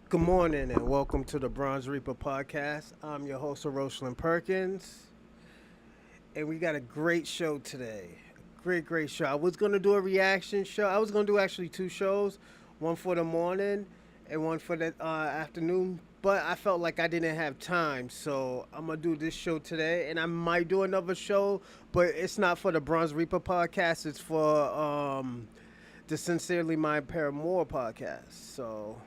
Good morning and welcome to the Bronze Reaper podcast. I'm your host, Rosalind Perkins, and we got a great show today. Great show. I was going to do a reaction show. I was going to do actually two shows, one for the morning and one for the afternoon, but I felt like I didn't have time, so I'm going to do this show today, and I might do another show, but it's not for the Bronze Reaper podcast. It's for the Sincerely My Paramore podcast. So.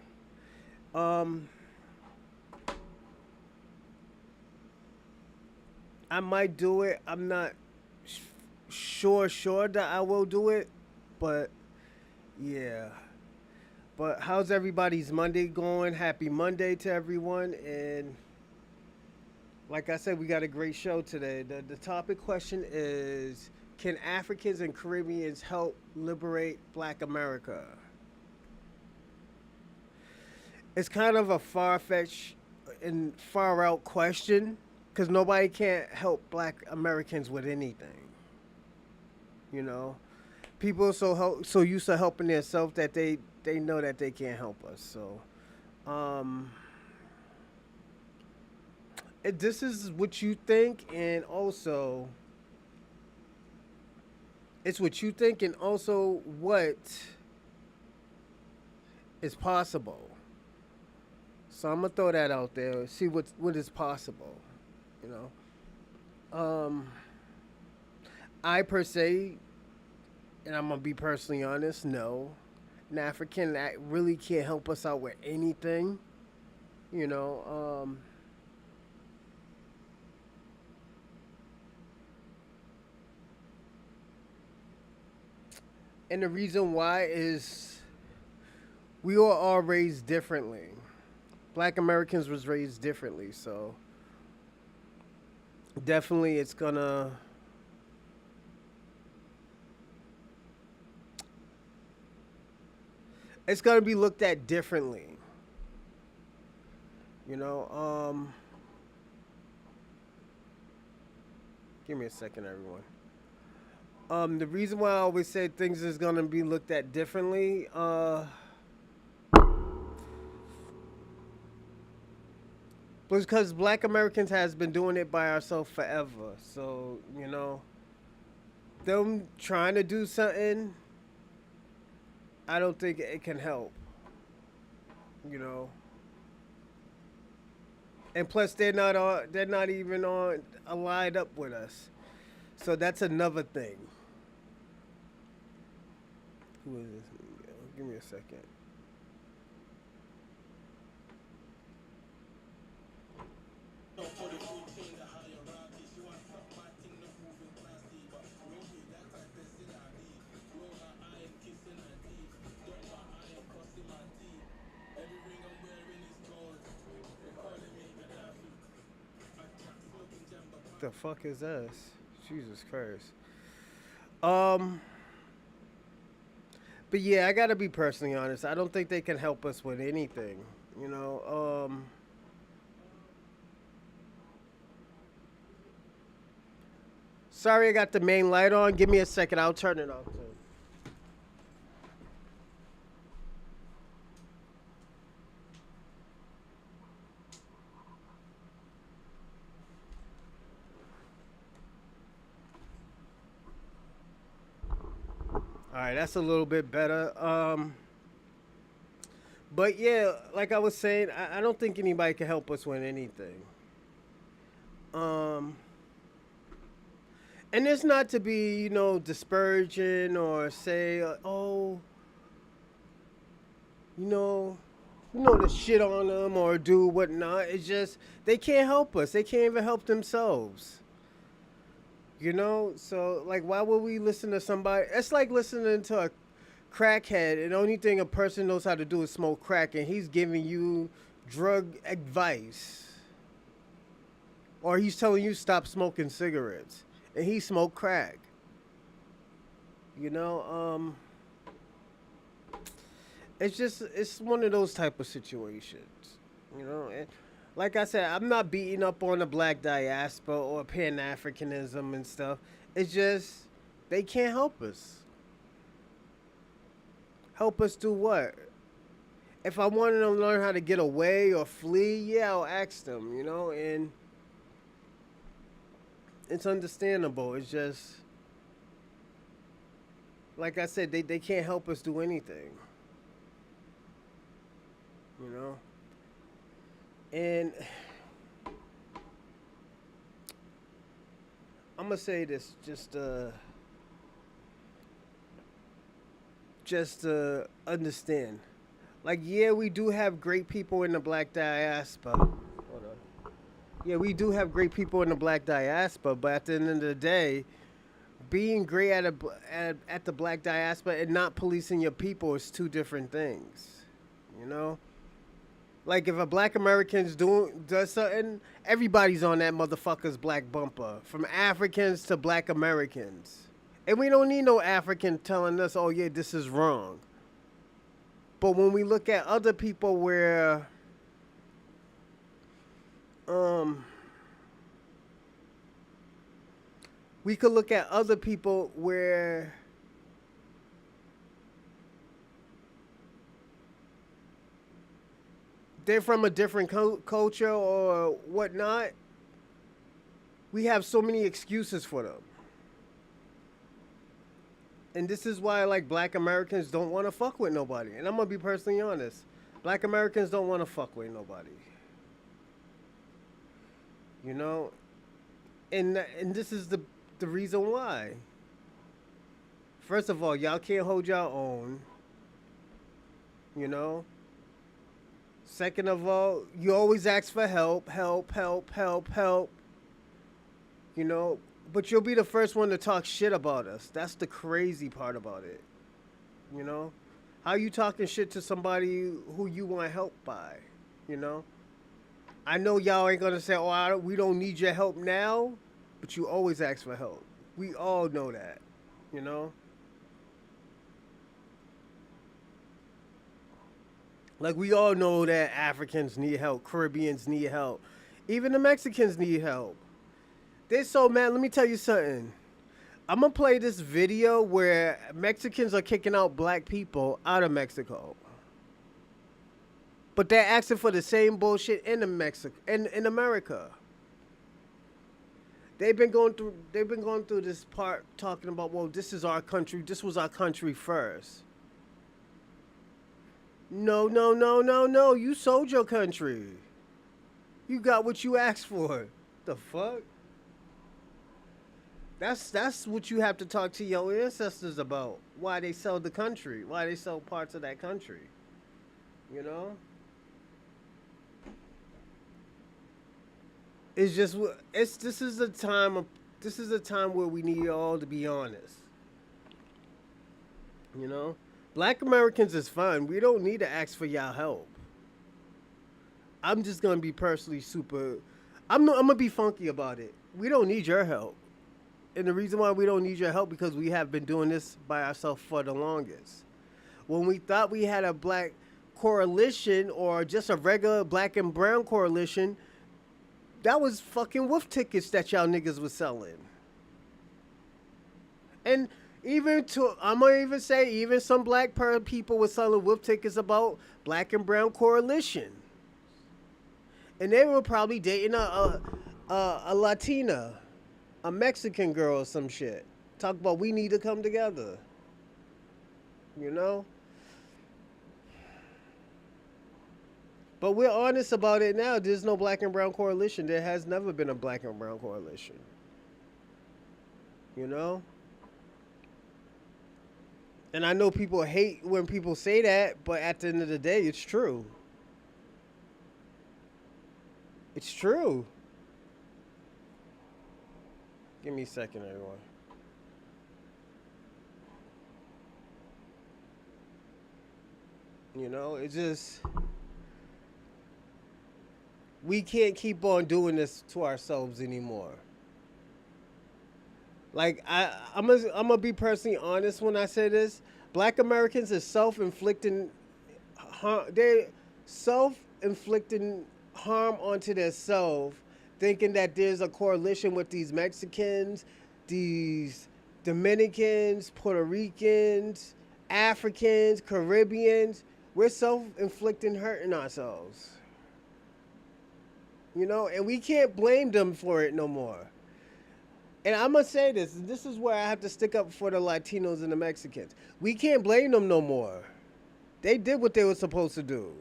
Um, I might do it. I'm not sh- sure that I will do it, but yeah. But how's everybody's Monday going? Happy Monday to everyone. And like I said, we got a great show today. The topic question is, can Africans and Caribbeans help liberate Black America? It's kind of a far fetched and far out question because nobody can't help Black Americans with anything. You know, people so used to helping themselves that they know that they can't help us. So, um, this is what you think, and also it's what you think, and also what is possible. So I'm gonna throw that out there. See what is possible. You know, I per se, and I'm gonna be personally honest. No, an African that really can't help us out with anything. You know, and the reason why is we were all raised differently. Black Americans was raised differently, so definitely it's gonna be looked at differently. You know, give me a second, everyone. The reason why I always say things is gonna be looked at differently, was because Black Americans has been doing it by ourselves forever. So them trying to do something, I don't think it can help. You know, and plus they're not even on allied up with us. So that's another thing. Who is this? Give me a second. The fuck is this? Jesus Christ. Um, but yeah, I gotta be personally honest. I don't think they can help us with anything. You know, sorry, I got the main light on. Give me a second. I'll turn it off too. All right, that's a little bit better. But yeah, like I was saying, I don't think anybody can help us with anything. Um, and it's not to be, disparaging or say, oh, you know, to shit on them or do whatnot. It's just they can't help us. They can't even help themselves. So like, why would we listen to somebody? It's like listening to a crackhead, and the only thing a person knows how to do is smoke crack, and he's giving you drug advice, or he's telling you stop smoking cigarettes, and he smoked crack. You know, it's one of those type of situations. And like I said, I'm not beating up on the black diaspora or Pan Africanism and stuff. It's just they can't help us. Help us do what? If I wanted to learn how to get away or flee, yeah, I'll ask them, you know, and it's understandable. It's just, like I said, they can't help us do anything, you know? And I'm going to say this just to understand. Like, yeah, we do have great people in the black diaspora. Hold on. Yeah, we do have great people in the black diaspora, but at the end of the day, being great at the black diaspora and not policing your people is two different things. You know, like if a black American's does something, everybody's on that motherfucker's black bumper, from Africans to black Americans, and we don't need no African telling us, "Oh yeah, this is wrong." But when we look at other people where um we could look at other people where they're from a different culture or whatnot, we have so many excuses for them. And this is why, like, black Americans don't want to fuck with nobody. And I'm going to be personally honest. Black Americans don't want to fuck with nobody. You know? And this is the reason why. First of all, y'all can't hold y'all own. You know? Second of all, you always ask for help, help, help, help, help. You know, but you'll be the first one to talk shit about us. That's the crazy part about it. You know, how you talking shit to somebody who you want help by? You know, I know y'all ain't gonna say, "Oh, we don't need your help now," but you always ask for help. We all know that. You know, like we all know that Africans need help, Caribbeans need help, even the Mexicans need help. They're so mad. Let me tell you something. I'm gonna play this video where Mexicans are kicking out black people out of Mexico, but they're asking for the same bullshit in America. They've been going through this part talking about, well, this is our country. This was our country first. No, no, no, no, no. You sold your country. You got what you asked for. The fuck? That's what you have to talk to your ancestors about. Why they sell the country? Why they sell parts of that country? You know? It's just it's this is a time where we need all to be honest. You know? Black Americans is fine. We don't need to ask for y'all help. I'm just gonna be personally super. I'm gonna be funky about it. We don't need your help. And the reason why we don't need your help because we have been doing this by ourselves for the longest. When we thought we had a black coalition or just a regular black and brown coalition, that was fucking wolf tickets that y'all niggas was selling. And I'm gonna even say, even some black people were selling wolf tickets about black and brown coalition. And they were probably dating a Latina, a Mexican girl or some shit. Talk about we need to come together. You know? But we're honest about it now. There's no black and brown coalition. There has never been a black and brown coalition. You know? And I know people hate when people say that, but at the end of the day, it's true. It's true. Give me a second, everyone. You know, it's just we can't keep on doing this to ourselves anymore. Like I'm gonna be personally honest when I say this. Black Americans are self-inflicting harm. They're self-inflicting harm onto themselves, thinking that there's a coalition with these Mexicans, these Dominicans, Puerto Ricans, Africans, Caribbeans. We're self-inflicting hurting ourselves. And we can't blame them for it no more. And I'm gonna say this. This is where I have to stick up for the Latinos and the Mexicans. We can't blame them no more. They did what they were supposed to do.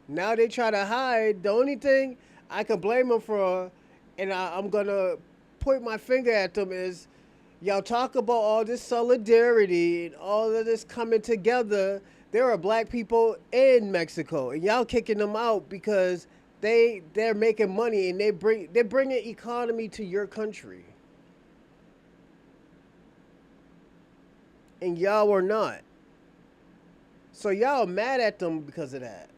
Now they try to hide. The only thing I can blame them for, and I'm gonna point my finger at them, is y'all talk about all this solidarity and all of this coming together. There are black people in Mexico, and y'all kicking them out because they're making money and they're bringing economy to your country, and y'all are not. So y'all are mad at them because of that.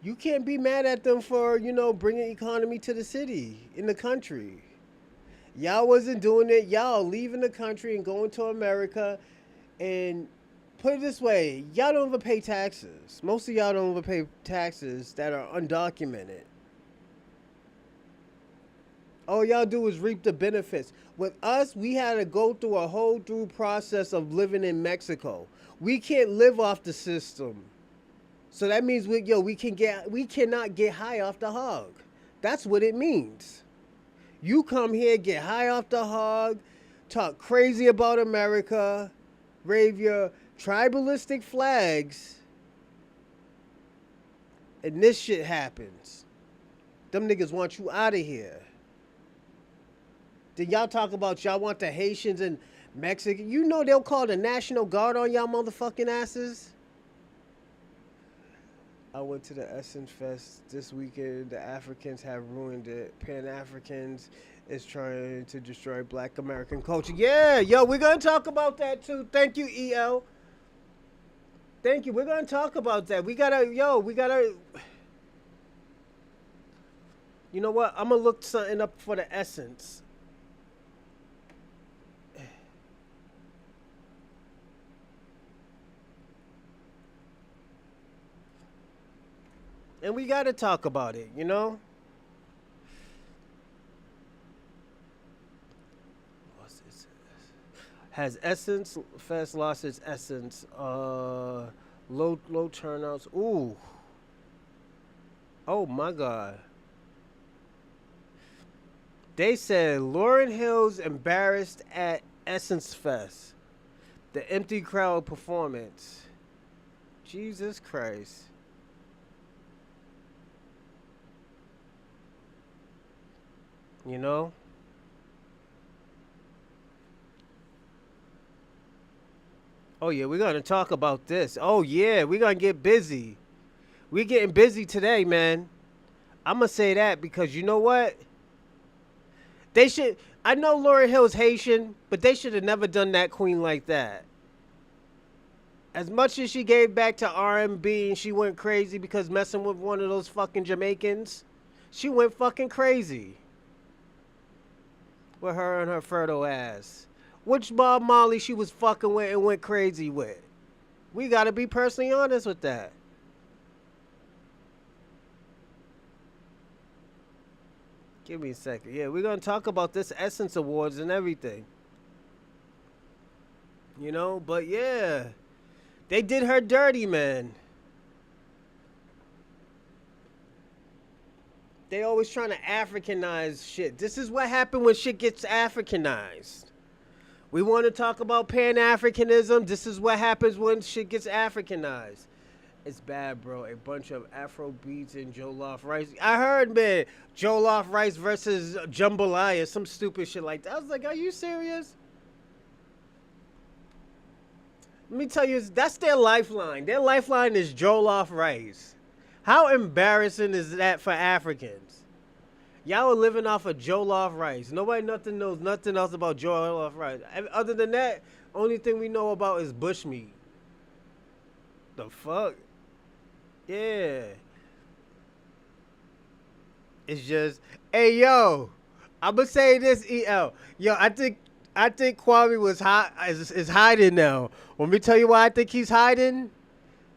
You can't be mad at them for bringing economy to the city in the country. Y'all wasn't doing it. Y'all leaving the country and going to America. And put it this way, y'all don't even pay taxes. Most of y'all don't even pay taxes that are undocumented. All y'all do is reap the benefits. With us, we had to go through a whole through process of living in Mexico. We can't live off the system. So that means we cannot get high off the hog. That's what it means. You come here, get high off the hog, talk crazy about America, wave your tribalistic flags, and this shit happens. Them niggas want you out of here. Then y'all talk about y'all want the Haitians and Mexican. You know they'll call the National Guard on y'all motherfucking asses. I went to the Essence Fest this weekend. The Africans have ruined it. Pan-Africans is trying to destroy black American culture. Yeah, yo, we're going to talk about that too. Thank you, EL. Thank you. We're going to talk about that. We got to. You know what? I'm going to look something up for the Essence. And we got to talk about it, Has Essence Fest lost its essence? Low turnouts. Ooh. Oh my God. They said Lauryn Hill's embarrassed at Essence Fest. The empty crowd performance. Jesus Christ. You know? Oh yeah, we're gonna talk about this. Oh yeah, we're gonna get busy. We're getting busy today, man. I'm gonna say that because you know what? They should. I know Lauryn Hill's Haitian, but they should have never done that queen like that. As much as she gave back to R&B and she went crazy because messing with one of those fucking Jamaicans, she went fucking crazy with her and her fertile ass. Which Bob Marley she was fucking with and went crazy with. We gotta be personally honest with that. Give me a second. Yeah, we're gonna talk about this Essence Awards and everything. But yeah. They did her dirty, man. They always trying to Africanize shit. This is what happened when shit gets Africanized. We want to talk about Pan-Africanism. This is what happens when shit gets Africanized. It's bad, bro. A bunch of Afro beats and Jollof rice. I heard, man, Jollof rice versus jambalaya, some stupid shit like that. I was like, are you serious? Let me tell you, that's their lifeline. Their lifeline is Jollof rice. How embarrassing is that for Africans? Y'all are living off of Jollof rice. Nobody knows nothing else about Jollof rice. Other than that, only thing we know about is bushmeat. The fuck? Yeah. It's just, hey yo, I'ma say this, EL. Yo, I think Kwame is hiding now. Want me to tell you why I think he's hiding?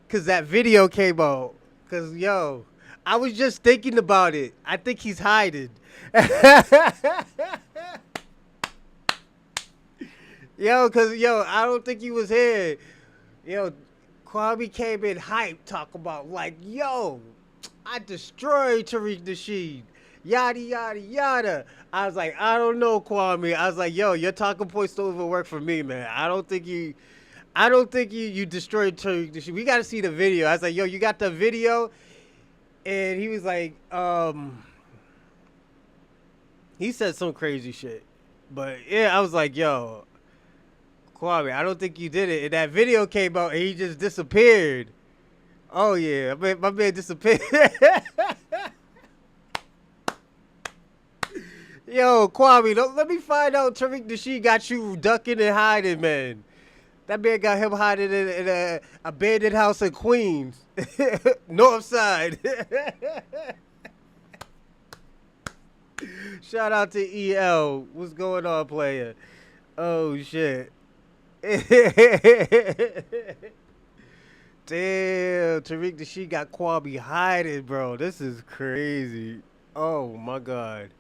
Cause that video came out. Cause yo, I was just thinking about it. I think he's hiding. Yo, cause yo, I don't think he was here. Yo, Kwame came in hype, talk about like, yo, I destroyed Tariq Nasheed. Yada yada yada. I was like, I don't know, Kwame. I was like, yo, your talking points don't even work for me, man. I don't think you destroyed Tariq Nasheed. We gotta see the video. I was like, yo, you got the video? And he was like, he said some crazy shit. But yeah, I was like, yo, Kwame, I don't think you did it. And that video came out and he just disappeared. Oh yeah, my man disappeared. Yo, Kwame, let me find out Tariq Nasheed got you ducking and hiding, man. That man got him hiding in a abandoned house in Queens, North Side. Shout out to EL. What's going on, player? Oh shit. Damn, Tariq Nasheed got Kwame hiding, bro. This is crazy. Oh my god.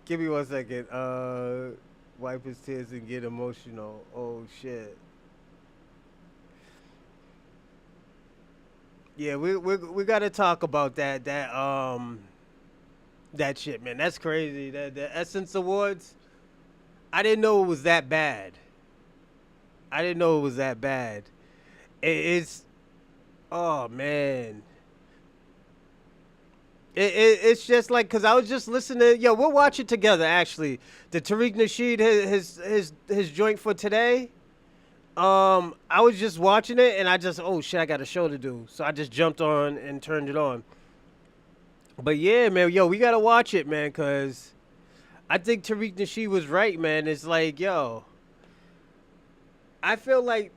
Give me 1 second. Wipe his tears and get emotional. Oh shit. Yeah, we gotta talk about that shit, man. That's crazy. That the Essence Awards. I didn't know it was that bad. I didn't know it was that bad. It's oh man. It's just like because I was just listening. Yo, we'll watch it together. Actually, the Tariq Nasheed his joint for today. I was just watching it and I just oh shit, I got a show to do, so I just jumped on and turned it on. But yeah, man, yo, we gotta watch it, man, cause I think Tariq Nasheed was right, man. It's like yo, I feel like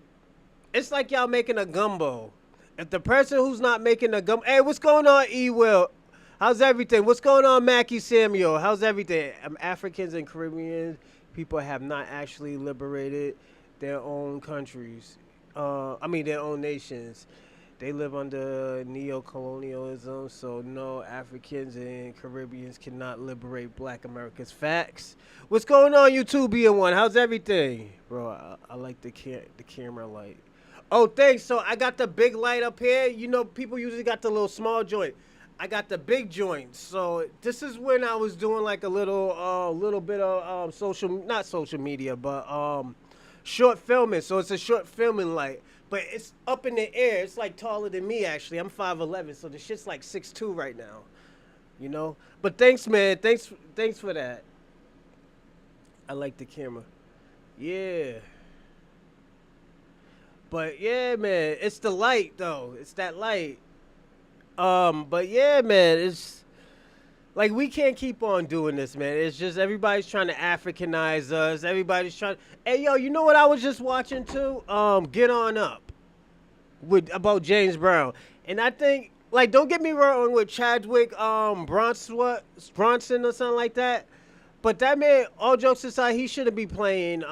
it's like y'all making a gumbo. If the person who's not making a gumbo, hey, what's going on, E Will? How's everything? What's going on, Mackie Samuel? How's everything? Africans and Caribbean people have not actually liberated their own countries. I mean, their own nations. They live under neo-colonialism, so no, Africans and Caribbeans cannot liberate Black America's facts. What's going on, YouTube being one? How's everything, bro? I like the camera light. Oh, thanks. So I got the big light up here. You know, people usually got the little small joint. I got the big joint. So this is when I was doing like a little bit of not social media, but short filming. So it's a short filming light, but it's up in the air. It's like taller than me actually. I'm 5'11", so the shit's like 6'2" right now. You know. But thanks, man. Thanks for that. I like the camera. Yeah. But yeah, man, it's the light though. It's that light. But yeah, man, it's like we can't keep on doing this, man. It's just everybody's trying to Africanize us. Everybody's trying. Hey, yo, you know what I was just watching too? Get On Up with about James Brown, and I think like don't get me wrong with Chadwick Bronson or something like that. But that man, all jokes aside, he shouldn't be playing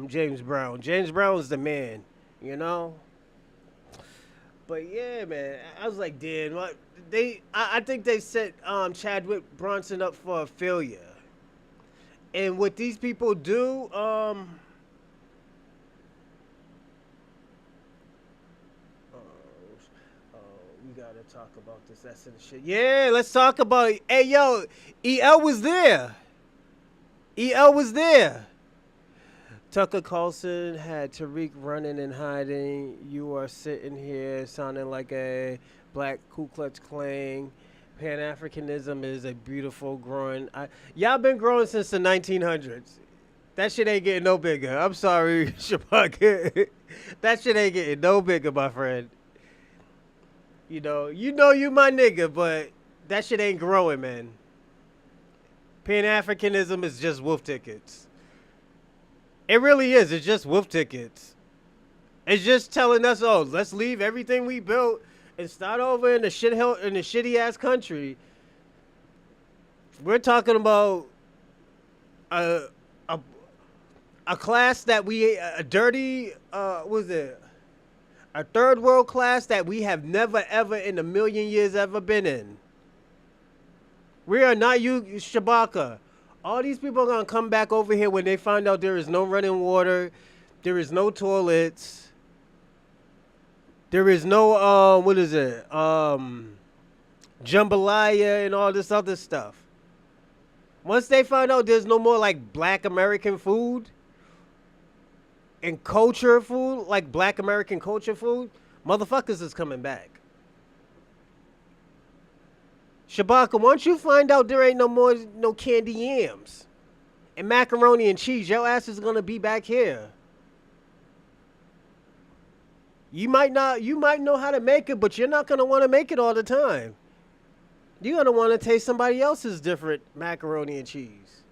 James Brown. James Brown is the man, you know. But yeah, man, I was like, damn, what I think they set Chadwick Bronson up for a failure. And what these people do, we gotta talk about this. That's in the shit. Yeah, let's talk about it. Hey, yo, EL was there. EL was there. Tucker Carlson had Tariq running and hiding. You are sitting here sounding like a black Ku Klux Klan. Pan Africanism is a beautiful growing. Y'all been growing since the 1900s. That shit ain't getting no bigger. I'm sorry, Shabaka. That shit ain't getting no bigger, my friend. You my nigga, but that shit ain't growing, man. Pan Africanism is just wolf tickets. It really is. It's just wolf tickets. It's just telling us, oh, let's leave everything we built and start over in the shitty ass country. We're talking about a class that a dirty what is it? A third world class that we have never ever in a million years ever been in. We are not you, Shabaka. All these people are gonna come back over here when they find out there is no running water, there is no toilets, there is no what is it? Jambalaya and all this other stuff. Once they find out there's no more like black American food and culture food, like black American culture food, motherfuckers is coming back. Shabaka, once you find out there ain't no more no candy yams and macaroni and cheese, your ass is gonna be back here. You might know how to make it, but you're not gonna want to make it all the time. You're gonna want to taste somebody else's different macaroni and cheese.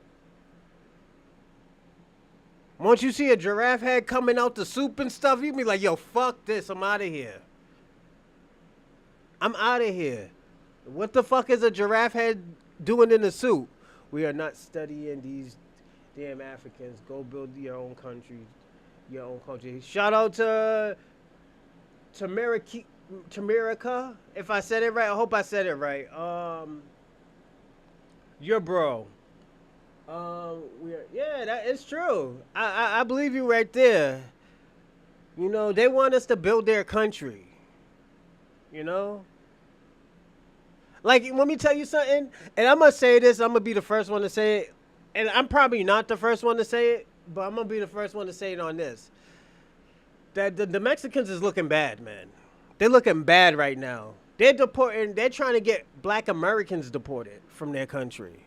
Once you see a giraffe head coming out the soup and stuff, you be like, yo, fuck this, I'm out of here. I'm out of here. What the fuck is a giraffe head doing in the soup? We are not studying these damn Africans. Go build your own country, your own country. Shout out to Tamerica. If I said it right, I hope I said it right. Your bro. Yeah, that is true. I believe you right there. You know, they want us to build their country. You know? Like, let me tell you something, and I'm going to say this, I'm going to be the first one to say it, and I'm probably not the first one to say it, but I'm going to be the first one to say it on this. That the Mexicans is looking bad, man. They're looking bad right now. They're trying to get black Americans deported from their country.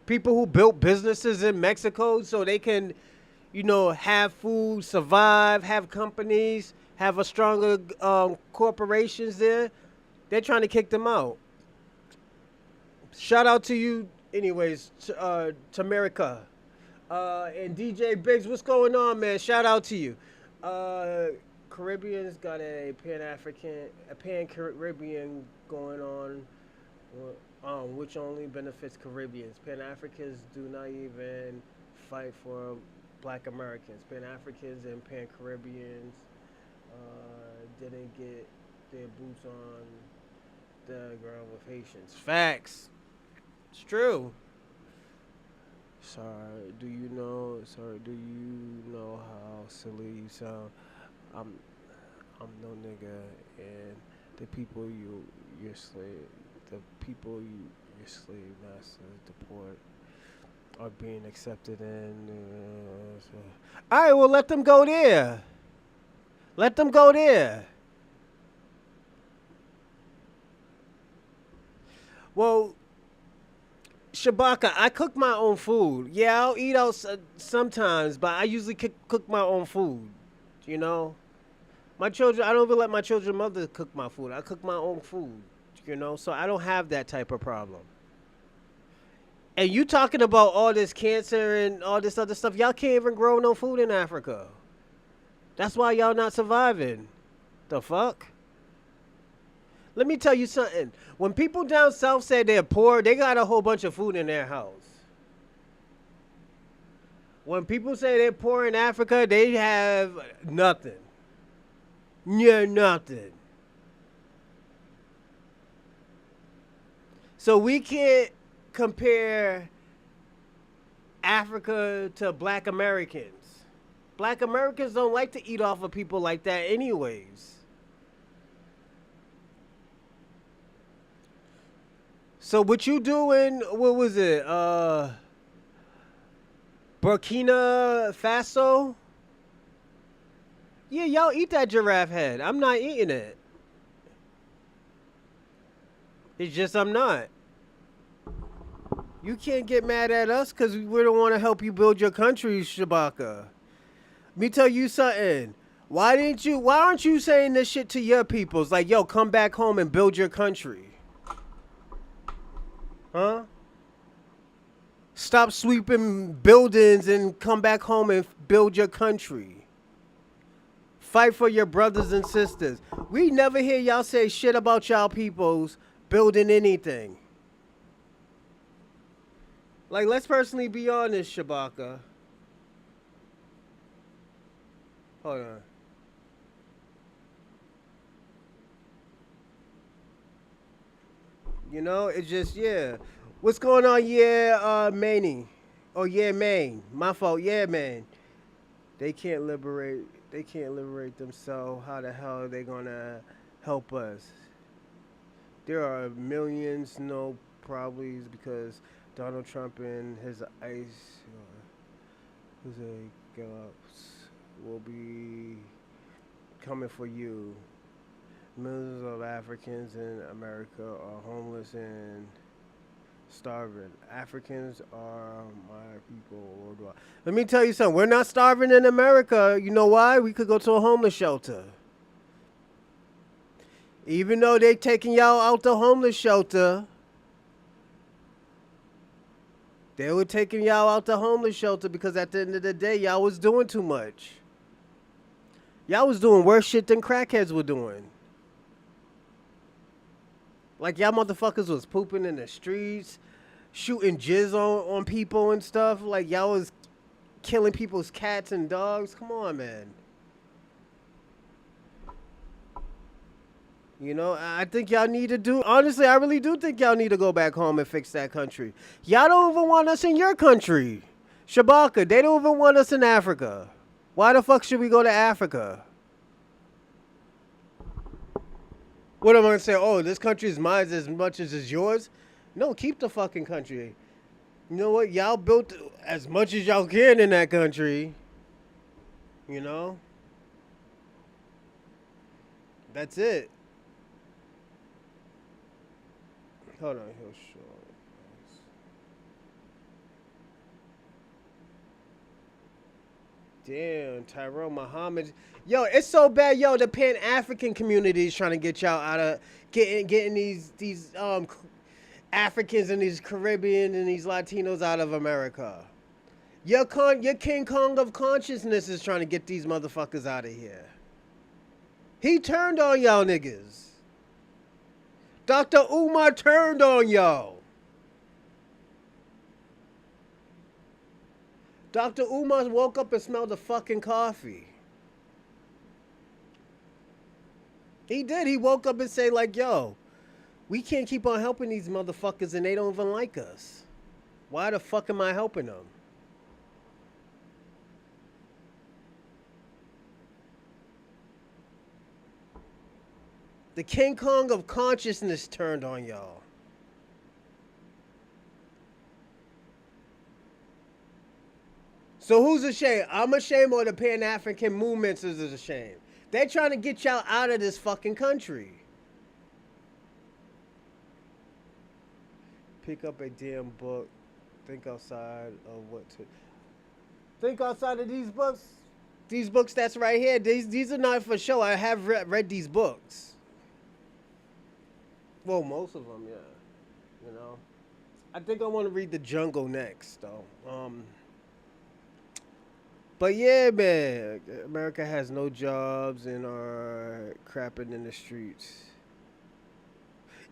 People who built businesses in Mexico so they can, you know, have food, survive, have companies, have a stronger corporations there. They're trying to kick them out. Shout out to you, anyways, to America. And DJ Biggs, what's going on, man? Shout out to you. Caribbeans got a Pan-Caribbean going on, which only benefits Caribbeans. Pan-Africans do not even fight for black Americans. Pan-Africans and Pan-Caribbeans didn't get their boots on the ground with Haitians. Facts. It's true. Sorry, do you know how silly you sound? I'm no nigga, and the people your slave, your slave masters deport are being accepted in. All right, well, let them go there. Let them go there. Well, Shabaka, I cook my own food. Yeah, I'll eat out sometimes, but I usually cook my own food. You know, my children. I don't even let my children mother cook my food. I cook my own food. You know, so I don't have that type of problem. And you talking about all this cancer and all this other stuff? Y'all can't even grow no food in Africa. That's why y'all not surviving. The fuck? Let me tell you something. When people down south say they're poor, they got a whole bunch of food in their house. When people say they're poor in Africa, they have nothing. Yeah, nothing. So we can't compare Africa to black Americans. Black Americans don't like to eat off of people like that anyways. So what you doing, what was it? Burkina Faso? Yeah, y'all eat that giraffe head. I'm not eating it. It's just I'm not. You can't get mad at us because we don't want to help you build your country, Shabaka. Let me tell you something. Why aren't you saying this shit to your peoples? Like, yo, come back home and build your country. Huh? Stop sweeping buildings and come back home and build your country. Fight for your brothers and sisters. We never hear y'all say shit about y'all peoples building anything. Like, let's personally be honest, Shabaka. Hold on. You know, it's just, yeah. What's going on? Yeah, Manny. Oh yeah, Maine. My fault. Yeah, man. They can't liberate. They can't liberate themselves. How the hell are they gonna help us? There are millions, no, probably because Donald Trump and his ICE, who's a will be coming for you. Millions of Africans in America are homeless and starving. Africans are my people worldwide. Let me tell you something. We're not starving in America. You know why? We could go to a homeless shelter. Even though they taking y'all out the homeless shelter, they were taking y'all out the homeless shelter because at the end of the day, y'all was doing too much. Y'all was doing worse shit than crackheads were doing. Like y'all motherfuckers was pooping in the streets, shooting jizz on people and stuff. Like y'all was killing people's cats and dogs. Come on, man. You know, I think y'all need to do. Honestly, I really do think y'all need to go back home and fix that country. Y'all don't even want us in your country. Shabaka, they don't even want us in Africa. Why the fuck should we go to Africa? What am I gonna say? Oh, this country is mine as much as it's yours? No, keep the fucking country. You know what? Y'all built as much as y'all can in that country. You know? That's it. Hold on, he'll show. Damn, Tyrone Muhammad. Yo, it's so bad. Yo, the Pan African community is trying to get y'all out of getting these Africans and these Caribbean and these Latinos out of America. Your King Kong of consciousness is trying to get these motherfuckers out of here. He turned on y'all niggas. Dr. Umar turned on y'all. Dr. Umar woke up and smelled the fucking coffee. He did. He woke up and said, like, yo, we can't keep on helping these motherfuckers and they don't even like us. Why the fuck am I helping them? The King Kong of consciousness turned on y'all. So who's ashamed? I'm ashamed or the Pan-African movements is ashamed? They're trying to get y'all out of this fucking country. Pick up a damn book. Think outside of what to... Think outside of these books. These books that's right here. These are not for show. I have read these books. Well, most of them, yeah. You know, I think I want to read The Jungle next, though. But yeah, man, America has no jobs and are crapping in the streets.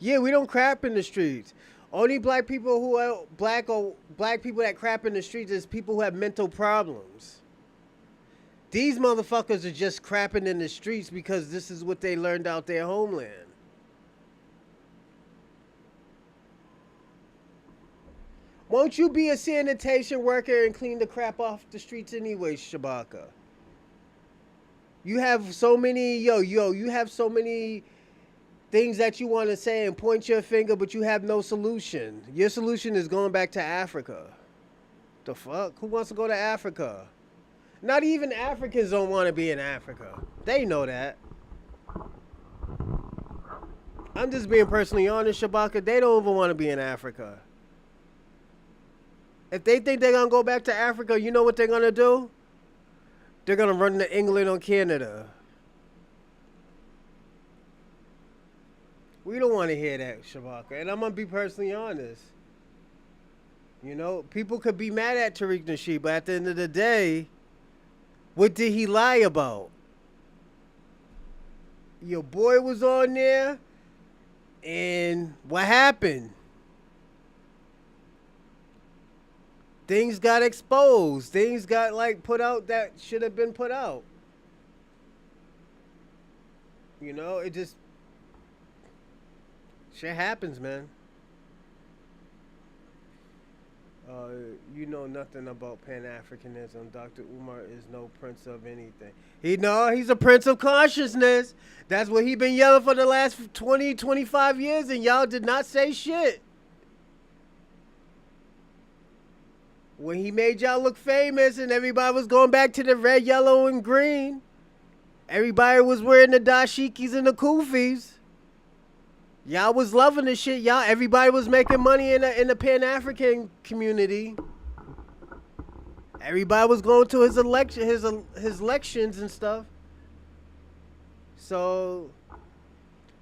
Yeah, we don't crap in the streets. Only black people who are black people that crap in the streets is people who have mental problems. These motherfuckers are just crapping in the streets because this is what they learned out their homeland. Won't you be a sanitation worker and clean the crap off the streets anyway, Shabaka? You have so many, you have so many things that you want to say and point your finger, but you have no solution. Your solution is going back to Africa. The fuck? Who wants to go to Africa? Not even Africans don't want to be in Africa. They know that. I'm just being personally honest, Shabaka. They don't even want to be in Africa. If they think they're going to go back to Africa, you know what they're going to do? They're going to run to England or Canada. We don't want to hear that, Shabaka. And I'm going to be personally honest. You know, people could be mad at Tariq Nasheed, but at the end of the day, what did he lie about? Your boy was on there, and what happened? Things got exposed. Things got, like, put out that should have been put out. You know, it just... Shit happens, man. Uh, you know nothing about Pan Africanism. Dr. Umar is no prince of anything. He's a prince of consciousness. That's what he been yelling for the last 20, 25 years, and y'all did not say shit. When he made y'all look famous and everybody was going back to the red, yellow, and green, everybody was wearing the dashikis and the kufis. Y'all was loving the shit. Everybody was making money in the Pan African community. Everybody was going to his lections and stuff. So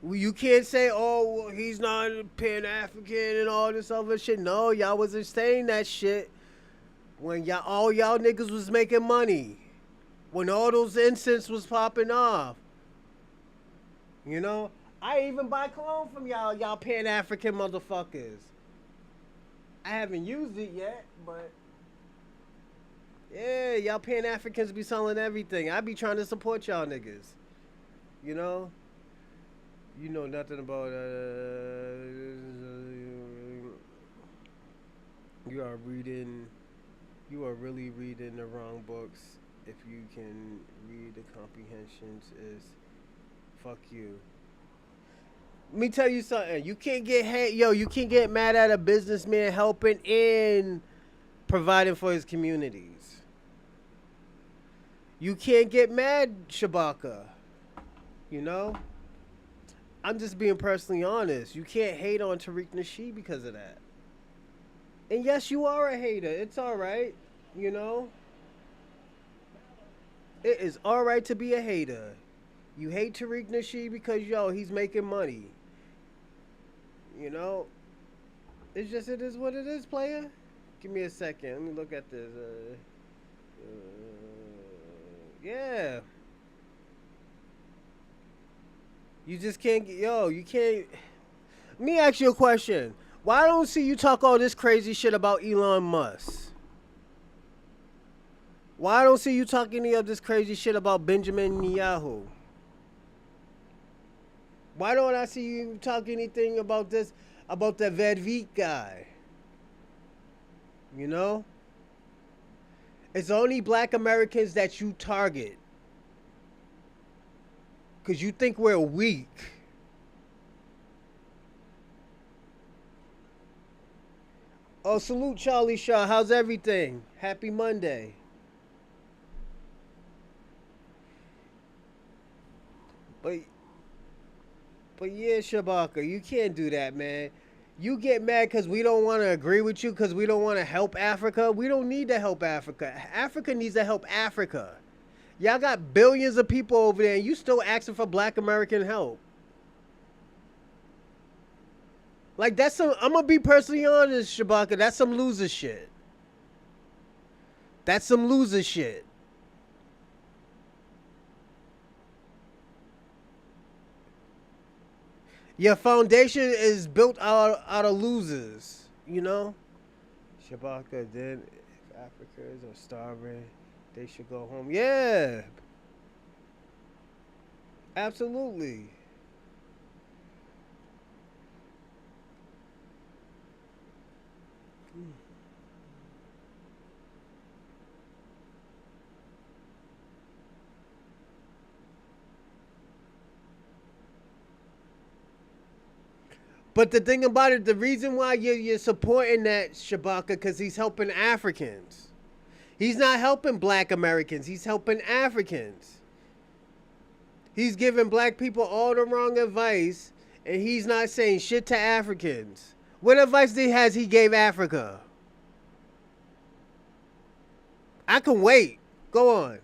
you can't say, oh, well, he's not Pan African and all this other shit. No, y'all wasn't saying that shit when all y'all niggas was making money. When all those incense was popping off. You know? I even buy cologne from y'all Pan African motherfuckers. I haven't used it yet, but yeah, y'all Pan Africans be selling everything. I be trying to support y'all niggas. You know? You know nothing about you are really reading the wrong books. If you can read the comprehensions is fuck you. Let me tell you something. You can't get mad at a businessman helping and providing for his communities. You can't get mad, Shabaka. You know? I'm just being personally honest. You can't hate on Tariq Nasheed because of that. And yes, you are a hater. It's alright. You know? It is alright to be a hater. You hate Tariq Nasheed because, he's making money. You know? It is what it is, player. Give me a second. Let me look at this. Yeah. You just can't, you can't. Let me ask you a question. Why don't see you talk all this crazy shit about Elon Musk? Why don't see you talk any of this crazy shit about Benjamin Netanyahu? Why don't I see you talk anything about the Vedvik guy? You know? It's only black Americans that you target. Because you think we're weak. Oh, salute Charlie Shaw. How's everything? Happy Monday. But yeah, Shabaka, you can't do that, man. You get mad because we don't want to agree with you because we don't want to help Africa. We don't need to help Africa. Africa needs to help Africa. Y'all got billions of people over there and you still asking for black American help. Like, I'm going to be personally honest, Shabaka, that's some loser shit. That's some loser shit. Your foundation is built out of losers, you know? Shabaka, then if Africans are starving, they should go home. Yeah. Absolutely. But the thing about it, the reason why you're supporting that, Shabaka, because he's helping Africans. He's not helping black Americans. He's helping Africans. He's giving black people all the wrong advice, and he's not saying shit to Africans. What advice has he gave Africa? I can wait. Go on.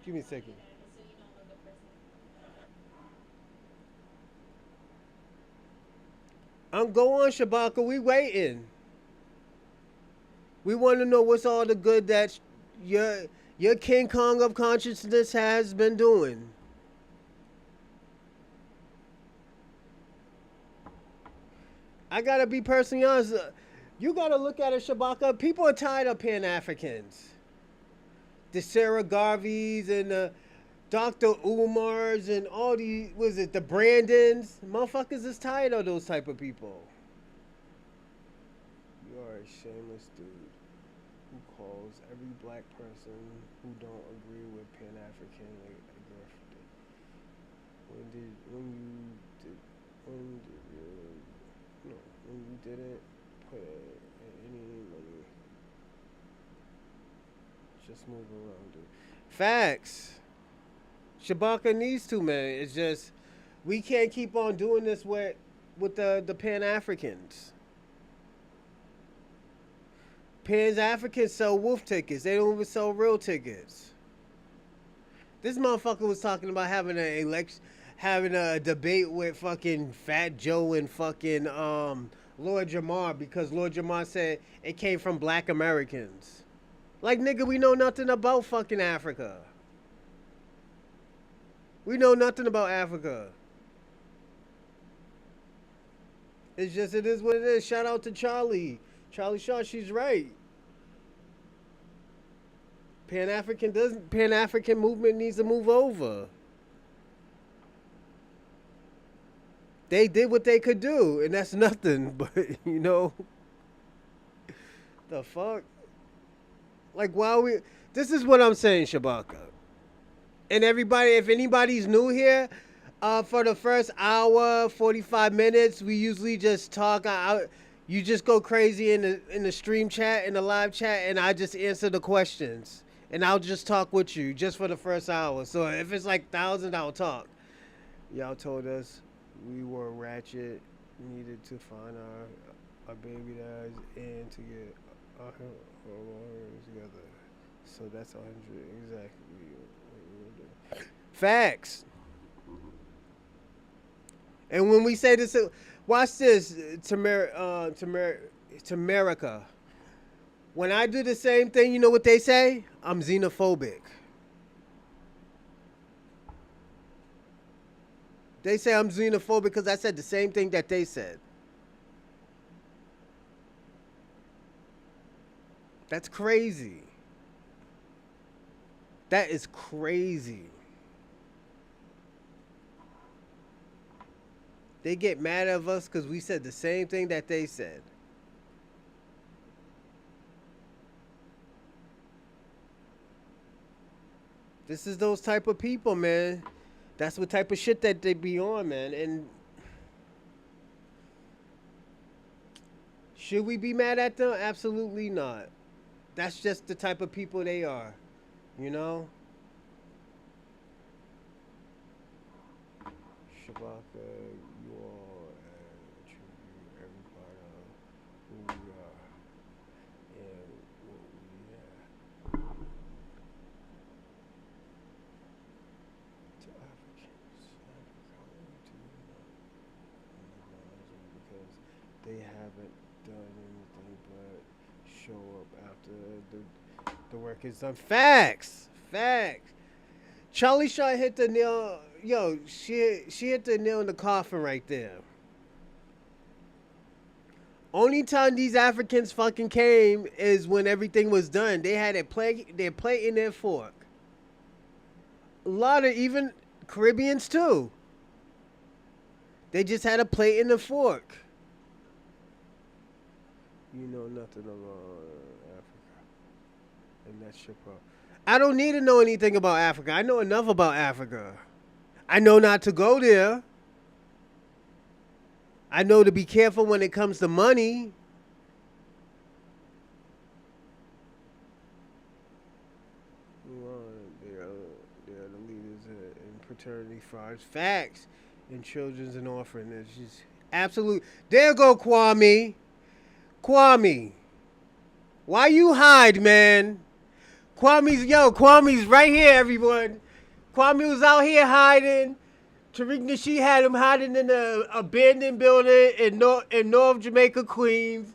Give me a second. I'm go on, Shabaka. We waiting. We want to know what's all the good that your King Kong of consciousness has been doing. I gotta be personally honest. You gotta look at it, Shabaka. People are tired of Pan Africans. The Sarah Garveys and the Dr. Umars and all the was it the Brandons? Motherfuckers is tired of those type of people. You are a shameless dude who calls every black person who don't agree with Pan African a girlfriend. When did you no when you didn't put any money, just move around it. Facts. Shabaka needs to, man. It's just we can't keep on doing this with the Pan Africans. Pan Africans sell wolf tickets. They don't even sell real tickets. This motherfucker was talking about having a debate with fucking Fat Joe and fucking Lord Jamar because Lord Jamar said it came from black Americans. Like, nigga, we know nothing about fucking Africa. We know nothing about Africa. It's just, it is what it is. Shout out to Charlie. Charlie Shaw, she's right. Pan African movement needs to move over. They did what they could do, and that's nothing. But you know, the fuck. Like, why we? This is what I'm saying, Shabaka. And everybody, if anybody's new here, for the first hour, 45 minutes, we usually just talk. You just go crazy in the stream chat, in the live chat, and I just answer the questions. And I'll just talk with you just for the first hour. So if it's like 1,000, I'll talk. Y'all told us we were ratchet, needed to find our baby dads and to get our hormones together. So that's 100 exactly what we were doing. Facts. And when we say this, watch this, Tamerica. When I do the same thing, you know what they say? I'm xenophobic. They say I'm xenophobic because I said the same thing that they said. That's crazy. That is crazy. They get mad at us because we said the same thing that they said. This is those type of people, man. That's what type of shit that they be on, man. And should we be mad at them? Absolutely not. That's just the type of people they are, you know? Shabaka, you all attribute every part of who we are and what we have to Africans. Because they haven't done anything but show up after the work is done. Facts! Facts! Charlie Shaw hit the nail. Yo, she hit the nail in the coffin right there. Only time these Africans fucking came is when everything was done. They had their plate in their fork. A lot of even Caribbeans too. They just had a plate and a fork. You know nothing about Africa, and that's your problem. I don't need to know anything about Africa. I know enough about Africa. I know not to go there. I know to be careful when it comes to money. They are the leaders in fraternity farms. Facts. In children's and orphanages. Absolute. There go Kwame. Kwame. Why you hide, man? Kwame's right here, everyone. Kwame was out here hiding. Tariq Nasheed had him hiding in an abandoned building in North Jamaica, Queens.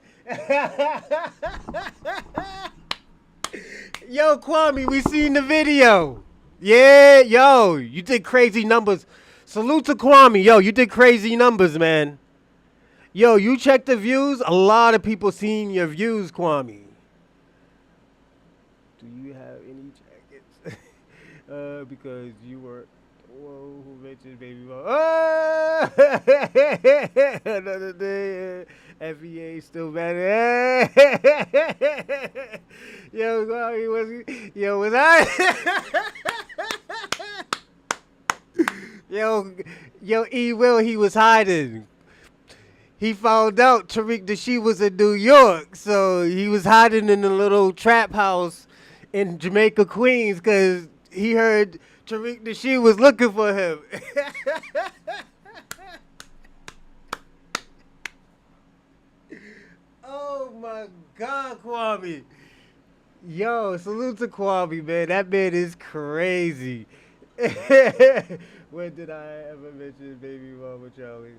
Yo, Kwame, we seen the video. Yeah, yo, you did crazy numbers. Salute to Kwame. Yo, you did crazy numbers, man. Yo, you check the views. A lot of people seen your views, Kwame. Do you have any jackets? Because you were. Whoa, who mentioned baby mom? Oh! Another day. FEA still better. Yo, Kwame, was I? yo, yo, E. Will, he was hiding. He found out Tariq Nasheed was in New York, so he was hiding in a little trap house in Jamaica, Queens, because he heard Tariq Nasheed was looking for him. Oh my God, Kwame. Yo, salute to Kwame, man. That man is crazy. When did I ever mention baby mama Charlie?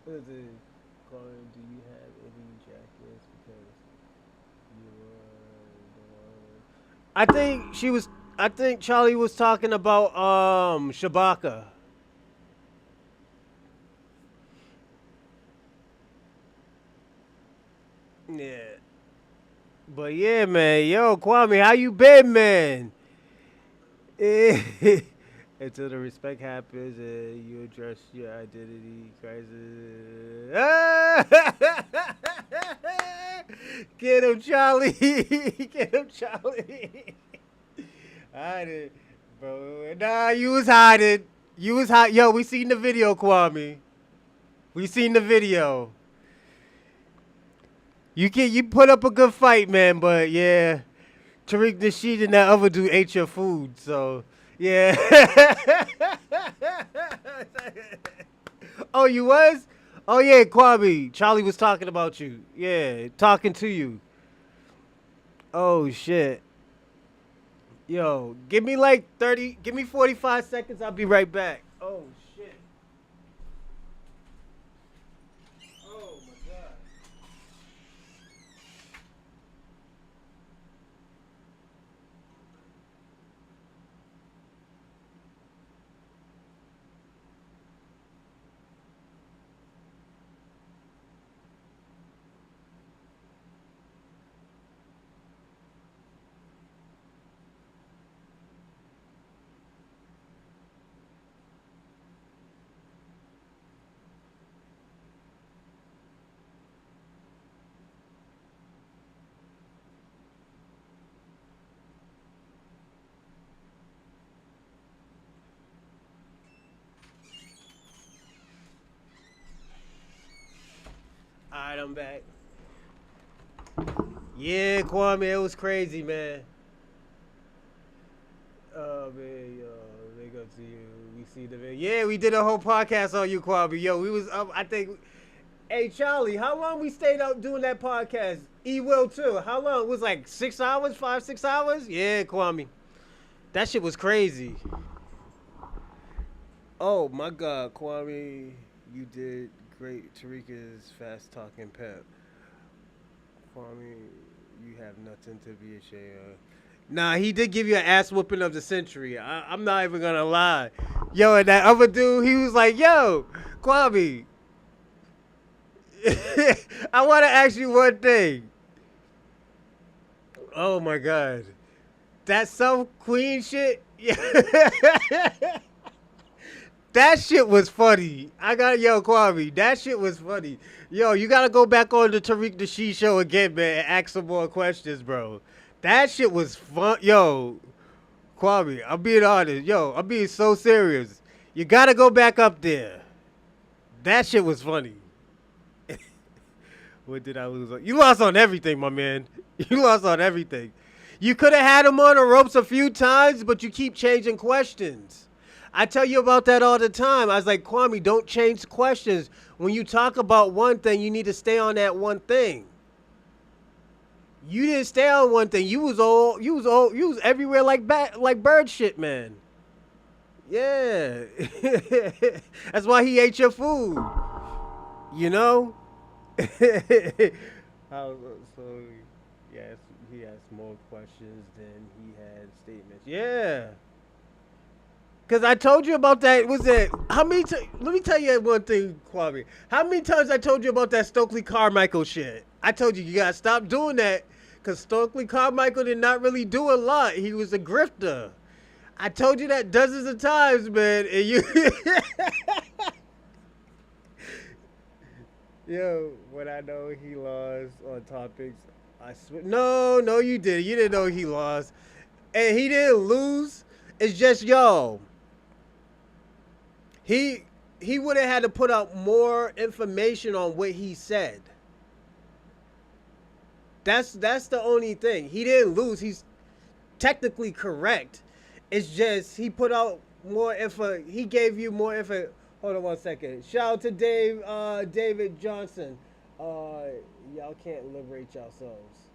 Let's see. Colin, do you have any jackets? Because you are the one. I think she was. I think Charlie was talking about Shabaka. Yeah. But yeah, man. Yo, Kwame, how you been, man? Until the respect happens and you address your identity crisis. Get him, Charlie. Get him, Charlie. I did, bro. Nah, you was hiding. You was hot. Yo, we seen the video, Kwame. We seen the video. You put up a good fight, man. But yeah, Tariq Nasheed and that other dude ate your food, so yeah. Oh, you was? Oh yeah, Kwame. Charlie was talking about you. Yeah, talking to you. Oh shit. Yo, give me like 30, give me 45 seconds. I'll be right back. Oh shit. Oh my god. All right, I'm back. Yeah, Kwame, it was crazy, man. Oh man, yo, big up to you. We see the video. Yeah, we did a whole podcast on you, Kwame. Yo, we was up. I think. Hey, Charlie, how long we stayed up doing that podcast? E will too. How long? It was like 6 hours, 5, 6 hours. Yeah, Kwame. That shit was crazy. Oh my God, Kwame, you did great. Tariq's fast talking pep. Kwame, you have nothing to be ashamed of. Nah, he did give you an ass whooping of the century. I'm not even gonna lie. Yo, and that other dude, he was like, "Yo, Kwame, I want to ask you one thing." Oh my God, that self queen shit. Yeah. That shit was funny. I got yo Kwame. That shit was funny. Yo, you gotta go back on the Tariq Nasheed show again, man, and ask some more questions, bro. That shit was fun. Yo, Kwame, I'm being honest. Yo, I'm being so serious. You gotta go back up there. That shit was funny. What did I lose on? You lost on everything, my man. You lost on everything. You could have had him on the ropes a few times, but you keep changing questions. I tell you about that all the time. I was like, Kwame, don't change questions. When you talk about one thing, you need to stay on that one thing. You didn't stay on one thing. You was everywhere like like bird shit, man. Yeah. That's why he ate your food. You know? How, so yes, he asked more questions than he had statements. Yeah. Cause I told you about that. Was it how many? Let me tell you one thing, Kwame. How many times I told you about that Stokely Carmichael shit? I told you gotta stop doing that. Cause Stokely Carmichael did not really do a lot. He was a grifter. I told you that dozens of times, man. And you, yo, when I know he lost on topics, I swear. No, no, you didn't. You didn't know he lost, and he didn't lose. It's just yo. He he would have had to put out more information on what he said. That's the only thing. He didn't lose. He's technically correct. It's just he put out more info. He gave you more info. Hold on one second. Shout out to David Johnson. Y'all can't liberate yourselves.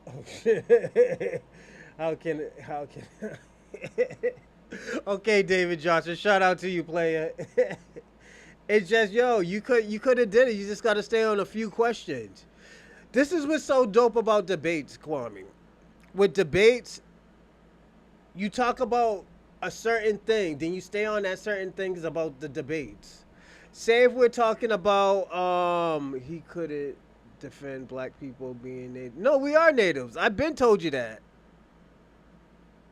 Oh shit. How can Okay, David Johnson. Shout out to you, player. It's just yo, you could have did it. You just got to stay on a few questions. This is what's so dope about debates, Kwame. With debates, you talk about a certain thing, then you stay on that certain things about the debates. Say if we're talking about he couldn't defend black people being native. No, we are natives. I've been told you that.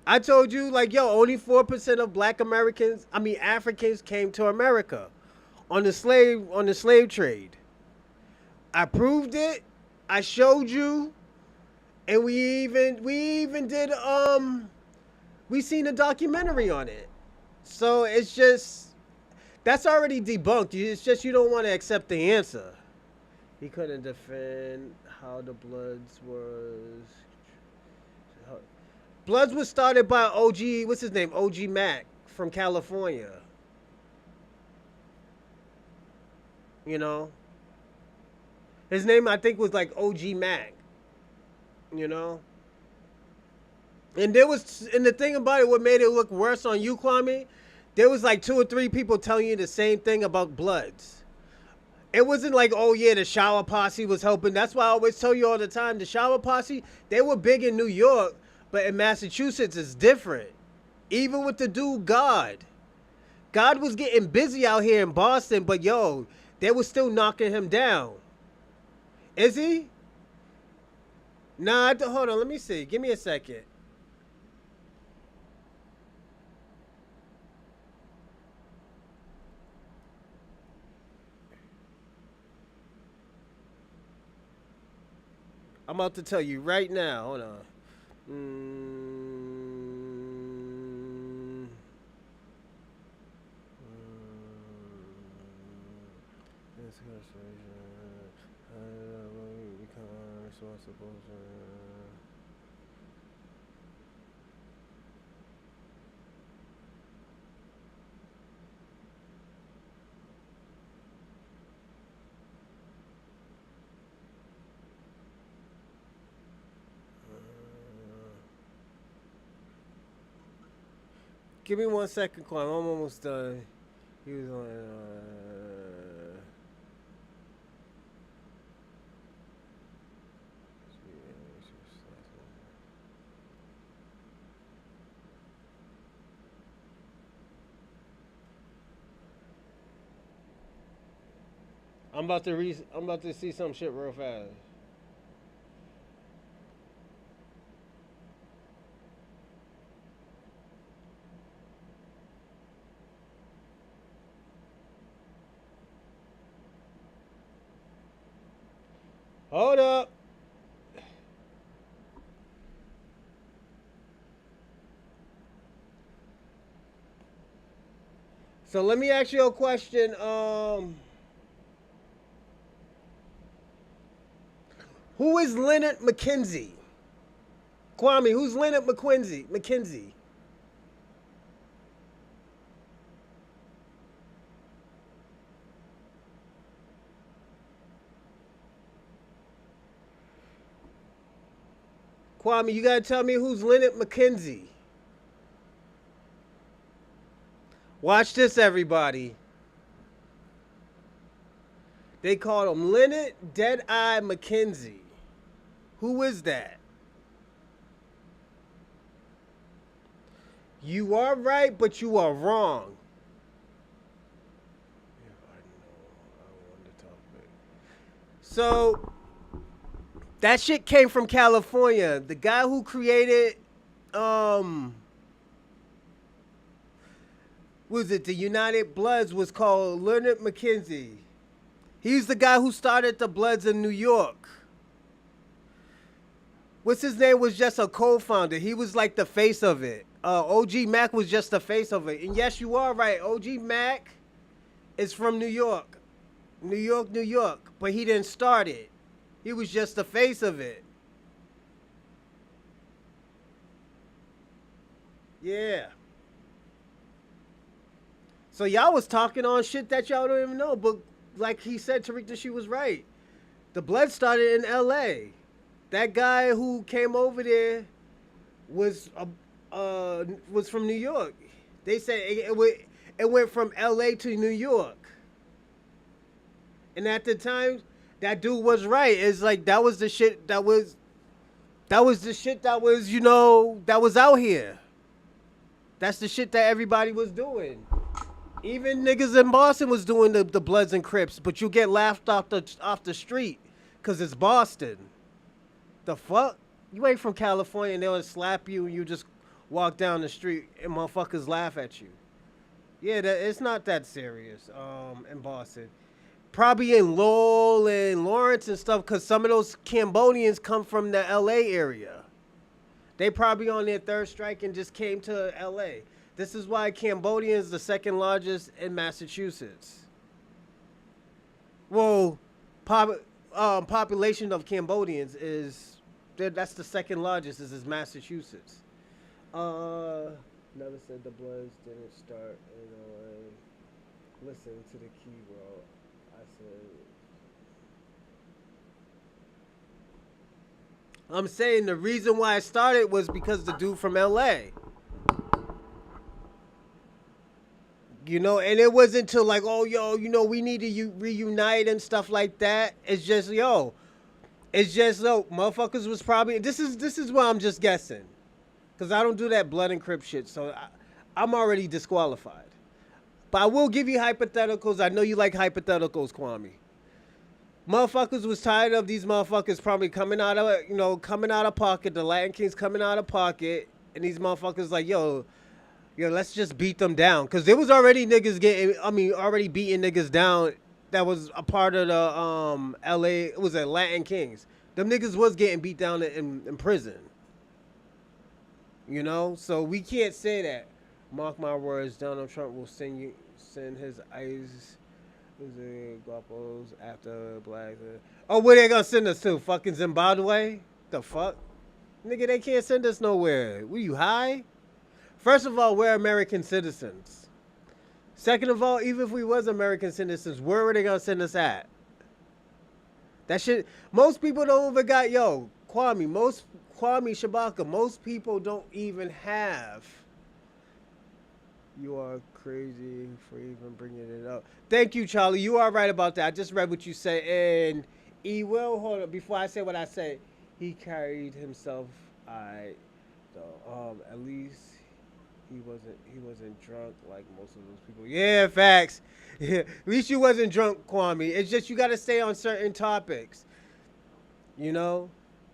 I told you like yo, only 4% of black Americans, I mean Africans came to America on the slave trade. I proved it. I showed you and we even did we seen a documentary on it. So it's just that's already debunked. It's just you don't want to accept the answer. He couldn't defend how the Bloods was started by OG. What's his name? OG Mac from California. You know, his name I think was like OG Mac. You know, and the thing about it, what made it look worse on you, Kwame, there was like two or three people telling you the same thing about Bloods. It wasn't like, oh yeah, the shower posse was helping. That's why I always tell you all the time, the shower posse, they were big in New York, but in Massachusetts it's different. Even with the dude God. God was getting busy out here in Boston, but yo, they were still knocking him down. Is he? Nah, hold on, let me see. Give me a second. I'm about to tell you right now. Hold on. Mm, this become responsible. Give me 1 second, Quan. I'm almost done. He was on. I'm about to see some shit real fast. Hold up. So let me ask you a question. Who is Leonard McKenzie? Kwame, who's Leonard McKenzie? Kwame, you gotta tell me who's Leonard McKenzie. Watch this, everybody. They called him Leonard Deadeye McKenzie. Who is that? You are right, but you are wrong. Yeah, I know. I want to talk about it. So that shit came from California. The guy who created, um, was it the United Bloods was called Leonard McKenzie. He's the guy who started the Bloods in New York. What's his name was just a co-founder. He was like the face of it. OG Mac was just the face of it. And yes, you are right. OG Mac is from New York. New York, New York. But he didn't start it. He was just the face of it. Yeah. So y'all was talking on shit that y'all don't even know. But like he said, Tariq, that she was right. The Blood started in L.A. That guy who came over there was was from New York. They said it went from L.A. to New York, and at the time, that dude was right. It's like that was the shit that was the shit that was that was out here. That's the shit that everybody was doing. Even niggas in Boston was doing the Bloods and Crips, but you get laughed off the street because it's Boston. The fuck? You ain't from California and they'll slap you and you just walk down the street and motherfuckers laugh at you. Yeah, it's not that serious. In Boston, probably in Lowell and Lawrence and stuff, because some of those Cambodians come from the L.A. area. They probably on their third strike and just came to L.A. This is why Cambodia is the second largest in Massachusetts. Well, population of Cambodians is that's the second largest is Massachusetts. Never said the Bloods didn't start in LA. Listen to the key, bro. I said I'm saying the reason why I started was because the dude from LA. And it wasn't until like, oh, yo, we need to reunite and stuff like that. It's just, motherfuckers was probably, this is why I'm just guessing. Because I don't do that blood and crip shit, so I'm already disqualified. But I will give you hypotheticals. I know you like hypotheticals, Kwame. Motherfuckers was tired of these motherfuckers probably coming out of pocket, the Latin Kings coming out of pocket, and these motherfuckers like, yo, let's just beat them down. Because there was already already beating niggas down that was a part of the LA, it was a Latin Kings. Them niggas was getting beat down in prison. So we can't say that. Mark my words, Donald Trump will send his ICE guapos after black. Oh, where they gonna send us to? Fucking Zimbabwe? The fuck? Nigga, they can't send us nowhere. We you high? First of all, we're American citizens. Second of all, even if we was American citizens, where were they gonna send us at? That shit. Most people don't even got Kwame. Kwame Shabaka. Most people don't even have. You are crazy for even bringing it up. Thank you, Charlie. You are right about that. I just read what you said, and he will hold up before I say what I say. He carried himself. At least he wasn't drunk like most of those people. Yeah, facts. Yeah, at least you wasn't drunk, Kwame. It's just you got to stay on certain topics.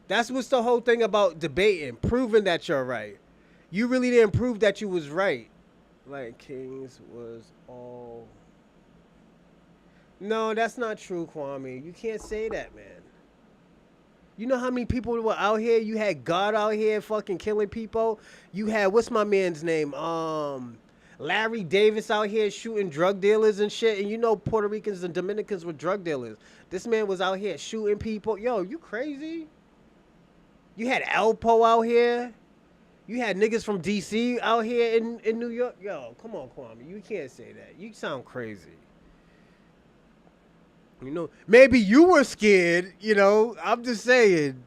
That's what's the whole thing about debating, proving that you're right. You really didn't prove that you was right. Like Kings was all. No, that's not true, Kwame. You can't say that, man. You know how many people were out here? You had God out here fucking killing people. You had what's my man's name? Larry Davis out here shooting drug dealers and shit. And Puerto Ricans and Dominicans were drug dealers. This man was out here shooting people. Yo, you crazy? You had Alpo out here. You had niggas from DC out here in New York. Yo, come on, Kwame. You can't say that. You sound crazy. Maybe you were scared, I'm just saying.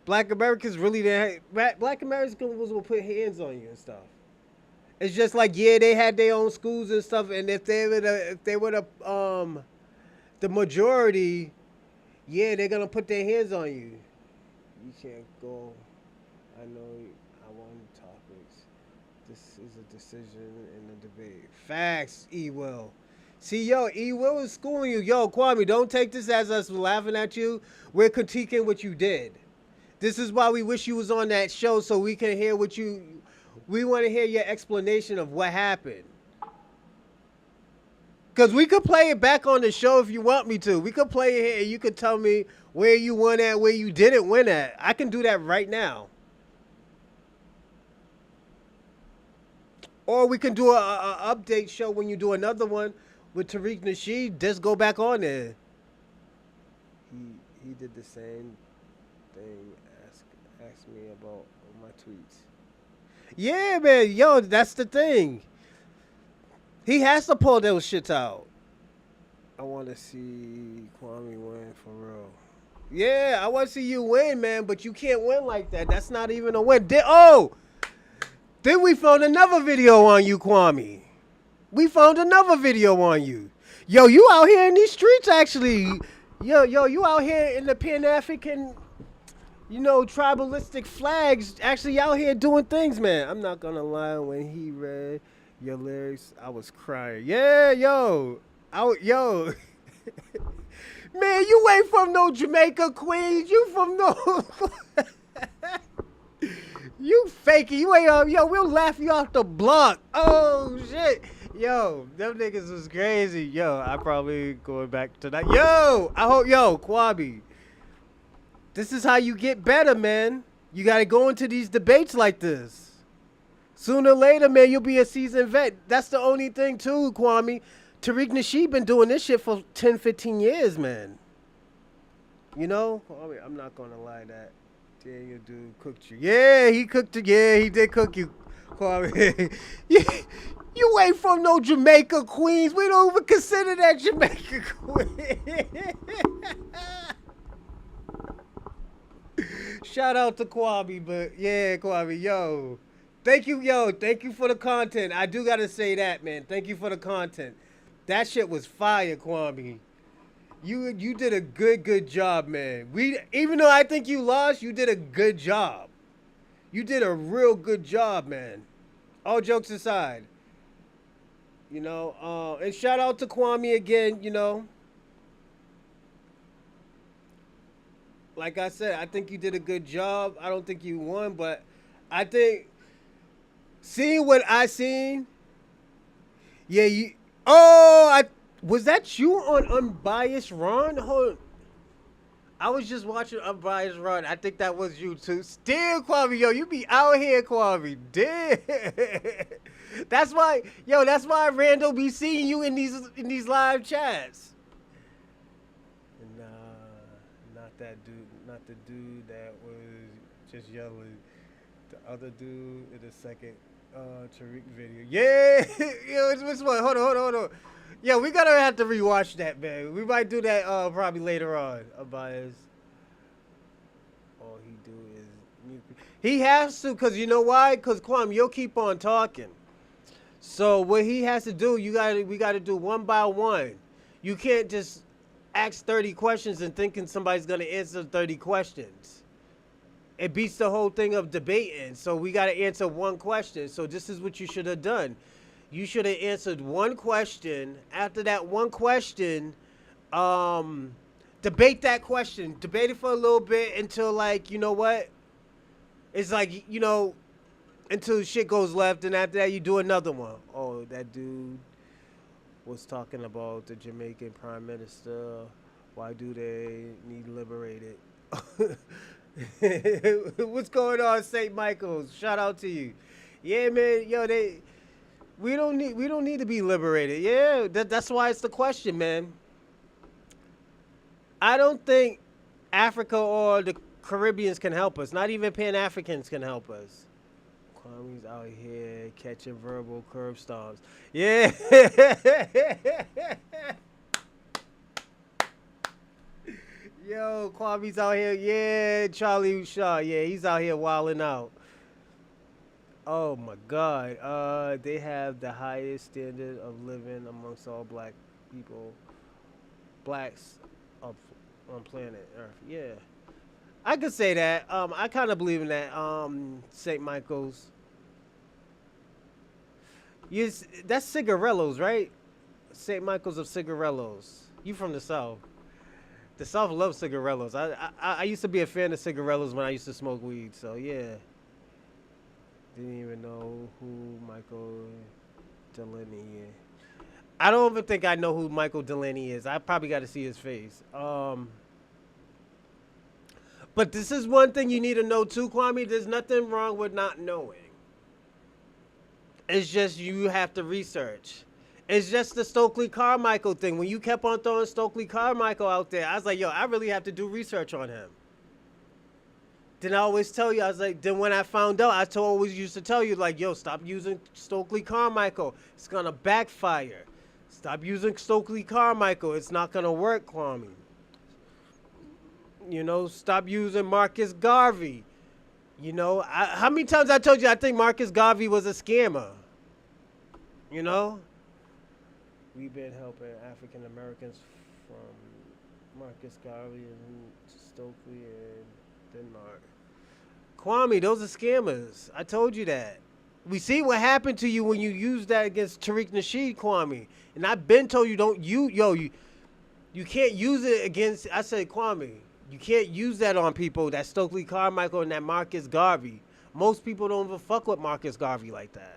Black Americans really didn't. Black Americans was gonna put hands on you and stuff. It's just like, yeah, they had their own schools and stuff, and if they were the majority, yeah, they're gonna put their hands on you. You can't go. I know I want to talk This is a decision in the debate. Facts, E Will. See, yo, E Will is schooling you. Yo, Kwame, don't take this as us laughing at you. We're critiquing what you did. This is why we wish you was on that show so we can hear what you. We want to hear your explanation of what happened. Cause we could play it back on the show if you want me to. We could play it here and you could tell me where you won at, where you didn't win at. I can do that right now. Or we can do a update show when you do another one with Tariq Nasheed. Just go back on there. He did the same thing. Ask me about my tweets. Yeah, man. Yo, that's the thing. He has to pull those shits out. I want to see Kwame win for real. Yeah, I want to see you win, man. But you can't win like that. That's not even a win. Then we found another video on you, Kwame. We found another video on you. Yo, you out here in these streets, actually. Yo, you out here in the Pan-African, tribalistic flags, actually out here doing things, man. I'm not going to lie, when he read your lyrics, I was crying. Yeah, yo. Yo. Man, you ain't from no Jamaica, Queens. You from no... You faking. You ain't yo, we'll laugh you off the block. Oh shit. Yo, them niggas was crazy. Yo, I probably going back tonight. Yo, Kwabi. This is how you get better, man. You gotta go into these debates like this. Sooner or later, man, you'll be a seasoned vet. That's the only thing too, Kwame. Tariq Nasheed been doing this shit for 10, 15 years, man. You know? I'm not gonna lie that. Daniel dude cooked you. Yeah, he cooked you. Yeah, he did cook you, Kwame. You ain't from no Jamaica, Queens. We don't even consider that Jamaica, Queens. Shout out to Kwame, but yeah, Kwame, yo. Thank you for the content. I do gotta say that, man. Thank you for the content. That shit was fire, Kwame. You did a good job, man. Even though I think you lost, you did a good job. You did a real good job, man. All jokes aside. And shout out to Kwame again, Like I said, I think you did a good job. I don't think you won, but I think seeing what I seen, yeah, was that you on Unbiased Ron? I was just watching Unbiased Ron. I think that was you too. Still, Kwame, yo, you be out here, Kwame. Damn. That's why Randall be seeing you in these live chats. Nah, not that dude. Not the dude that was just yelling. The other dude in the second Tariq video. Yeah, yo, which one? Hold on. Yeah, we gotta have to rewatch that, man. We might do that probably later on. Unbiased. All he do is mute. He has to, cause you know why? Cause Kwame, you'll keep on talking. So what he has to do, we gotta do one by one. You can't just ask 30 questions and thinking somebody's gonna answer 30 questions. It beats the whole thing of debating. So we gotta answer one question. So this is what you should have done. You should have answered one question. After that one question, debate that question. Debate it for a little bit until, like, you know what? It's like, until shit goes left, and after that you do another one. Oh, that dude was talking about the Jamaican Prime Minister. Why do they need liberated? What's going on, St. Michael's? Shout out to you. Yeah, man. Yo, we don't need to be liberated. Yeah, that's why it's the question, man. I don't think Africa or the Caribbeans can help us. Not even Pan-Africans can help us. Kwame's out here catching verbal curb stomps. Yeah. Yo, Kwame's out here. Yeah, Charlie Shaw. Yeah, he's out here wilding out. Oh my God. They have the highest standard of living amongst all black people. Blacks on planet Earth. Yeah. I could say that. I kind of believe in that. St. Michael's. That's cigarellos, right? St. Michael's of cigarellos. You from the South. The South loves cigarellos. I used to be a fan of cigarellos when I used to smoke weed. So yeah, didn't even know who Michael Delaney is. I don't even think I know who Michael Delaney is. I probably got to see his face. But this is one thing you need to know too, Kwame. There's nothing wrong with not knowing. It's just you have to research. It's just the Stokely Carmichael thing. When you kept on throwing Stokely Carmichael out there, I was like, yo, I really have to do research on him. Then I always tell you, I was like, then when I found out, always used to tell you, like, yo, stop using Stokely Carmichael. It's going to backfire. Stop using Stokely Carmichael. It's not going to work, Kwame. You know, stop using Marcus Garvey. You know, how many times I told you I think Marcus Garvey was a scammer? You know? We've been helping African Americans from Marcus Garvey and Stokely and Denmark. Kwame, those are scammers. I told you that. We see what happened to you when you used that against Tariq Nasheed, Kwame. And I've been told you you can't use it against, I said, Kwame, you can't use that on people, that Stokely Carmichael and that Marcus Garvey. Most people don't even fuck with Marcus Garvey like that.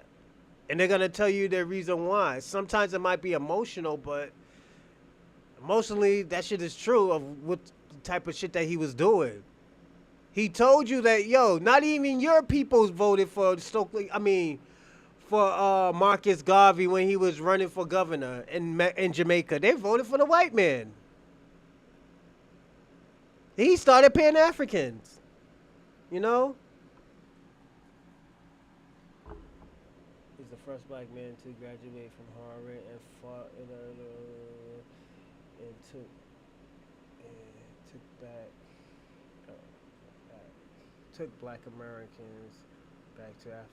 And they're going to tell you their reason why. Sometimes it might be emotional, but emotionally, that shit is true of what type of shit that he was doing. He told you that, yo, not even your people voted for for Marcus Garvey when he was running for governor in Jamaica. They voted for the white man. He started Pan-Africans, you know? He's the first black man to graduate from Harvard and fought and took black Americans back to Africa.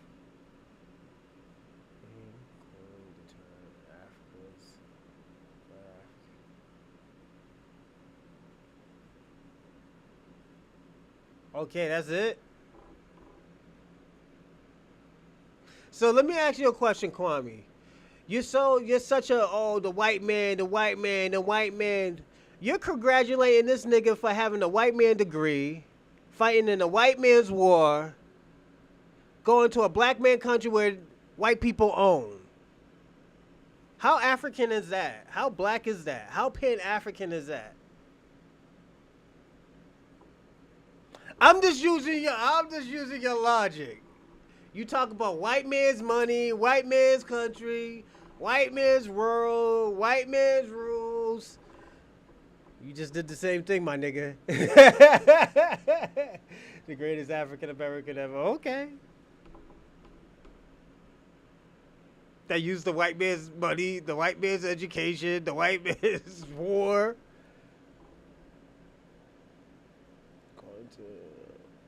The term Africans. Okay, that's it. So let me ask you a question, Kwame. You're such a the white man, the white man, the white man. You're congratulating this nigga for having a white man degree, fighting in a white man's war, going to a black man country where white people own. How African is that? How black is that? How Pan-African is that? I'm just using your logic. You talk about white man's money, white man's country, white man's world, white man's rules. You just did the same thing, my nigga. The greatest African American ever. Okay. They used the white man's money, the white man's education, the white man's war. Going to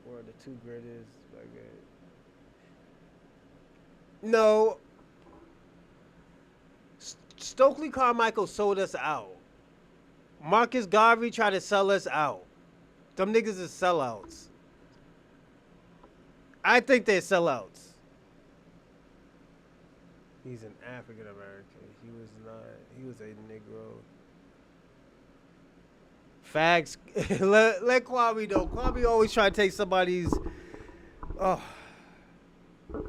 one of the two greatest. No. Stokely Carmichael sold us out. Marcus Garvey tried to sell us out. Them niggas is sellouts. I think they're sellouts. He's an African American. He was not. He was a Negro. Facts. let Kwame know. Kwame always try to take somebody's. Oh,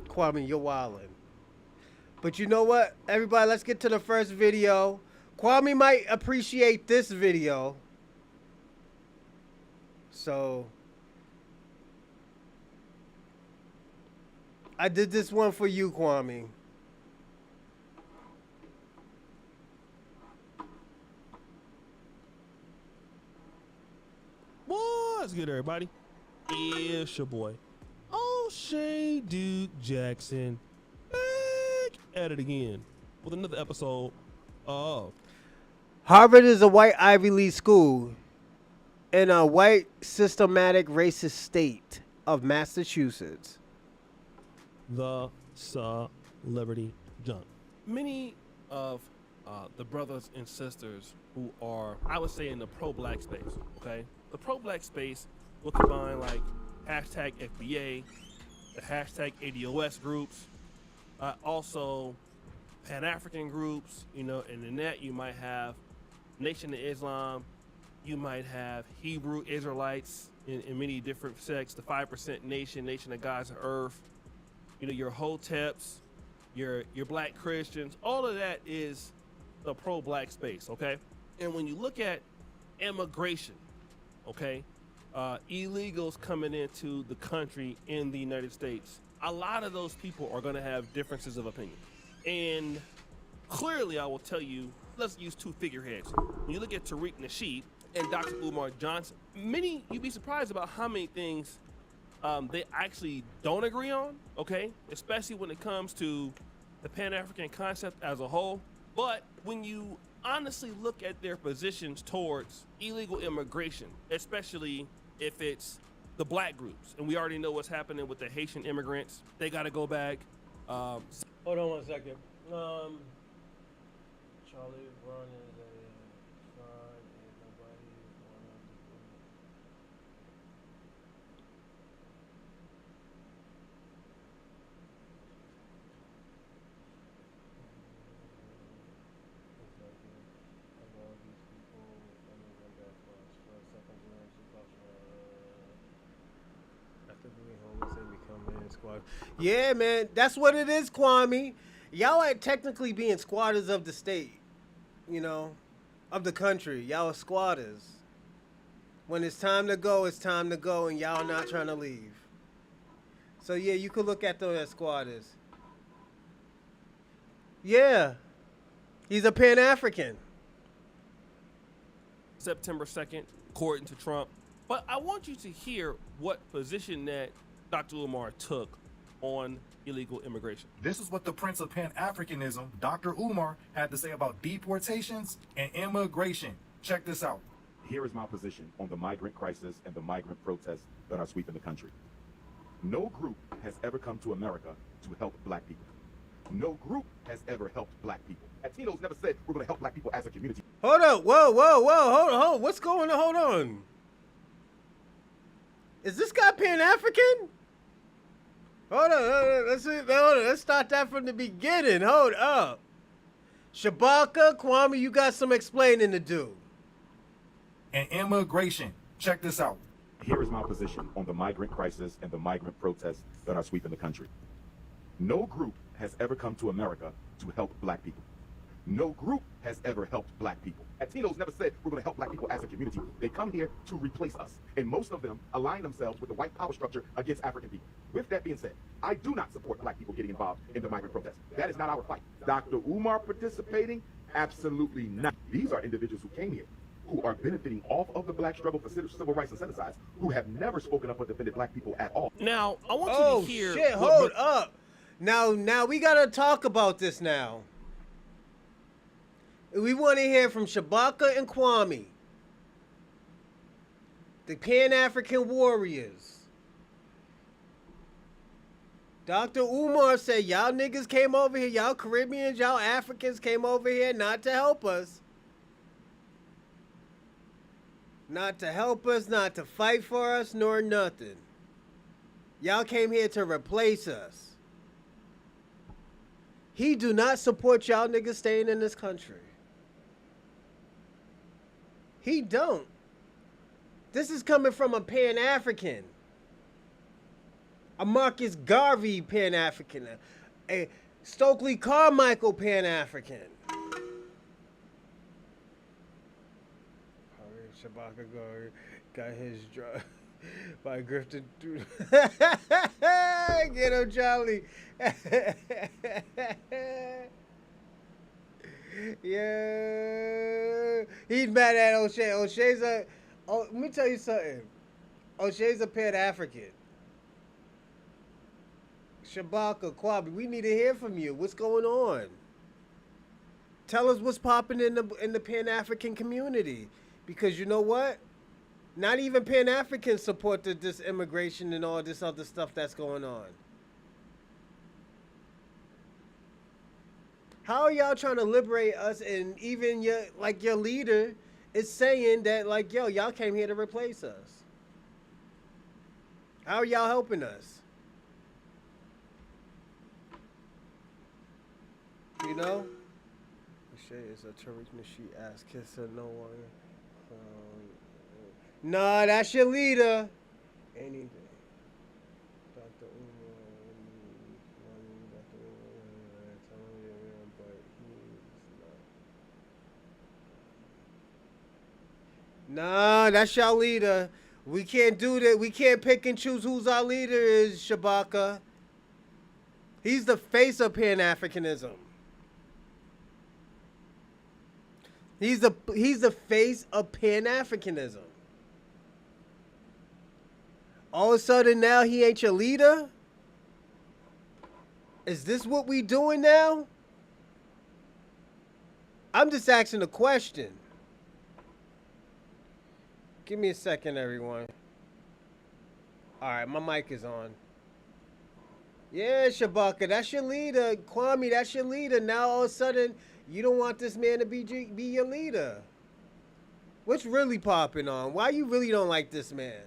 Kwame, you're wildin'. But you know what? Everybody, let's get to the first video. Kwame might appreciate this video. So, I did this one for you, Kwame. What's good, everybody? It's your boy, O'Shea Duke Jackson, back at it again with another episode of Harvard is a white Ivy League school in a white systematic racist state of Massachusetts. the Celebrity Junk. Many of the brothers and sisters who are, I would say, in the pro-black space, okay? The pro-black space will combine like hashtag FBA, the hashtag ADOS groups, also Pan-African groups, you know, and in that you might have Nation of Islam, you might have Hebrew Israelites in many different sects, the 5% Nation, Nation of Gods of Earth, you know, your Hoteps, your Black Christians, all of that is the pro-Black space, okay? And when you look at immigration, okay, illegals coming into the country in the United States, a lot of those people are going to have differences of opinion. And clearly, I will tell you, let's use two figureheads. When you look at Tariq Nasheed and Dr. Umar Johnson, you'd be surprised about how many things they actually don't agree on, okay? Especially when it comes to the Pan-African concept as a whole. But when you honestly look at their positions towards illegal immigration, especially if it's the Black groups, and we already know what's happening with the Haitian immigrants, they got to go back. Hold on one second. Charlie Brown is a fraud and nobody is one of the all these people for a second generation after being homeless they become in squad. Yeah, man, that's what it is, Kwame. Y'all are technically being squatters of the state, you know, of the country. Y'all are squatters. When it's time to go, it's time to go, and y'all not trying to leave. So yeah, you could look at them as squatters. Yeah, he's a Pan-African. September 2nd, according to Trump. But I want you to hear what position that Dr. Umar took on illegal immigration. This is what the Prince of Pan-Africanism, Dr. Umar, had to say about deportations and immigration. Check this out. Here is my position on the migrant crisis and the migrant protests that are sweeping the country. No group has ever come to America to help Black people. No group has ever helped Black people. Latinos never said we're going to help Black people as a community. Hold up, hold on. What's going on? Hold on. Is this guy Pan-African? Hold on, let's start that from the beginning. Hold up. Shabaka, Kwame, you got some explaining to do. And immigration. Check this out. Here is my position on the migrant crisis and the migrant protests that are sweeping the country. No group has ever come to America to help Black people. No group has ever helped Black people. Latinos never said we're going to help Black people as a community. They come here to replace us. And most of them align themselves with the white power structure against African people. With that being said, I do not support Black people getting involved in the migrant protests. That is not our fight. Dr. Umar participating? Absolutely not. These are individuals who came here, who are benefiting off of the Black struggle for civil rights and set-asides, who have never spoken up or defended Black people at all. Now, I want you to hear... Oh, shit, hold up. Now we got to talk about this now. We want to hear from Shabaka and Kwame, the Pan-African warriors. Dr. Umar said, y'all niggas came over here, y'all Caribbeans, y'all Africans came over here not to help us. Not to help us, not to fight for us, nor nothing. Y'all came here to replace us. He do not support y'all niggas staying in this country. He don't. This is coming from a Pan-African. A Marcus Garvey Pan-African. A Stokely Carmichael Pan-African. Shabaka got his drug by Grifton. Get him, Charlie. Yeah, he's mad at O'Shea. O'Shea's let me tell you something. O'Shea's a Pan-African. Shabaka, Kwabi, we need to hear from you. What's going on? Tell us what's popping in the Pan-African community. Because you know what? Not even Pan-Africans support this immigration and all this other stuff that's going on. How are y'all trying to liberate us, and even your leader is saying that, like, yo, y'all came here to replace us? How are y'all helping us? You know? Shay is a Tariq Nasheed ass kisser. No one. Nah, that's your leader. Anything. Dr. Umar. Dr. Umar. But he's not. Nah, that's your leader. We can't do that. We can't pick and choose who's our leader is, Shabaka. He's the face of Pan-Africanism. He's the face of Pan-Africanism. All of a sudden now he ain't your leader? Is this what we doing now? I'm just asking a question. Give me a second, everyone. All right, my mic is on. Yeah, Shabaka, that's your leader. Kwame, that's your leader. Now all of a sudden, you don't want this man to be your leader. What's really popping on? Why you really don't like this man?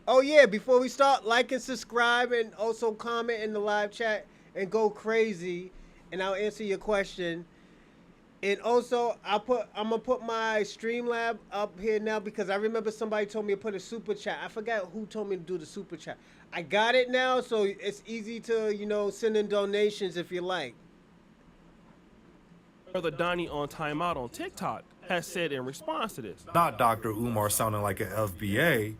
Oh yeah, before we start, like and subscribe and also comment in the live chat and go crazy and I'll answer your question. And also, I'm gonna put my Streamlab up here now because I remember somebody told me to put a super chat. I forgot who told me to do the super chat. I got it now, so it's easy to, send in donations if you like. Brother Donnie on Timeout on TikTok has said in response to this. Not Dr. Umar sounding like an FBA.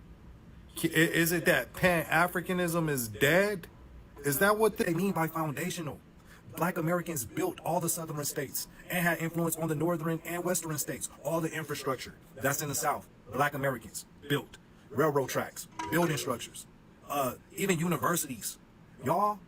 Is it that Pan-Africanism is dead? Is that what they mean by foundational? Black Americans built all the southern states and had influence on the northern and western states. All the infrastructure that's in the South, Black Americans built. Railroad tracks, building structures, even universities. Y'all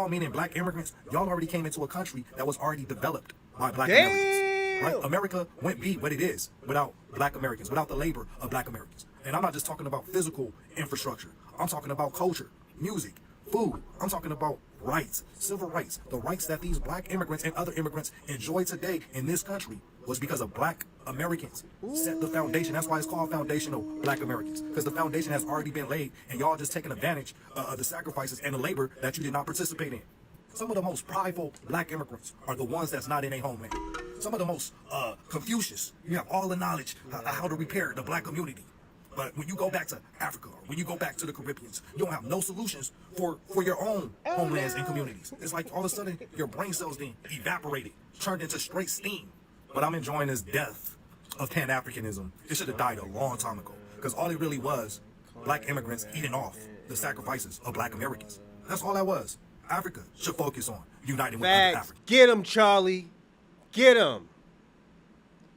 meaning Black immigrants, y'all already came into a country that was already developed by Black Americans. Right? America wouldn't be what it is without Black Americans, without the labor of Black Americans. And I'm not just talking about physical infrastructure. I'm talking about culture, music, food. I'm talking about rights, civil rights. The rights that these Black immigrants and other immigrants enjoy today in this country was because of Black Americans set the foundation. That's why it's called foundational Black Americans, because the foundation has already been laid and y'all just taking advantage of the sacrifices and the labor that you did not participate in. Some of the most prideful Black immigrants are the ones that's not in a homeland. Some of the most Confucius. You have all the knowledge how to repair the Black community. But when you go back to Africa, or when you go back to the Caribbean, you don't have no solutions for your own homelands and communities. It's like all of a sudden your brain cells then evaporated, turned into straight steam. But I'm enjoying this death of Pan-Africanism. It should have died a long time ago, because all it really was, Black immigrants eating off the sacrifices of Black Americans. That's all that was. Africa should focus on uniting with other Africans. Get him, Charlie. Get him.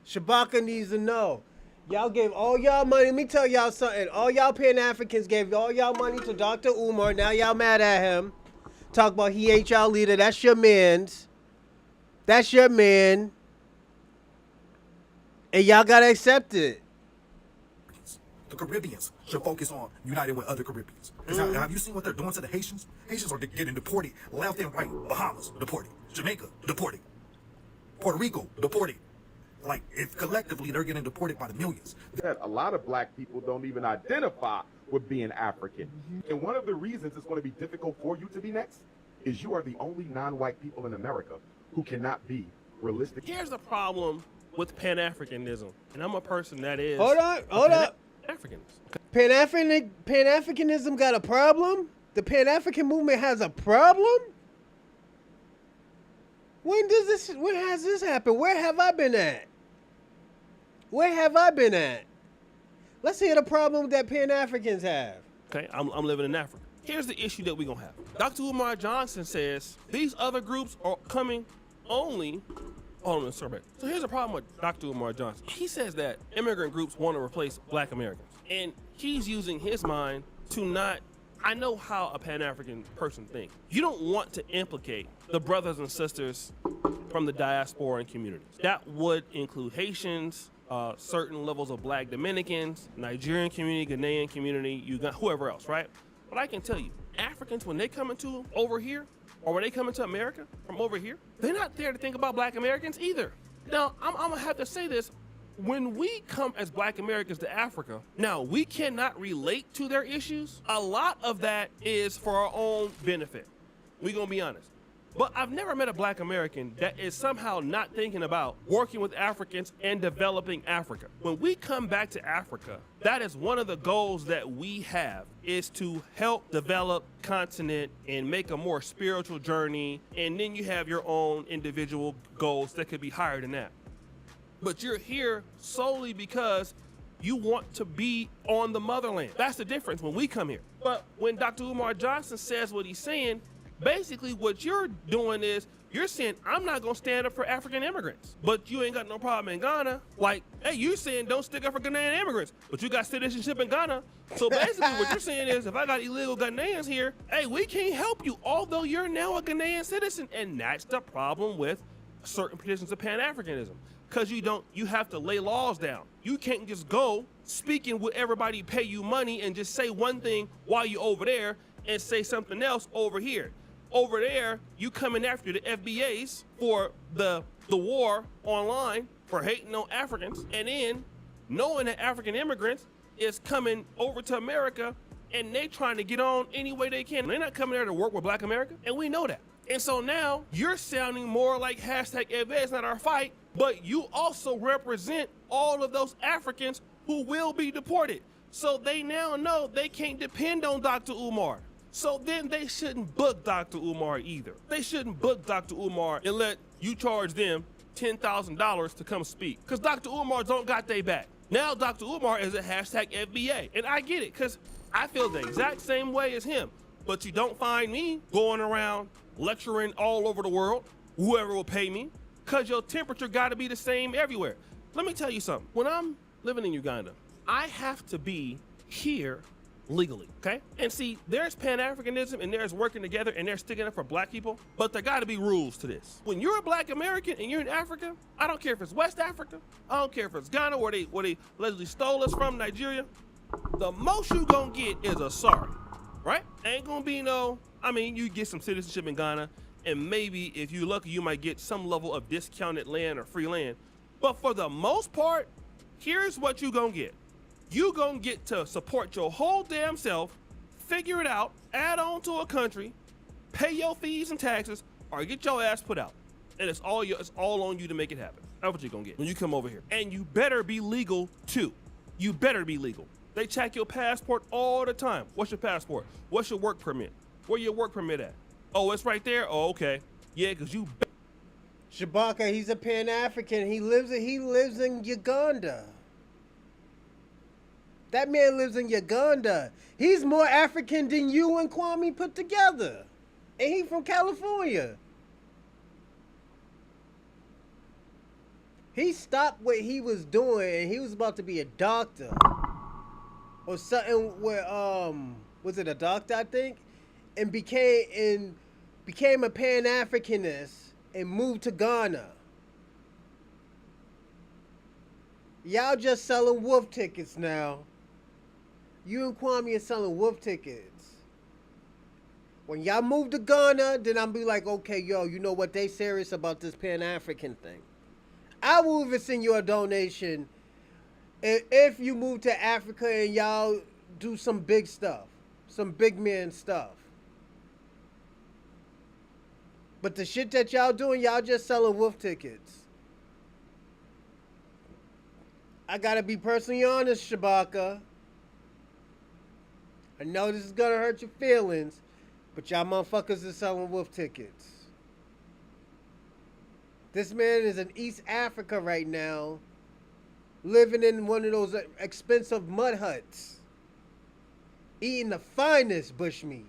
Shabaka needs to know. Y'all gave all y'all money. Let me tell y'all something. All y'all Pan-Africans gave all y'all money to Dr. Umar. Now y'all mad at him. Talk about he ain't y'all leader. That's your man's. That's your man. And y'all gotta accept it. The Caribbeans should focus on uniting with other Caribbeans. Have you seen what they're doing to the Haitians? Haitians are getting deported left and right. Bahamas, deported. Jamaica, deported. Puerto Rico, deported. Like, if collectively they're getting deported by the millions. That a lot of Black people don't even identify with being African. And one of the reasons it's going to be difficult for you to be next is you are the only non-white people in America who cannot be realistic. Here's the problem with Pan-Africanism, and I'm a person that is... Hold up. Pan-Africanism got a problem? The Pan-African movement has a problem? When has this happened? Where have I been at? Let's hear the problem that Pan-Africans have. Okay, I'm living in Africa. Here's the issue that we're going to have. Dr. Umar Johnson says these other groups are coming only... Hold on, sorry. So here's the problem with Dr. Umar Johnson. He says that immigrant groups want to replace Black Americans. And he's using his mind to not... I know how a Pan-African person thinks. You don't want to implicate the brothers and sisters from the diaspora and communities. That would include Haitians, certain levels of Black Dominicans, Nigerian community, Ghanaian community, whoever else, right? But I can tell you, Africans, when they come into over here, or when they come into America from over here, they're not there to think about Black Americans either. Now, I'm gonna have to say this. When we come as Black Americans to Africa, now we cannot relate to their issues. A lot of that is for our own benefit. We gonna be honest. But I've never met a black American that is somehow not thinking about working with Africans and developing Africa. When we come back to Africa, that is one of the goals that we have, is to help develop continent and make a more spiritual journey. And then you have your own individual goals that could be higher than that. But you're here solely because you want to be on the motherland. That's the difference when we come here. But when Dr. Umar Johnson says what he's saying, basically what you're doing is you're saying, I'm not gonna stand up for African immigrants, but you ain't got no problem in Ghana. Like, hey, you saying don't stick up for Ghanaian immigrants, but you got citizenship in Ghana. So basically what you're saying is, if I got illegal Ghanaians here, hey, we can't help you, although you're now a Ghanaian citizen. And that's the problem with certain positions of Pan-Africanism. Because you have to lay laws down. You can't just go speaking with everybody pay you money and just say one thing while you're over there and say something else over here. Over there, you coming after the FBAs for the war online for hating on Africans, and then knowing that African immigrants is coming over to America and they trying to get on any way they can. They're not coming there to work with Black America, and we know that. And so now you're sounding more like hashtag FBA not our fight, but you also represent all of those Africans who will be deported. So they now know they can't depend on Dr. Umar. So then they shouldn't book Dr. Umar either. They shouldn't book Dr. Umar and let you charge them $10,000 to come speak. Because Dr. Umar don't got they back. Now Dr. Umar is a hashtag FBA. And I get it, because I feel the exact same way as him. But you don't find me going around lecturing all over the world, whoever will pay me, because your temperature got to be the same everywhere. Let me tell you something. When I'm living in Uganda, I have to be here legally, okay? And see, there's Pan-Africanism and there's working together and they're sticking up for Black people, but there gotta be rules to this. When you're a Black American and you're in Africa, I don't care if it's West Africa, I don't care if it's Ghana where they allegedly stole us from, Nigeria, the most you gonna get is a sorry, right? Ain't gonna be no, you get some citizenship in Ghana, and maybe if you're lucky, you might get some level of discounted land or free land. But for the most part, here's what you gonna get. You gonna get to support your whole damn self, figure it out, add on to a country, pay your fees and taxes, or get your ass put out. And it's all on you to make it happen. That's what you're gonna get when you come over here. And you better be legal too. You better be legal. They check your passport all the time. What's your passport? What's your work permit? Where your work permit at? Oh, it's right there? Oh, okay. Yeah, because you... Shabaka, he's a Pan-African. He lives in Uganda. That man lives in Uganda. He's more African than you and Kwame put together. And he from California. He stopped what he was doing and he was about to be a doctor. Or something where, was it a doctor, I think? And became a Pan-Africanist and moved to Ghana. Y'all just selling wolf tickets now. You and Kwame are selling wolf tickets. When y'all move to Ghana, then I'll be like, okay, yo, you know what? They serious about this Pan-African thing. I will even send you a donation if you move to Africa and y'all do some big stuff. Some big man stuff. But the shit that y'all doing, y'all just selling wolf tickets. I gotta be personally honest, Shabaka. I know this is gonna hurt your feelings, but y'all motherfuckers are selling wolf tickets. This man is in East Africa right now, living in one of those expensive mud huts, eating the finest bushmeat.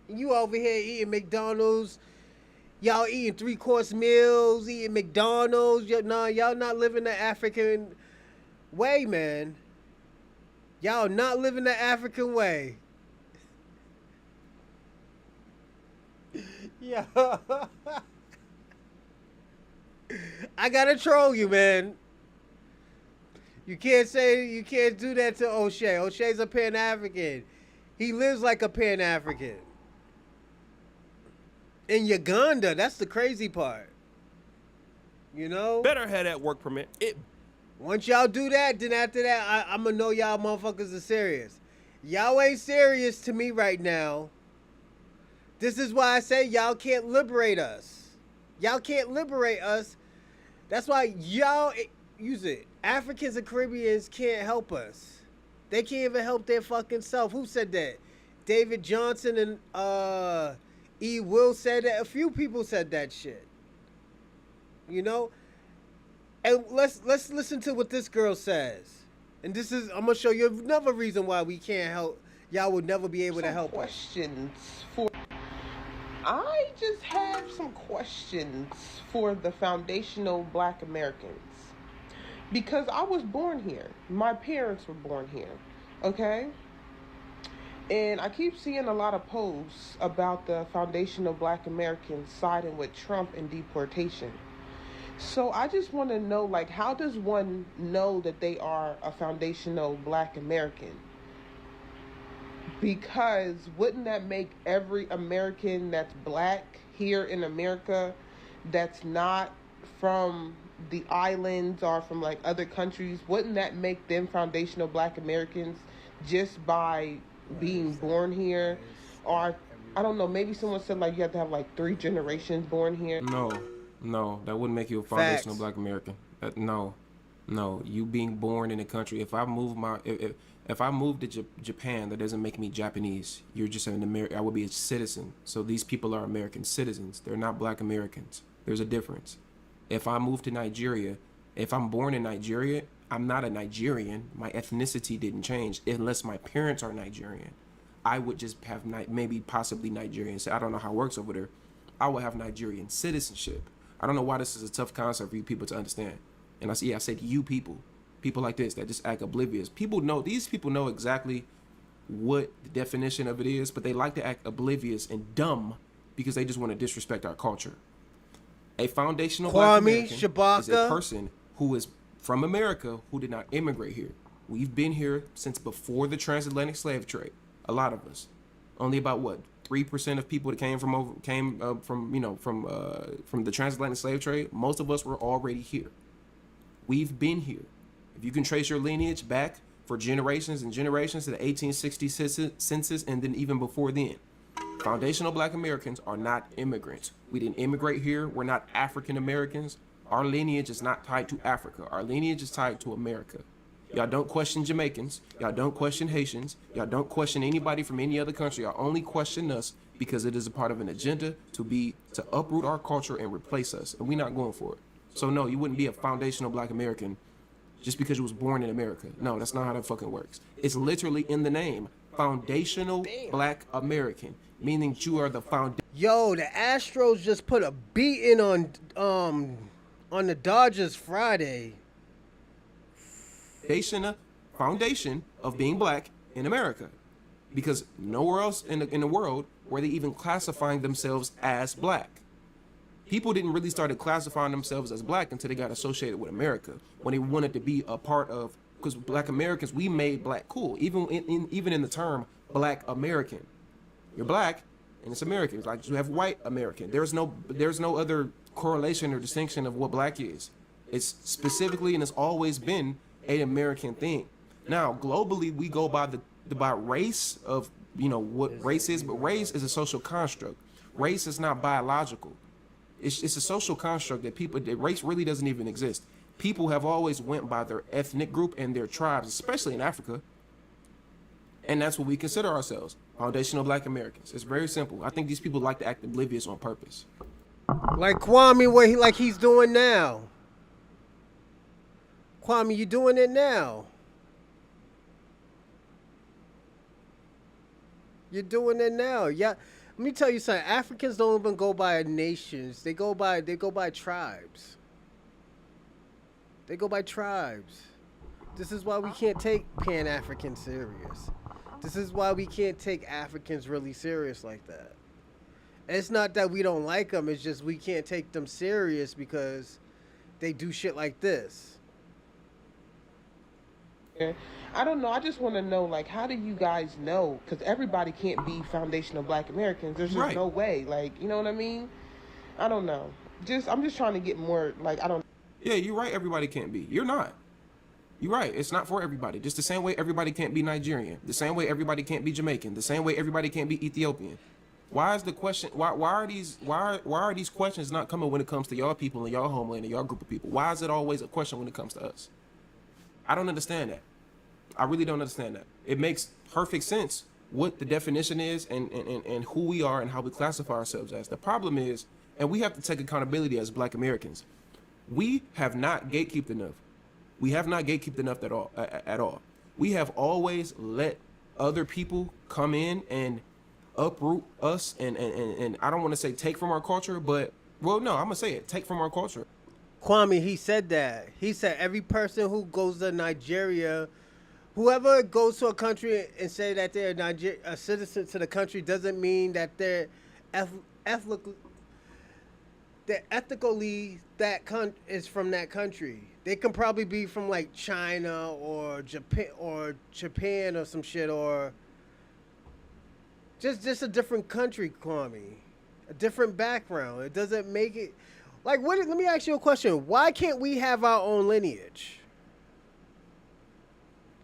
You over here eating McDonald's. Y'all eating 3-course meals, eating McDonald's. Y'all not living the African way, man. Y'all not living the African way. Yeah. I gotta troll you, man. You can't do that to O'Shea. O'Shea's a Pan-African. He lives like a Pan-African. In Uganda, that's the crazy part. You know? Better have that work permit. Once y'all do that, then after that, I'm gonna know y'all motherfuckers are serious. Y'all ain't serious to me right now. This is why I say y'all can't liberate us. Y'all can't liberate us. That's why y'all use it. Africans and Caribbeans can't help us. They can't even help their fucking self. Who said that? David Johnson and E. Will said that. A few people said that shit. You know? And let's listen to what this girl says. And this is, I'm gonna show you another reason why we can't help. Y'all would never be able to help us. Questions for. I just have some questions for the foundational Black Americans. Because I was born here. My parents were born here. Okay? And I keep seeing a lot of posts about the foundational Black Americans siding with Trump and deportation. So I just want to know, like, how does one know that they are a foundational Black American? Because wouldn't that make every American that's Black here in America that's not from the islands or from like other countries, wouldn't that make them foundational Black Americans just by being born here? Or I don't know, maybe someone said like you have to have like 3 generations born here. No, that wouldn't make you a foundational Facts. Black American. No, you being born in a country. If I move to Japan, that doesn't make me Japanese. You're just an American. I would be a citizen. So these people are American citizens. They're not Black Americans. There's a difference. If I move to Nigeria, if I'm born in Nigeria, I'm not a Nigerian. My ethnicity didn't change unless my parents are Nigerian. I would just have maybe possibly Nigerian. So I don't know how it works over there. I would have Nigerian citizenship. I don't know why this is a tough concept for you people to understand. And I said you people like this that just act oblivious. These people know exactly what the definition of it is, but they like to act oblivious and dumb because they just want to disrespect our culture. A foundational Black Kwame American is a Shabaka. person who is from America who did not immigrate here. We've been here since before the transatlantic slave trade. A lot of us. Only about 3% of people that came from the transatlantic slave trade. Most of us were already here. We've been here. If you can trace your lineage back for generations and generations to the 1860 census and then even before then, foundational Black Americans are not immigrants. We didn't immigrate here. We're not African Americans. Our lineage is not tied to Africa. Our lineage is tied to America. Y'all don't question Jamaicans. Y'all don't question Haitians. Y'all don't question anybody from any other country. Y'all only question us because it is a part of an agenda to uproot our culture and replace us. And we're not going for it. So no, you wouldn't be a foundational Black American just because you was born in America. No, that's not how that fucking works. It's literally in the name. Foundational Black American. Meaning you are the foundation. Yo, the Astros just put a beating on the Dodgers Friday. Foundation of being Black in America, because nowhere else in the world were they even classifying themselves as Black. People didn't really start classifying themselves as Black until they got associated with America, when they wanted to be a part of, because Black Americans, we made Black cool, even in the term Black American. You're Black and it's American. It's like you have white American. There's no other correlation or distinction of what Black is. It's specifically, and it's always been, an American thing. Now, globally, we go by by race of, what race is, but race is a social construct. Race is not biological. It's a social construct that race really doesn't even exist. People have always went by their ethnic group and their tribes, especially in Africa. And that's what we consider ourselves, foundational Black Americans. It's very simple. I think these people like to act oblivious on purpose. Like Kwame, he's doing now. Kwame, you doing it now. You're doing it now. Yeah. Let me tell you something. Africans don't even go by nations. They go by tribes. They go by tribes. This is why we can't take Pan-African serious. This is why we can't take Africans really serious like that. It's not that we don't like them. It's just we can't take them serious because they do shit like this. I don't know. I just want to know, like, how do you guys know? Because everybody can't be foundational Black Americans. There's just no way. Like, you know what I mean? I don't know. I'm just trying to get more, like, I don't. Yeah, you're right. Everybody can't be. You're not. You're right. It's not for everybody. Just the same way everybody can't be Nigerian. The same way everybody can't be Jamaican. The same way everybody can't be Ethiopian. Why is the question? Why are these questions not coming when it comes to y'all people and y'all homeland and y'all group of people? Why is it always a question when it comes to us? I don't understand that. I really don't understand that. It makes perfect sense what the definition is and who we are and how we classify ourselves as. The problem is, and we have to take accountability as Black Americans, we have not gatekeeped enough. We have not gatekeeped enough at all. We have always let other people come in and uproot us and I don't want to say take from our culture, but well, no, I'm gonna say it, take from our culture. Kwame, he said that. He said every person who goes to Nigeria, whoever goes to a country and say that they're a citizen to the country doesn't mean that they're ethically is from that country. They can probably be from like China or Japan or some shit, or just a different country, Kwame. A different background. It doesn't make it like what. Let me ask you a question. Why can't we have our own lineage?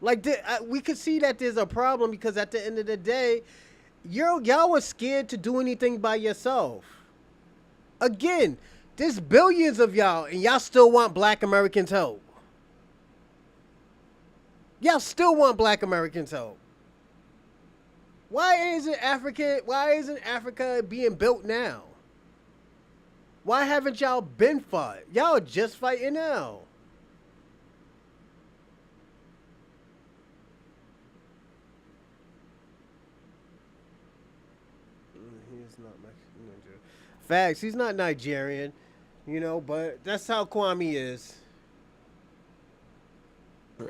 Like we could see that there's a problem because at the end of the day, y'all was scared to do anything by yourself. Again, there's billions of y'all, and y'all still want Black Americans' help. Y'all still want Black Americans' help. Why isn't Africa being built now? Why haven't y'all been fought? Y'all are just fighting now. He's not Nigerian. Facts, he's not Nigerian, but that's how Kwame is.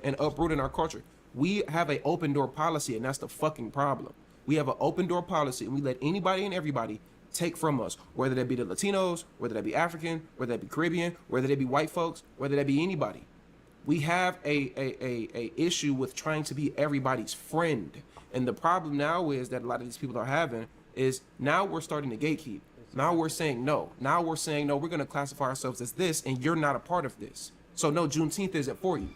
And uprooting our culture. We have an open door policy, and that's the fucking problem. We have an open door policy, and we let anybody and everybody take from us, whether that be the Latinos, whether that be African, whether that be Caribbean, whether that be white folks, whether that be anybody. We have a issue with trying to be everybody's friend. And the problem now is that a lot of these people are having is now we're starting to gatekeep. Now we're saying no. Now we're saying no, we're going to classify ourselves as this, and you're not a part of this. So no, Juneteenth isn't for you.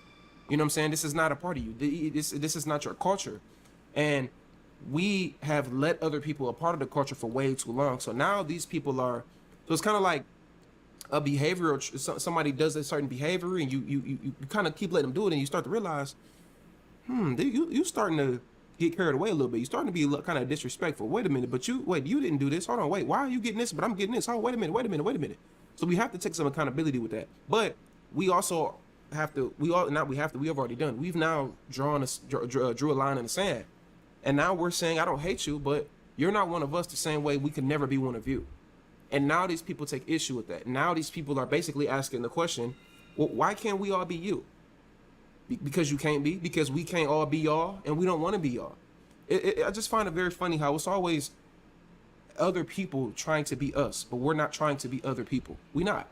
You know what I'm saying? This is not a part of you. This is not your culture. And we have let other people a part of the culture for way too long. So now these people are, so it's kind of like a behavioral, somebody does a certain behavior and you kind of keep letting them do it, and you start to realize, you starting to get carried away a little bit. You're starting to be kind of disrespectful. Wait a minute, but you didn't do this. Hold on, wait, why are you getting this, but I'm getting this? Oh, wait a minute. So we have to take some accountability with that. But we also have to, we have already done. We've now drew a line in the sand. And now we're saying, I don't hate you, but you're not one of us the same way we can never be one of you. And now these people take issue with that. Now these people are basically asking the question, well, why can't we all be you? Because you can't be, because we can't all be y'all, and we don't want to be y'all. I just find it very funny how it's always other people trying to be us, but we're not trying to be other people. We not.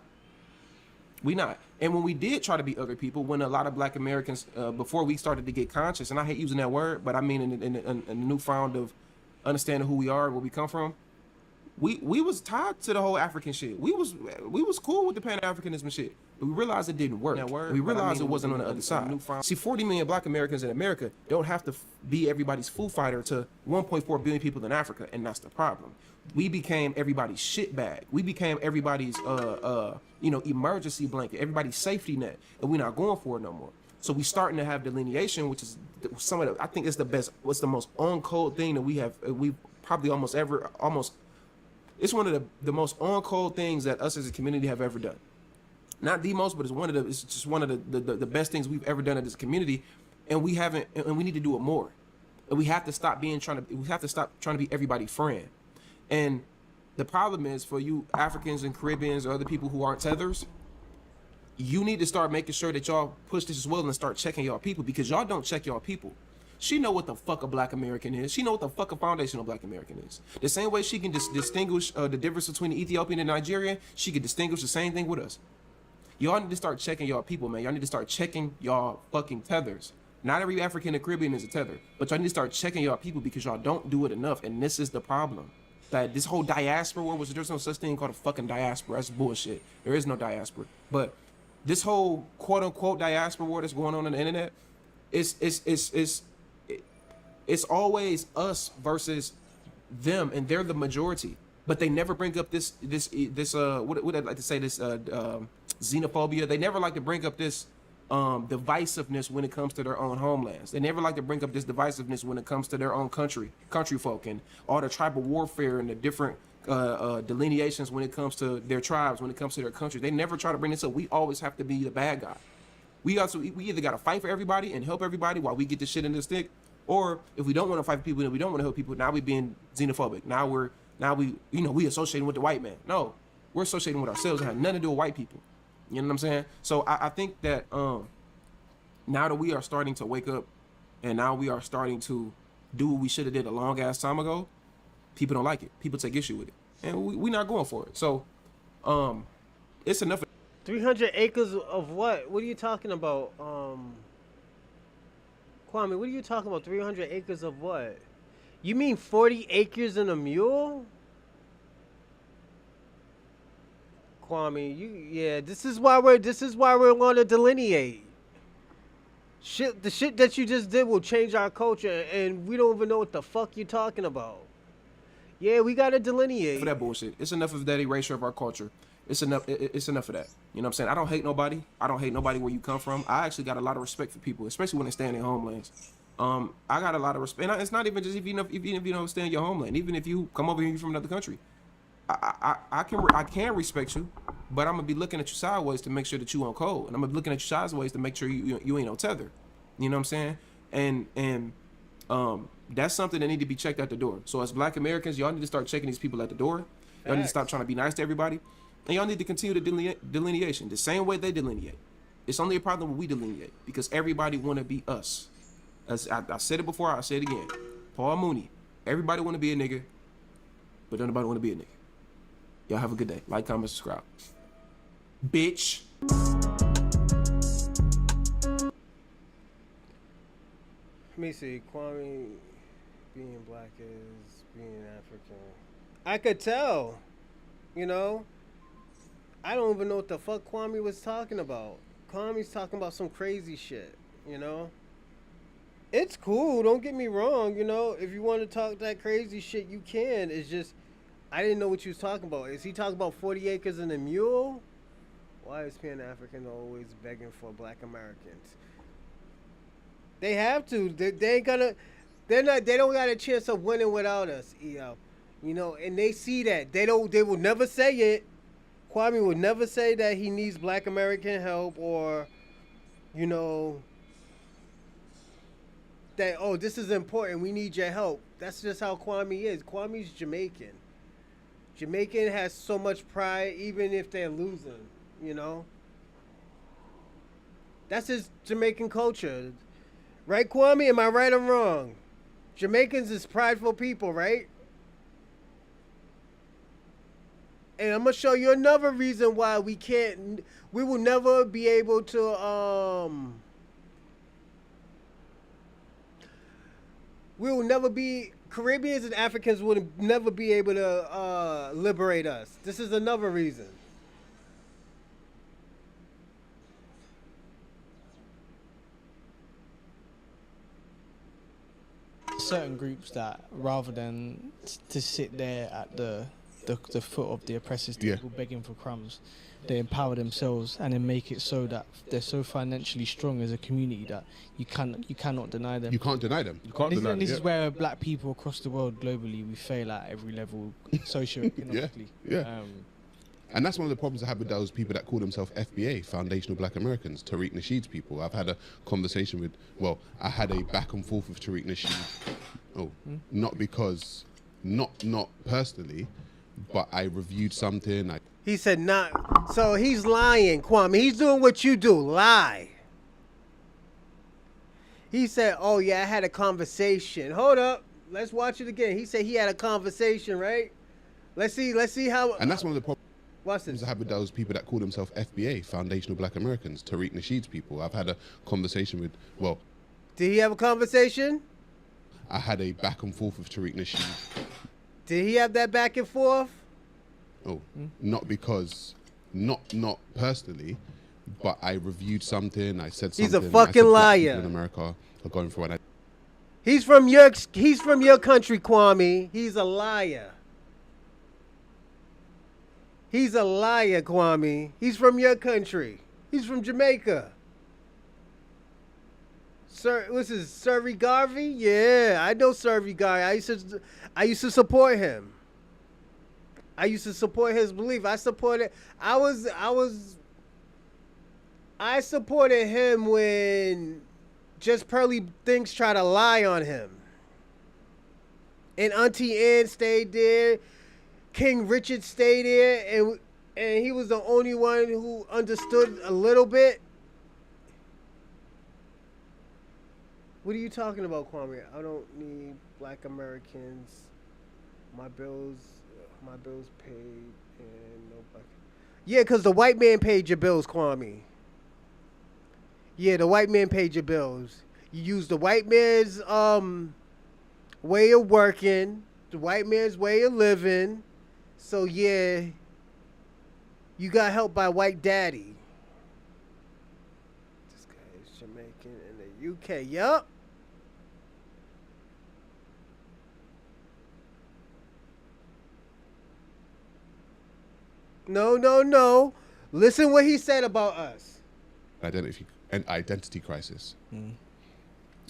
And when we did try to be other people, when a lot of Black Americans, before we started to get conscious, and I hate using that word, but I mean in the newfound of understanding who we are and where we come from, we was tied to the whole African shit. We was cool with the Pan-Africanism shit, but we realized it didn't work. We realized it wasn't on the other side. See, 40 million Black Americans in America don't have to be everybody's Foo Fighter to 1.4 billion people in Africa, and that's the problem. We became everybody's shit bag. We became everybody's emergency blanket, everybody's safety net, and we're not going for it no more. So we starting to have delineation, which is some of the, I think it's the best, what's the most on code thing that we've probably it's one of the most on code things that us as a community have ever done. Not the most, but it's just one of the best things we've ever done as a community, and we need to do it more. And we have to stop trying to be everybody's friend. And the problem is, for you Africans and Caribbeans or other people who aren't tethers, you need to start making sure that y'all push this as well and start checking y'all people, because y'all don't check y'all people. She know what the fuck a Black American is. She know what the fuck a foundational Black American is. The same way she can distinguish the difference between the Ethiopian and Nigerian, she can distinguish the same thing with us. Y'all need to start checking y'all people, man. Y'all need to start checking y'all fucking tethers. Not every African and Caribbean is a tether, but y'all need to start checking y'all people, because y'all don't do it enough, and this is the problem. That this whole diaspora war there's no such thing called a fucking diaspora. That's bullshit. There is no diaspora. But this whole quote unquote diaspora war that's going on the internet, it's always us versus them, and they're the majority. But they never bring up this what I'd like to say, this xenophobia. They never like to bring up this divisiveness when it comes to their own homelands. They never like to bring up this divisiveness when it comes to their own country folk, and all the tribal warfare and the different delineations when it comes to their tribes, when it comes to their country. They never try to bring this up. We always have to be the bad guy. We either got to fight for everybody and help everybody while we get this shit in the stick, or if we don't want to fight for people and we don't want to help people, now we being xenophobic. Now we associating with the white man. No, we're associating with ourselves and have nothing to do with white people. You know what I'm saying? So I think that now that we are starting to wake up, and now we are starting to do what we should have did a long ass time ago, people don't like it. People take issue with it, and we're not going for it. So it's enough. 300 acres of what? What are you talking about? Kwame, what are you talking about? 300 acres of what? You mean 40 acres in a mule? Kwame, this is why we're going to delineate. The shit that you just did will change our culture, and we don't even know what the fuck you're talking about. Yeah, we got to delineate. For that bullshit. It's enough of that erasure of our culture. It's enough. It's enough of that. You know what I'm saying? I don't hate nobody. I don't hate nobody where you come from. I actually got a lot of respect for people, especially when they stay in their homelands. I got a lot of respect. And it's not even just even if you don't stay in your homeland. Even if you come over here from another country, I can respect you, but I'm gonna be looking at you sideways to make sure that you on code, and I'm gonna be looking at you sideways to make sure you ain't no tether. You know what I'm saying? And that's something that need to be checked at the door. So as Black Americans, y'all need to start checking these people at the door. Y'all need to stop trying to be nice to everybody. And y'all need to continue the delineation the same way they delineate. It's only a problem when we delineate, because everybody want to be us. As I said it before, I'll say it again. Paul Mooney. Everybody want to be a nigga, but don't nobody want to be a nigga. Y'all have a good day. Like, comment, subscribe. Bitch. Let me see. Kwame being black is being African. I could tell. You know? I don't even know what the fuck Kwame was talking about. Kwame's talking about some crazy shit, you know? It's cool, don't get me wrong, you know? If you want to talk that crazy shit, you can. It's just, I didn't know what you was talking about. Is he talking about 40 acres and a mule? Why is Pan-African always begging for Black Americans? They have to. They ain't gonna, they don't got a chance of winning without us, EO. You know, and they see that. They will never say it. Kwame would never say that he needs Black American help, or, you know, that, oh, this is important, we need your help. That's just how Kwame is. Kwame's Jamaican. Jamaican has so much pride, even if they're losing, you know? That's his Jamaican culture. Right, Kwame? Am I right or wrong? Jamaicans is prideful people, right? And I'm gonna show you another reason why we will never be able to, Caribbeans and Africans would never be able to liberate us. This is another reason. Certain groups that, rather than to sit there at the foot of the oppressor's table begging for crumbs, they empower themselves and then make it so that they're so financially strong as a community that you cannot deny them. You can't deny them. You can't deny them. This is where Black people across the world globally, we fail at every level socio-economically. And that's one of the problems I have with those people that call themselves FBA, Foundational Black Americans, Tariq Nasheed's people. I've had a conversation with, I had a back and forth with Tariq Nasheed. Not because, not personally, but I reviewed something. He said not. So he's lying, Kwame. He's doing what you do, lie. He said, oh yeah, I had a conversation. Hold up. Let's watch it again. He said he had a conversation, right? Let's see how. And that's one of the problems. Watch this. I have with those people that call themselves FBA, Foundational Black Americans, Tariq Nasheed's people. I've had a conversation with, Did he have a conversation? I had a back and forth with Tariq Nasheed. Did he have that back and forth? Not because, not personally, but I reviewed something. I said something. He's a fucking liar. In America are going through, and He's from your country, Kwame. He's a liar. He's a liar, Kwame. He's from your country. He's from Jamaica. Sir, what's his Surrey Garvey? Yeah, I know Surrey Garvey. I used to support him. I used to support his belief. I supported him when just pearly things try to lie on him. And Auntie Anne stayed there. King Richard stayed there, and he was the only one who understood a little bit. What are you talking about, Kwame? I don't need black Americans. My bills paid, and no black. Yeah, because the white man paid your bills, Kwame. Yeah, the white man paid your bills. You used the white man's way of working, the white man's way of living. So yeah, you got help by white daddy. This guy is Jamaican in the UK. Yup. No. Listen what he said about us. Identity crisis.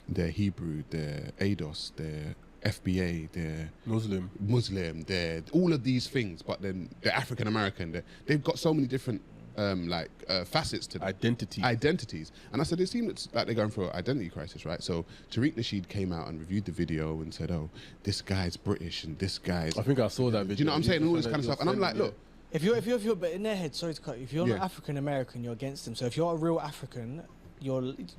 They're Hebrew, they're ADOS, they're FBA, they're Muslim, they're all of these things, but then they're African American. They've got so many different facets to them. Identities. And I said, it seems like they're going through an identity crisis, right? So Tariq Nasheed came out and reviewed the video and said, oh, this guy's British and this guy's... I think I saw that video. Do you know what I'm saying? And all this kind of stuff. And I'm like, look, If you're but in their head, sorry to cut you, if you're not African American, you're against them. So if you're a real African,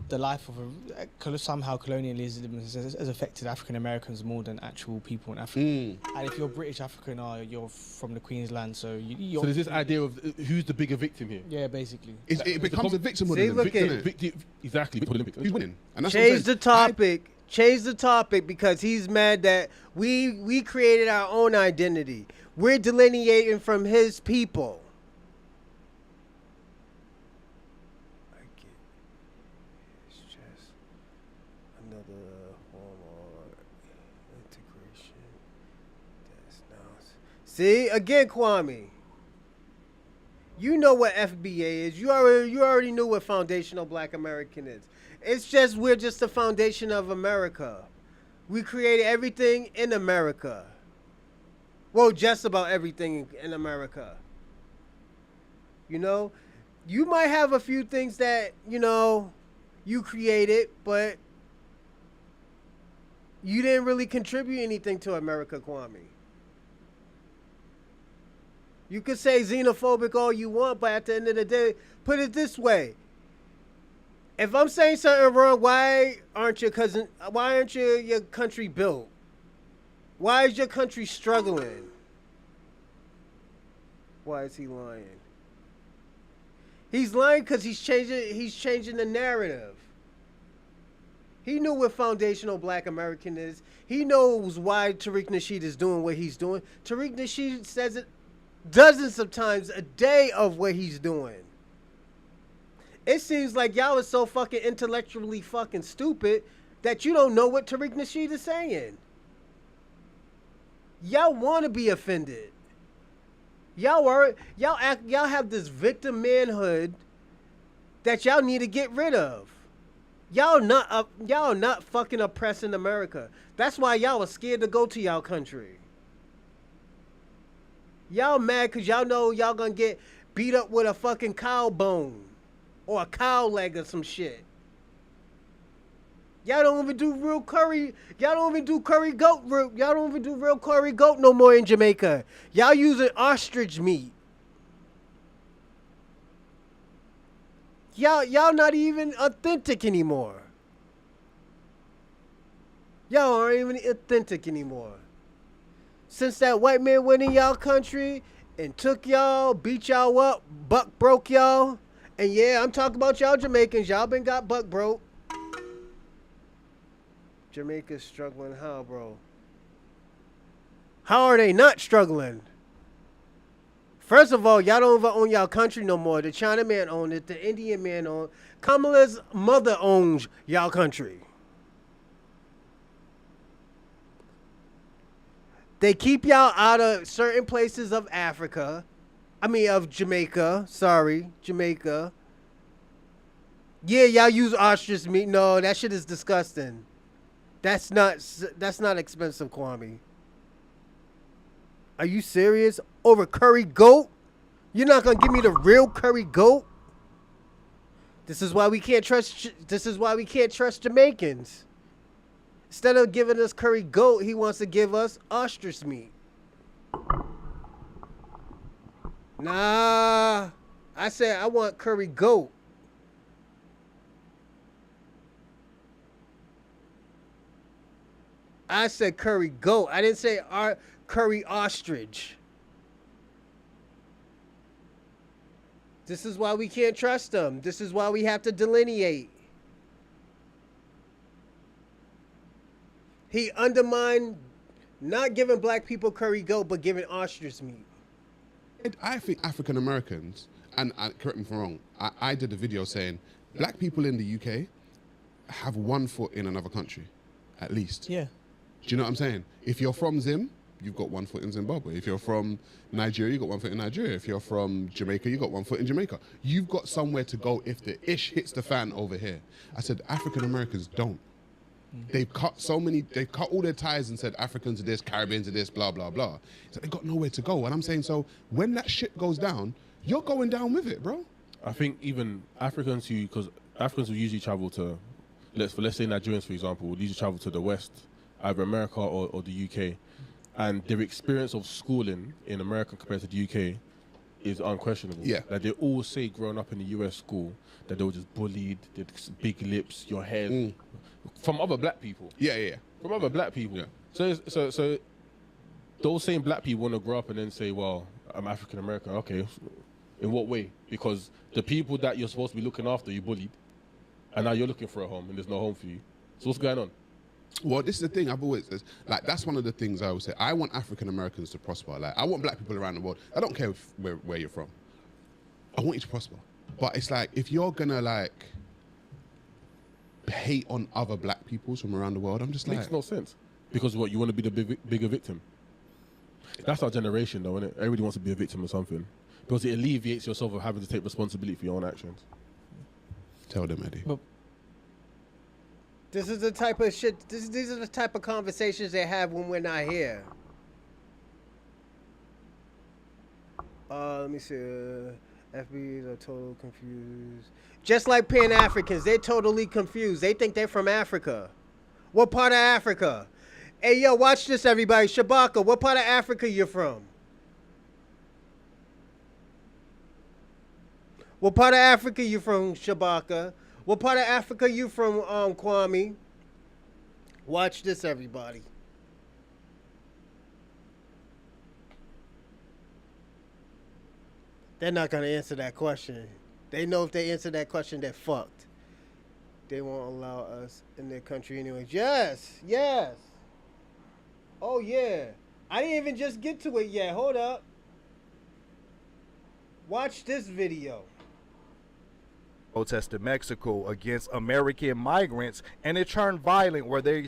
the life of somehow colonialism has affected African Americans more than actual people in Africa. And if you're British African, you're from the Queen's Land, so you're... So there's this idea of who's the bigger victim here? Yeah, basically. It becomes a victim of Exactly. Who's winning? And that's Change the topic. Change the topic because he's mad that we created our own identity. We're delineating from his people. I get it. It's just another form of integration. That's nonsense. See, again, Kwame. You know what FBA is. You already knew what Foundational Black American is. It's just we're just the foundation of America. We created everything in America. Well, just about everything in America. You know, you might have a few things that, you created, but you didn't really contribute anything to America, Kwame. You could say xenophobic all you want, but at the end of the day, put it this way. If I'm saying something wrong, why aren't your country built? Why is your country struggling? Why is he lying? He's lying because he's changing the narrative. He knew what Foundational Black American is. He knows why Tariq Nasheed is doing what he's doing. Tariq Nasheed says it dozens of times a day of what he's doing. It seems like y'all are so fucking intellectually fucking stupid that you don't know what Tariq Nasheed is saying. Y'all want to be offended. Y'all have this victim manhood that y'all need to get rid of. Y'all not fucking oppressing America. That's why y'all are scared to go to y'all country. Y'all mad because y'all know y'all gonna get beat up with a fucking cow bone or a cow leg or some shit. Y'all don't even do real curry. Y'all don't even do curry goat. Y'all don't even do real curry goat no more in Jamaica. Y'all using ostrich meat. Y'all not even authentic anymore. Y'all aren't even authentic anymore. Since that white man went in y'all country and took y'all, beat y'all up, buck broke y'all, and yeah, I'm talking about y'all Jamaicans. Y'all been got buck broke. Jamaica's struggling how, bro? How are they not struggling? First of all, y'all don't even own y'all country no more. The Chinaman owned it. The Indian man owned it. Kamala's mother owns y'all country. They keep y'all out of certain places of Africa. I mean, of Jamaica. Sorry, Jamaica. Yeah, y'all use ostrich meat. No, that shit is disgusting. That's not expensive, Kwame. Are you serious? Over curry goat? You're not gonna give me the real curry goat? This is why we can't trust. This is why we can't trust Jamaicans. Instead of giving us curry goat, he wants to give us ostrich meat. Nah, I said I want curry goat. I said curry goat. I didn't say curry ostrich. This is why we can't trust them. This is why we have to delineate. He undermined not giving black people curry goat, but giving ostrich meat. I think African Americans, and correct me if I'm wrong, I did a video saying black people in the UK have one foot in another country, at least. Yeah. Do you know what I'm saying? If you're from Zim, you've got one foot in Zimbabwe. If you're from Nigeria, you've got one foot in Nigeria. If you're from Jamaica, you've got one foot in Jamaica. You've got somewhere to go if the ish hits the fan over here. I said, African Americans don't. They've cut all their ties and said Africans are this, Caribbeans are this, blah, blah, blah. So they've got nowhere to go. And I'm saying, so when that shit goes down, you're going down with it, bro. I think even Africans who usually travel to, let's say Nigerians, for example, would usually travel to the West, either America or the UK, and their experience of schooling in America compared to the UK is unquestionable. Yeah. Like they all say growing up in the US school that they were just bullied, they had big lips, your hair, from other black people. Yeah. From other black people. Yeah. So those same black people want to grow up and then say, well, I'm African American. Okay, in what way? Because the people that you're supposed to be looking after, you bullied, and now you're looking for a home and there's no home for you. So what's going on? Well, this is the thing I've always, like, that's one of the things I always say. I want African Americans to prosper. Like, I want black people around the world. I don't care where you're from. I want you to prosper. But it's like, if you're gonna like hate on other black people from around the world, I'm just like, Makes no sense. Because what, you want to be the bigger victim? That's our generation though, isn't it? Everybody wants to be a victim of something. Because it alleviates yourself of having to take responsibility for your own actions. tell them, Eddie. But This is the type of shit. These are the type of conversations they have when we're not here. Let me see. FBs are totally confused. Just like Pan Africans, they're totally confused. They think they're from Africa. What part of Africa? Hey, yo, watch this, everybody. Shabaka, what part of Africa you from? What part of Africa you from, Shabaka? What part of Africa you from, Kwame? Watch this, everybody. They're not going to answer that question. They know if they answer that question, they're fucked. They won't allow us in their country anyways. Yes, yes. Oh, yeah. I didn't even just get to it yet. Hold up. Watch this video. Protest in Mexico against American migrants, and it turned violent where they...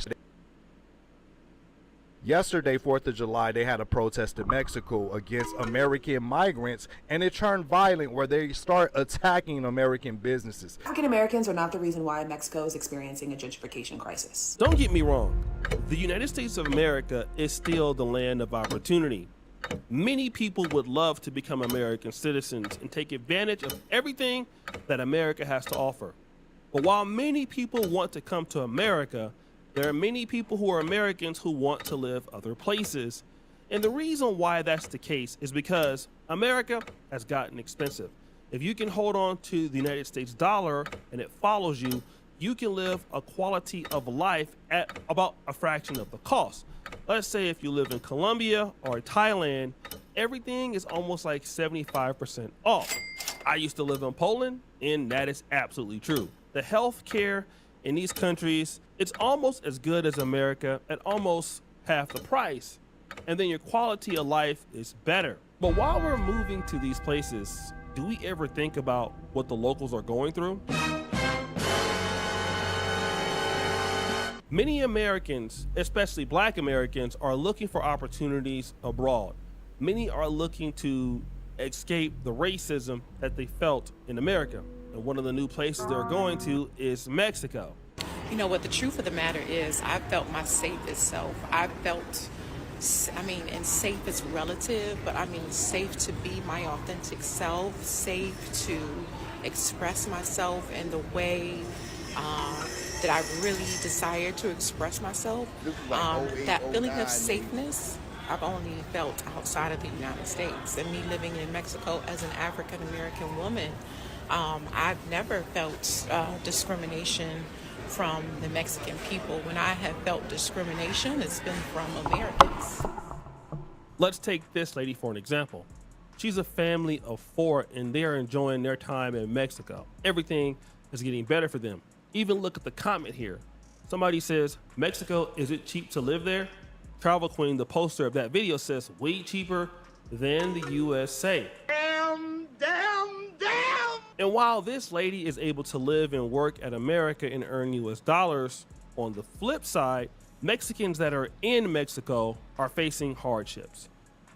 Yesterday, 4th of July, they had a protest in Mexico against American migrants, and it turned violent where they start attacking American businesses. African Americans are not the reason why Mexico is experiencing a gentrification crisis. Don't get me wrong. The United States of America is still the land of opportunity. Many people would love to become American citizens and take advantage of everything that America has to offer. But while many people want to come to America, there are many people who are Americans who want to live other places. And the reason why that's the case is because America has gotten expensive. If you can hold on to the United States dollar and it follows you, you can live a quality of life at about a fraction of the cost. Let's say if you live in Colombia or Thailand, everything is almost like 75% off. I used to live in Poland, and that is absolutely true. The health care in these countries, it's almost as good as America at almost half the price. And then your quality of life is better. But while we're moving to these places, do we ever think about what the locals are going through? Many Americans, especially black Americans, are looking for opportunities abroad. Many are looking to escape the racism that they felt in America. And one of the new places they're going to is Mexico. You know what, the truth of the matter is, I felt my safest self. And safe is relative, but I mean safe to be my authentic self, safe to express myself in the way that I really desire to express myself. That feeling of safeness, I've only felt outside of the United States. And me living in Mexico as an African American woman, I've never felt discrimination from the Mexican people. When I have felt discrimination, it's been from Americans. Let's take this lady for an example. She's a family of 4 and they're enjoying their time in Mexico. Everything is getting better for them. Even look at the comment here. Somebody says, Mexico, is it cheap to live there? Travel Queen, the poster of that video, says way cheaper than the USA. And while this lady is able to live and work at America and earn US dollars, on the flip side, Mexicans that are in Mexico are facing hardships.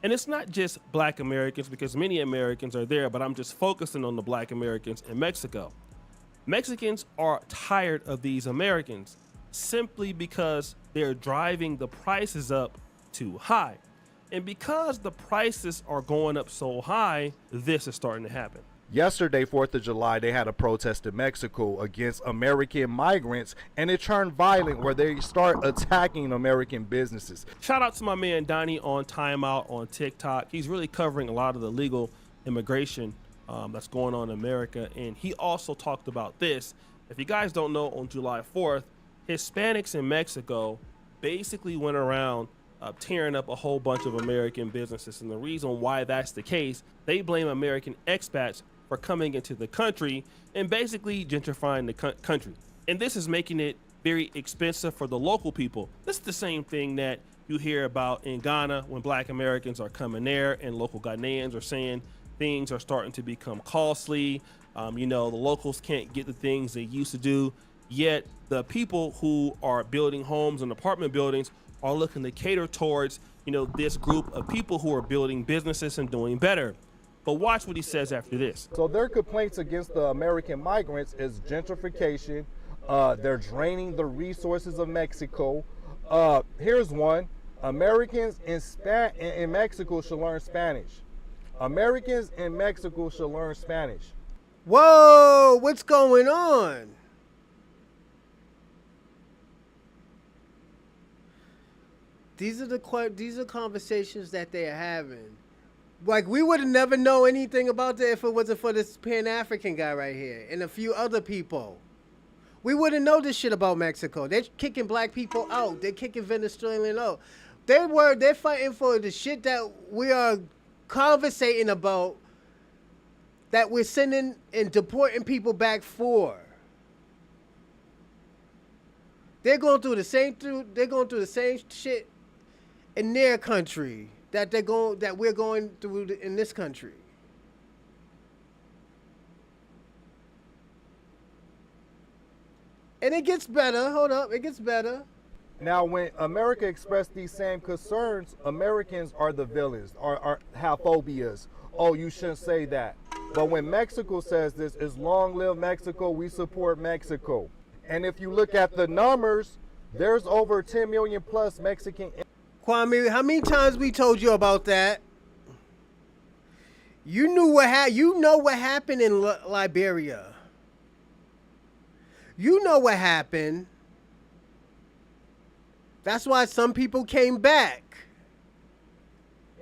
And it's not just black Americans, because many Americans are there, but I'm just focusing on the black Americans in Mexico. Mexicans are tired of these Americans simply because they're driving the prices up too high. And because the prices are going up so high, this is starting to happen. Yesterday, 4th of July, they had a protest in Mexico against American migrants, and it turned violent where they start attacking American businesses. Shout out to my man Donnie on Timeout on TikTok. He's really covering a lot of the legal immigration that's going on in America, and he also talked about this. If you guys don't know, on July 4th, Hispanics in Mexico basically went around tearing up a whole bunch of American businesses, and the reason why that's the case, they blame American expats for coming into the country and basically gentrifying the country. And this is making it very expensive for the local people. This is the same thing that you hear about in Ghana when black Americans are coming there and local Ghanaians are saying things are starting to become costly. The locals can't get the things they used to do, yet the people who are building homes and apartment buildings are looking to cater towards, this group of people who are building businesses and doing better. But watch what he says after this. So their complaints against the American migrants is gentrification. They're draining the resources of Mexico. Here's one. Americans in Mexico should learn Spanish. Americans in Mexico should learn Spanish. Whoa, what's going on? These are conversations that they're having. Like, we would have never known anything about that if it wasn't for this Pan-African guy right here and a few other people. We wouldn't know this shit about Mexico. They're kicking black people out. They're kicking Venezuelan out. They're fighting for the shit that we are conversating about, that we're sending and deporting people back for. They're going through the same shit in their country that we're going through in this country. And it gets better. Hold up, it gets better. Now, when America expressed these same concerns, Americans are the villains, are have phobias. Oh, you shouldn't say that. But when Mexico says this, is long live Mexico, we support Mexico. And if you look at the numbers, there's over 10 million plus Mexican. Kwame, how many times we told you about that? You know what happened in Liberia. You know what happened. That's why some people came back.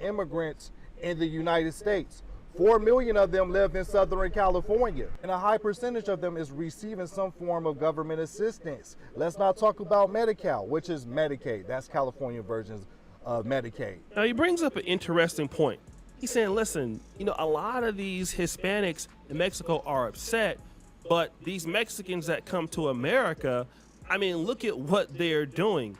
Immigrants in the United States. 4 million of them live in Southern California, and a high percentage of them is receiving some form of government assistance. Let's not talk about Medi-Cal, which is Medicaid. That's California versions of Medicaid. Now, he brings up an interesting point. He's saying, listen, a lot of these Hispanics in Mexico are upset, but these Mexicans that come to America, look at what they're doing.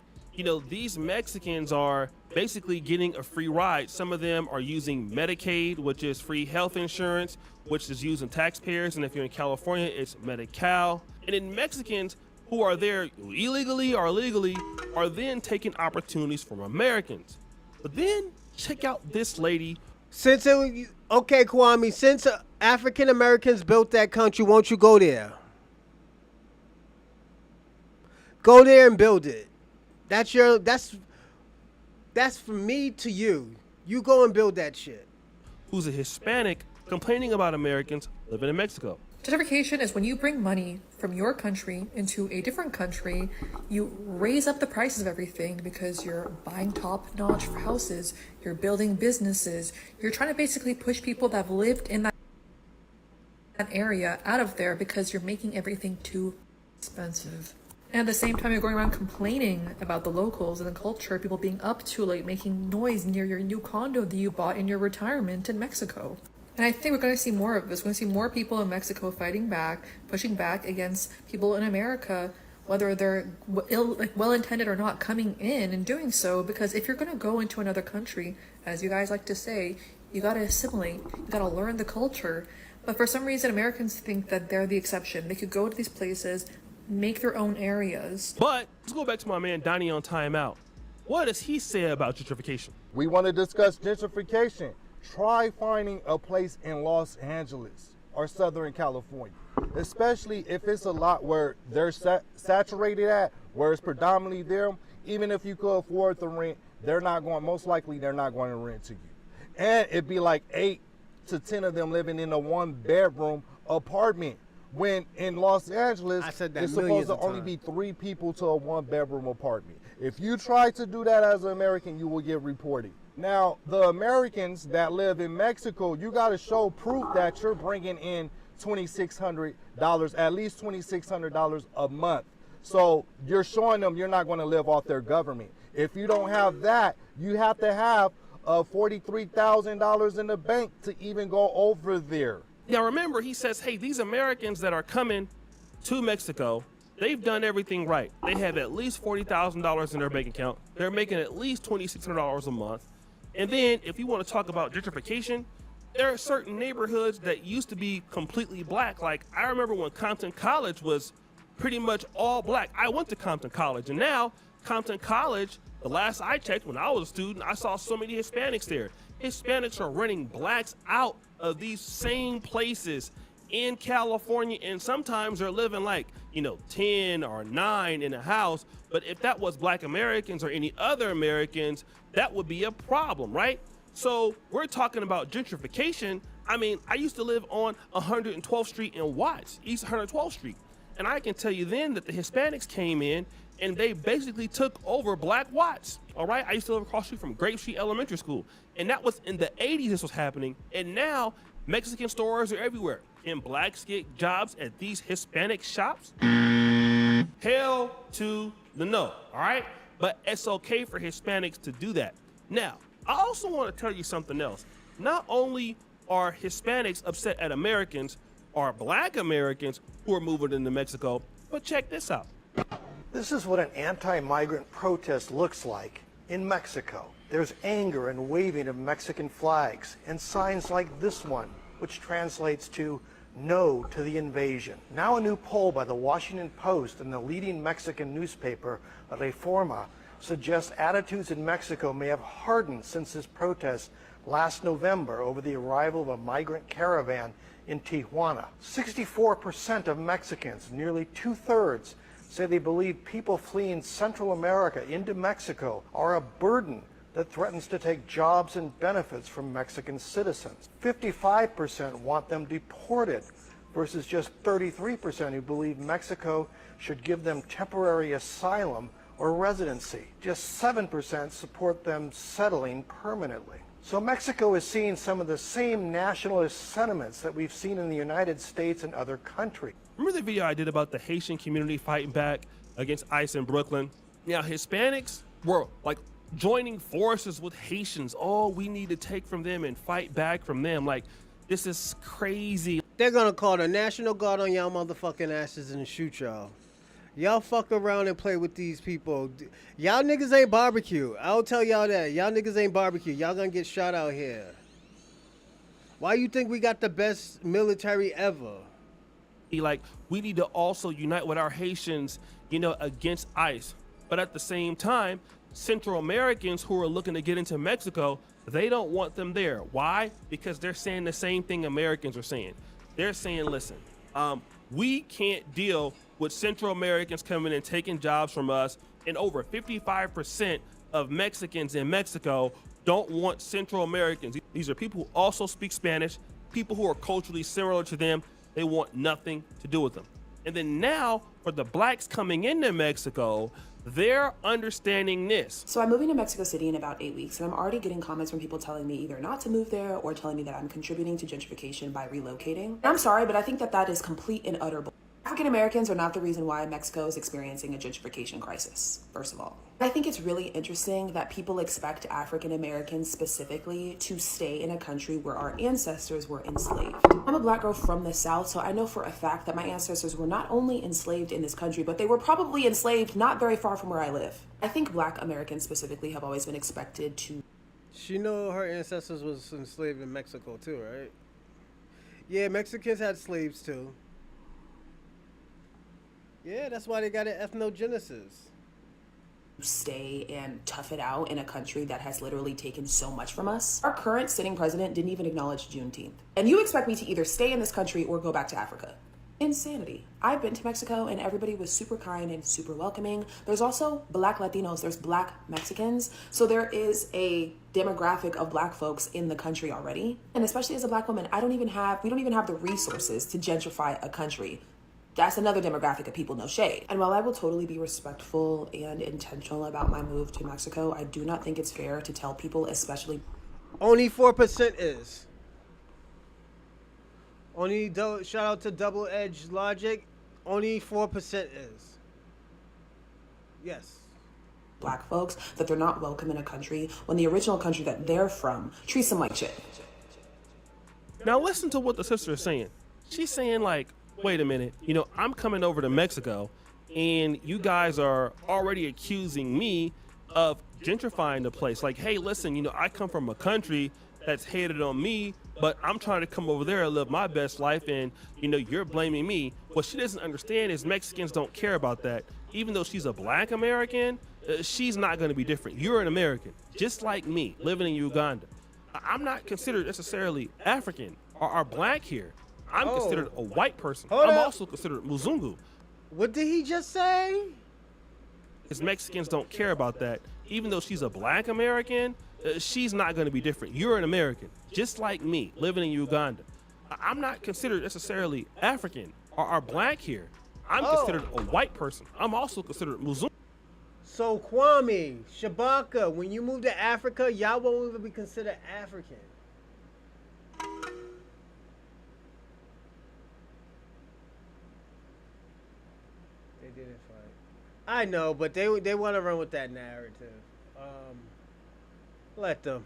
These Mexicans are basically getting a free ride. Some of them are using Medicaid, which is free health insurance, which is using taxpayers. And if you're in California, it's Medi-Cal. And then Mexicans who are there illegally or legally are then taking opportunities from Americans. But then check out this lady. Since okay, Kwame, since African Americans built that country, won't you go there? Go there and build it. That's from me to you. You go and build that shit. Who's a Hispanic complaining about Americans living in Mexico. Gentrification is when you bring money from your country into a different country, you raise up the prices of everything because you're buying top-notch houses, you're building businesses, you're trying to basically push people that have lived in that area out of there because you're making everything too expensive. And at the same time, you're going around complaining about the locals and the culture, people being up too late, making noise near your new condo that you bought in your retirement in Mexico. And I think we're going to see more of this. We're going to see more people in Mexico fighting back, pushing back against people in America, whether they're well-intended or not, coming in and doing so. Because if you're going to go into another country, as you guys like to say, you got to assimilate, you got to learn the culture. But for some reason, Americans think that they're the exception. They could go to these places, make their own areas. But let's go back to my man Donnie on timeout. What does he say about gentrification? We want to discuss gentrification. Try finding a place in Los Angeles or Southern California, especially if it's a lot where they're saturated at, where it's predominantly them. Even if you could afford the rent, most likely they're not going to rent to you. And it'd be like 8 to 10 of them living in a 1-bedroom apartment. When in Los Angeles, it's supposed to only be 3 people to a 1-bedroom apartment. If you try to do that as an American, you will get reported. Now, the Americans that live in Mexico, you got to show proof that you're bringing in $2,600, at least $2,600 a month. So you're showing them you're not going to live off their government. If you don't have that, you have to have $43,000 in the bank to even go over there. Now remember, he says, hey, these Americans that are coming to Mexico, they've done everything right. They have at least $40,000 in their bank account. They're making at least $2,600 a month. And then if you want to talk about gentrification, there are certain neighborhoods that used to be completely black. Like I remember when Compton College was pretty much all black. I went to Compton College, and now Compton College, the last I checked when I was a student, I saw so many Hispanics there. Hispanics are renting blacks out of these same places in California, and sometimes they're living like, 10 or 9 in a house. But if that was black Americans or any other Americans, that would be a problem, right? So we're talking about gentrification. I mean, I used to live on 112th Street in Watts, East 112th Street. And I can tell you then that the Hispanics came in and they basically took over Black Watts, all right? I used to live across the street from Grape Street Elementary School. And that was in the 80s this was happening. And now Mexican stores are everywhere. And blacks get jobs at these Hispanic shops? Hell to the no, all right? But it's okay for Hispanics to do that. Now, I also want to tell you something else. Not only are Hispanics upset at Americans, are black Americans who are moving into Mexico, but check this out. This is what an anti-migrant protest looks like in Mexico. There's anger and waving of Mexican flags and signs like this one, which translates to "No to the invasion." Now a new poll by the Washington Post and the leading Mexican newspaper, Reforma, suggests attitudes in Mexico may have hardened since this protest last November over the arrival of a migrant caravan in Tijuana. 64% of Mexicans, nearly 2/3, say they believe people fleeing Central America into Mexico are a burden that threatens to take jobs and benefits from Mexican citizens. 55% want them deported versus just 33% who believe Mexico should give them temporary asylum or residency. Just 7% support them settling permanently. So Mexico is seeing some of the same nationalist sentiments that we've seen in the United States and other countries. Remember the video I did about the Haitian community fighting back against ICE in Brooklyn? Now, Hispanics were like joining forces with Haitians. Oh, we need to take from them and fight back from them. Like, this is crazy. They're gonna call the National Guard on y'all motherfucking asses and shoot y'all. Y'all fuck around and play with these people. Y'all niggas ain't barbecue. I'll tell y'all that. Y'all niggas ain't barbecue. Y'all gonna get shot out here. Why you think we got the best military ever? Like, we need to also unite with our Haitians, against ICE. But at the same time, Central Americans who are looking to get into Mexico, they don't want them there. Why? Because they're saying the same thing Americans are saying. They're saying, listen, we can't deal with Central Americans coming and taking jobs from us, and over 55% of Mexicans in Mexico don't want Central Americans. These are people who also speak Spanish, people who are culturally similar to them. They want nothing to do with them. And then now, for the blacks coming into Mexico, they're understanding this. So I'm moving to Mexico City in about 8 weeks, and I'm already getting comments from people telling me either not to move there or telling me that I'm contributing to gentrification by relocating. And I'm sorry, but I think that is complete and utter bull. African Americans are not the reason why Mexico is experiencing a gentrification crisis, first of all. I think it's really interesting that people expect African Americans specifically to stay in a country where our ancestors were enslaved. I'm a black girl from the South, so I know for a fact that my ancestors were not only enslaved in this country, but they were probably enslaved not very far from where I live. I think black Americans specifically have always been expected to... She know her ancestors was enslaved in Mexico too, right? Yeah, Mexicans had slaves too. Yeah, that's why they got an ethnogenesis. Stay and tough it out in a country that has literally taken so much from us. Our current sitting president didn't even acknowledge Juneteenth. And you expect me to either stay in this country or go back to Africa. Insanity. I've been to Mexico and everybody was super kind and super welcoming. There's also black Latinos, there's black Mexicans. So there is a demographic of black folks in the country already. And especially as a black woman, we don't even have the resources to gentrify a country. That's another demographic of people, no shade. And while I will totally be respectful and intentional about my move to Mexico, I do not think it's fair to tell people, especially... Only 4% is. Shout out to Double Edge Logic. Only 4% is. Yes. Black folks, that they're not welcome in a country when the original country that they're from treats them like shit. Now listen to what the sister is saying. She's saying like, wait a minute, I'm coming over to Mexico and you guys are already accusing me of gentrifying the place. Like, hey, listen, I come from a country that's hated on me, but I'm trying to come over there and live my best life and, you're blaming me. What she doesn't understand is Mexicans don't care about that. Even though she's a black American, she's not going to be different. You're an American, just like me, living in Uganda. I'm not considered necessarily African or black here. I'm considered a white person. I'm also considered Muzungu. What did he just say? Because Mexicans don't care about that. Even though she's a black American, she's not going to be different. You're an American, just like me, living in Uganda. I'm not considered necessarily African or black here. I'm considered a white person. I'm also considered Muzungu. So Kwame, Shabaka, when you move to Africa, y'all won't even be considered African. I know, but they want to run with that narrative. Let them.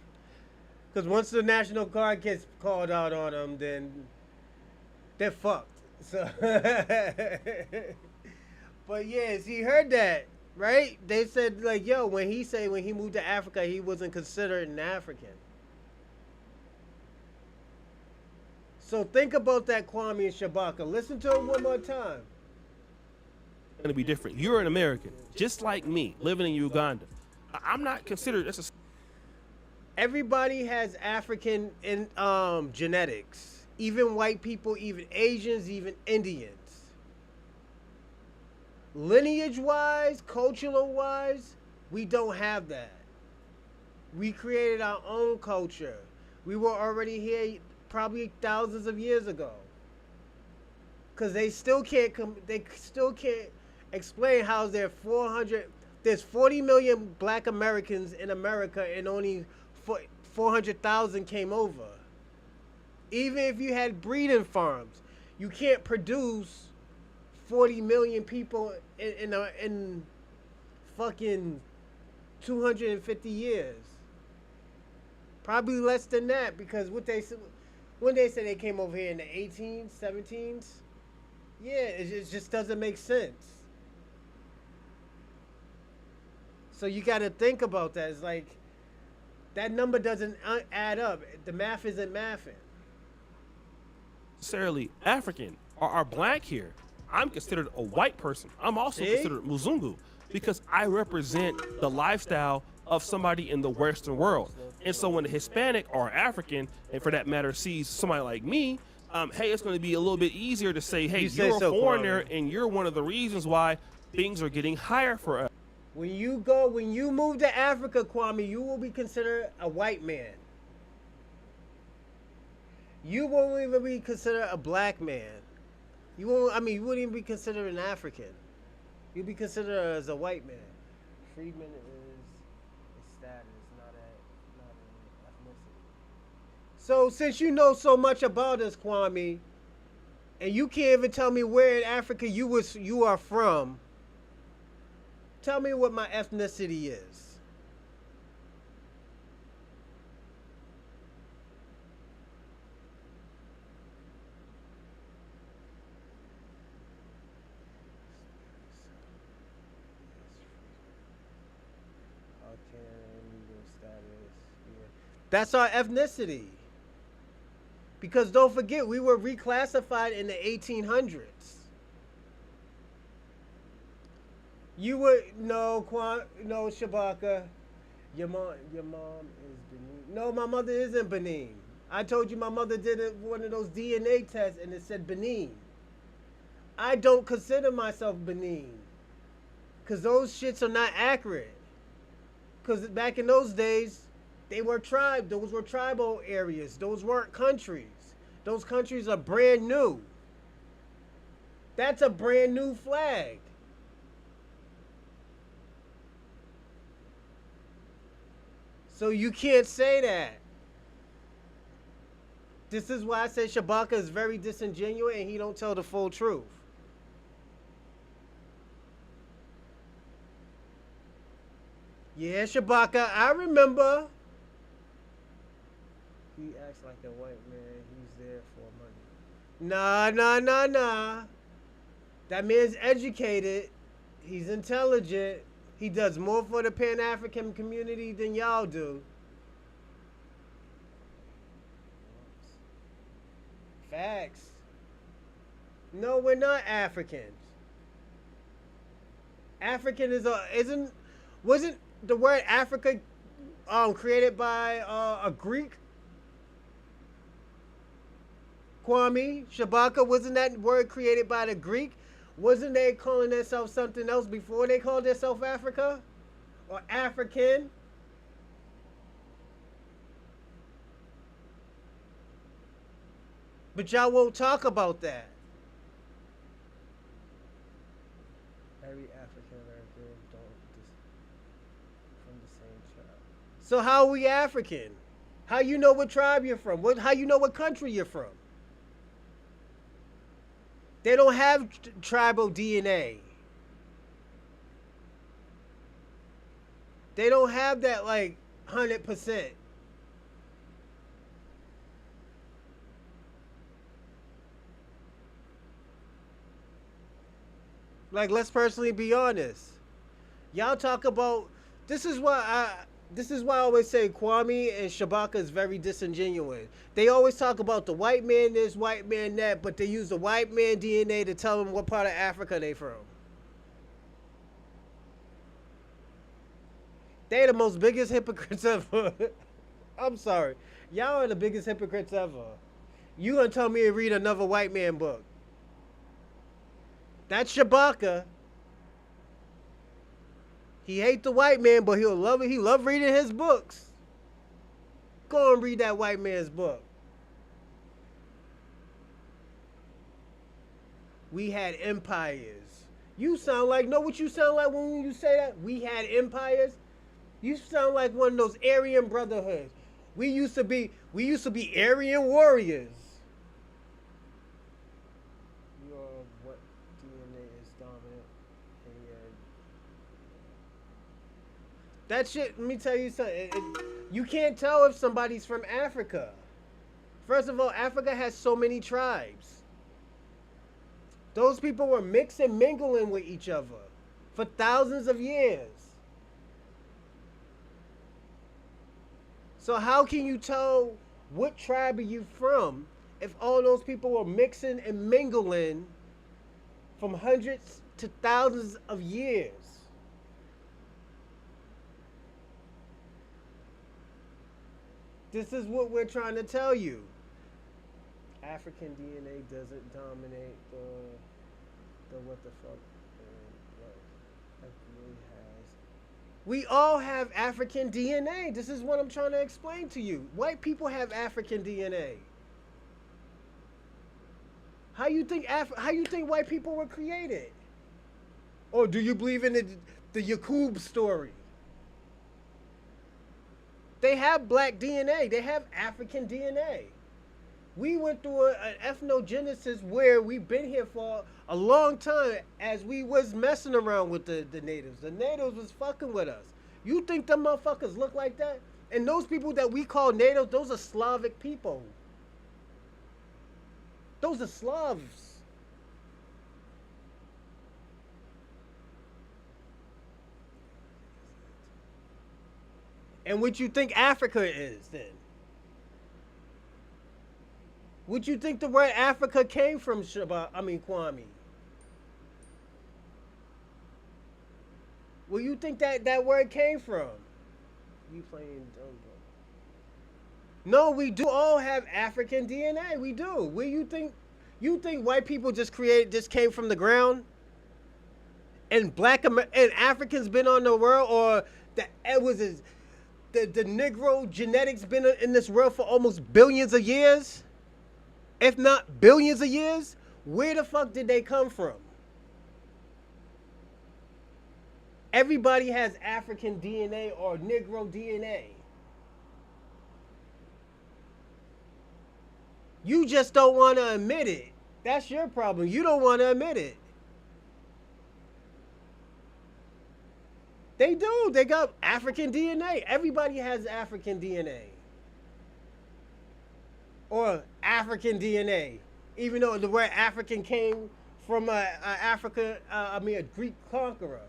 Because once the National Guard gets called out on them, then they're fucked. So, but yes, he heard that, right? They said like, yo, when he moved to Africa, he wasn't considered an African. So think about that, Kwame and Shabaka. Listen to it one more time. Going to be different. You're an American, just like me, living in Uganda. I'm not considered. Everybody has African in genetics. Even white people, even Asians, even Indians. Lineage-wise, cultural-wise, we don't have that. We created our own culture. We were already here probably thousands of years ago. Because they still can't explain how there's 40 million black Americans in America and only 400,000 came over. Even if you had breeding farms, you can't produce 40 million people in fucking 250 years. Probably less than that, because when they say they came over here in the 18s, 17s, yeah, it just doesn't make sense. So you got to think about that. It's like, that number doesn't add up. The math isn't mathing. Necessarily African are black here, I'm considered a white person. I'm also See? considered Muzungu because I represent the lifestyle of somebody in the Western world. And so when a Hispanic or African, and for that matter, sees somebody like me, hey, it's going to be a little bit easier to say, hey, You say you're a so, foreigner, Kwame. and you're one of the reasons why things are getting higher for us. When you move to Africa, Kwame, you will be considered a white man. You won't even be considered a black man. You wouldn't even be considered an African. You'll be considered as a white man. Freedman is a status, not an ethnicity. So since you know so much about us, Kwame, and you can't even tell me where in Africa you are from, tell me what my ethnicity is. That's our ethnicity. Because don't forget, we were reclassified in the 1800s. You would no Shabaka. Your mom is Benin. No, my mother isn't Benin. I told you my mother did one of those DNA tests and it said Benin. I don't consider myself Benin. Because those shits are not accurate. Because back in those days, those were tribal areas. Those weren't countries. Those countries are brand new. That's a brand new flag. So you can't say that. This is why I say Shabaka is very disingenuous and he don't tell the full truth. Yeah, Shabaka, I remember. He acts like a white man. He's there for money. Nah. That man's educated. He's intelligent. He does more for the Pan-African community than y'all do. Facts. No, we're not Africans. African wasn't the word Africa created by a Greek? Kwame, Shabaka, wasn't that word created by the Greek? Wasn't they calling themselves something else before they called themselves Africa? Or African? But y'all won't talk about that. Every African American from the same tribe. So how are we African? How you know what tribe you're from? How you know what country you're from? They don't have tribal DNA. They don't have that 100%. Let's personally be honest. Y'all talk about this is why I always say Kwame and Shabaka is very disingenuous. They always talk about the white man this, white man that, but they use the white man DNA to tell them what part of Africa they from. They the most biggest hypocrites ever. I'm sorry. Y'all are the biggest hypocrites ever. You gonna tell me to read another white man book. That's Shabaka. He hate the white man, but he'll love it. He love reading his books. Go and read that white man's book. We had empires. You sound like, know what you sound like when you say that? We had empires. You sound like one of those Aryan brotherhoods. We used to be Aryan warriors. You are what DNA is dominant. That shit, let me tell you something. You can't tell if somebody's from Africa. First of all, Africa has so many tribes. Those people were mixing, mingling with each other for thousands of years. So how can you tell what tribe are you from if all those people were mixing and mingling from hundreds to thousands of years. This is what we're trying to tell you. African DNA doesn't dominate the what the fuck. What really has. We all have African DNA. This is what I'm trying to explain to you. White people have African DNA. How you think white people were created? Or do you believe in the Yakub story? They have black DNA. They have African DNA. We went through an ethnogenesis where we've been here for a long time as we was messing around with the natives. The natives was fucking with us. You think them motherfuckers look like that? And those people that we call natives, those are Slavic people. Those are Slavs. And what you think Africa is then? What you think the word Africa came from, Kwame? Where you think that word came from? You playing dumb. No, we do all have African DNA. We do. Where you think white people just came from the ground? And and Africans been on the world, or the Negro genetics been in this world for almost billions of years? If not billions of years? Where the fuck did they come from? Everybody has African DNA or Negro DNA. You just don't want to admit it. That's your problem. You don't want to admit it. They do. They got African DNA. Everybody has African DNA. Or African DNA. Even though the word African came from a Greek conqueror.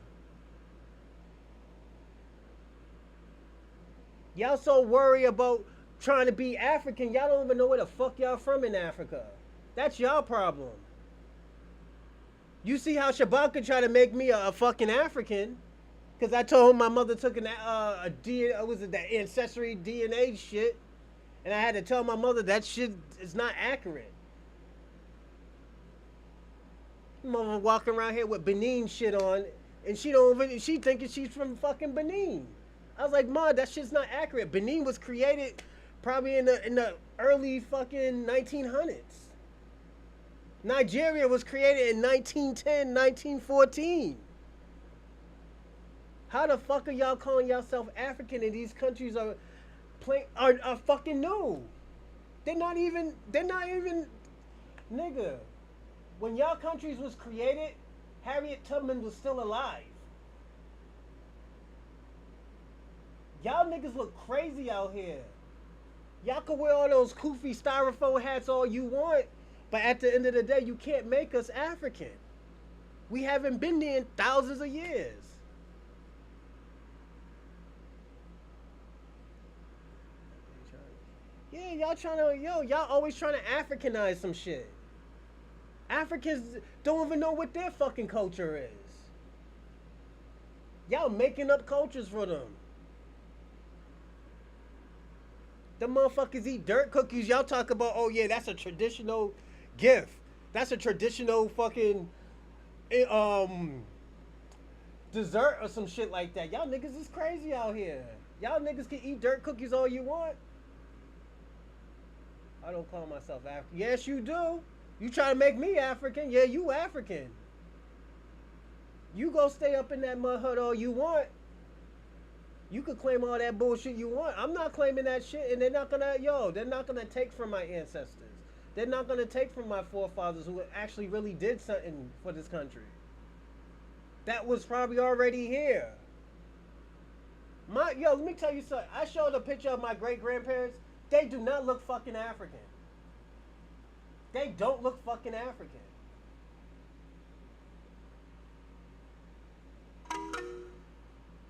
Y'all so worried about trying to be African, y'all don't even know where the fuck y'all from in Africa. That's y'all problem. You see how Shabaka tried to make me a fucking African? Because I told him my mother took the ancestry DNA shit. And I had to tell my mother that shit is not accurate. Mother walking around here with Benin shit on. And she thinking she's from fucking Benin. I was like, Ma, that shit's not accurate. Benin was created probably in the early fucking 1900s. Nigeria was created in 1910, 1914. How the fuck are y'all calling yourself African and these countries are fucking new? They're not even, nigga. When y'all countries was created, Harriet Tubman was still alive. Y'all niggas look crazy out here. Y'all can wear all those koofy styrofoam hats all you want, but at the end of the day, you can't make us African. We haven't been there in thousands of years. Yeah, y'all always trying to Africanize some shit. Africans don't even know what their fucking culture is. Y'all making up cultures for them. The motherfuckers eat dirt cookies. Y'all talk about, oh yeah, that's a traditional gift. That's a traditional fucking dessert or some shit like that. Y'all niggas is crazy out here. Y'all niggas can eat dirt cookies all you want. I don't call myself African. Yes, you do. You try to make me African. Yeah, you African. You go stay up in that mud hut all you want. You could claim all that bullshit you want. I'm not claiming that shit, and they're not gonna take from my ancestors. They're not gonna take from my forefathers who actually really did something for this country. That was probably already here. Let me tell you something. I showed a picture of my great-grandparents. They do not look fucking African. They don't look fucking African.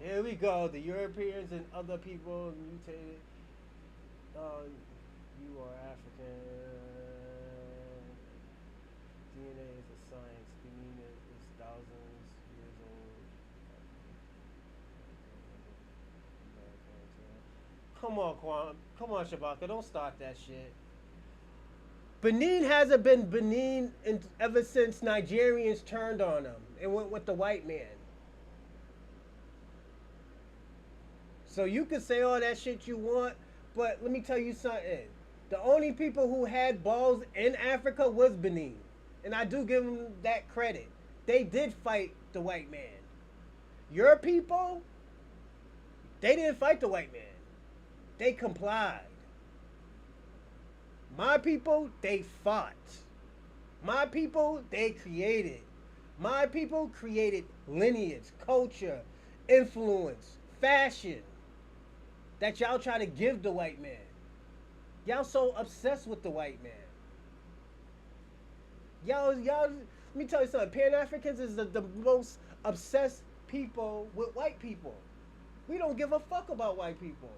Here we go. The Europeans and other people mutated. You are African. DNA is a science. Benin is thousands years old. Come on, Quan. Come on, Shabaka. Don't start that shit. Benin hasn't been Benin ever since Nigerians turned on them and went with the white man. So you can say all that shit you want, but let me tell you something. The only people who had balls in Africa was Benin. And I do give them that credit. They did fight the white man. Your people, they didn't fight the white man. They complied. My people, they fought. My people, they created. My people created lineage, culture, influence, fashion that y'all try to give the white man. Y'all so obsessed with the white man. Y'all, let me tell you something. Pan-Africans is the most obsessed people with white people. We don't give a fuck about white people.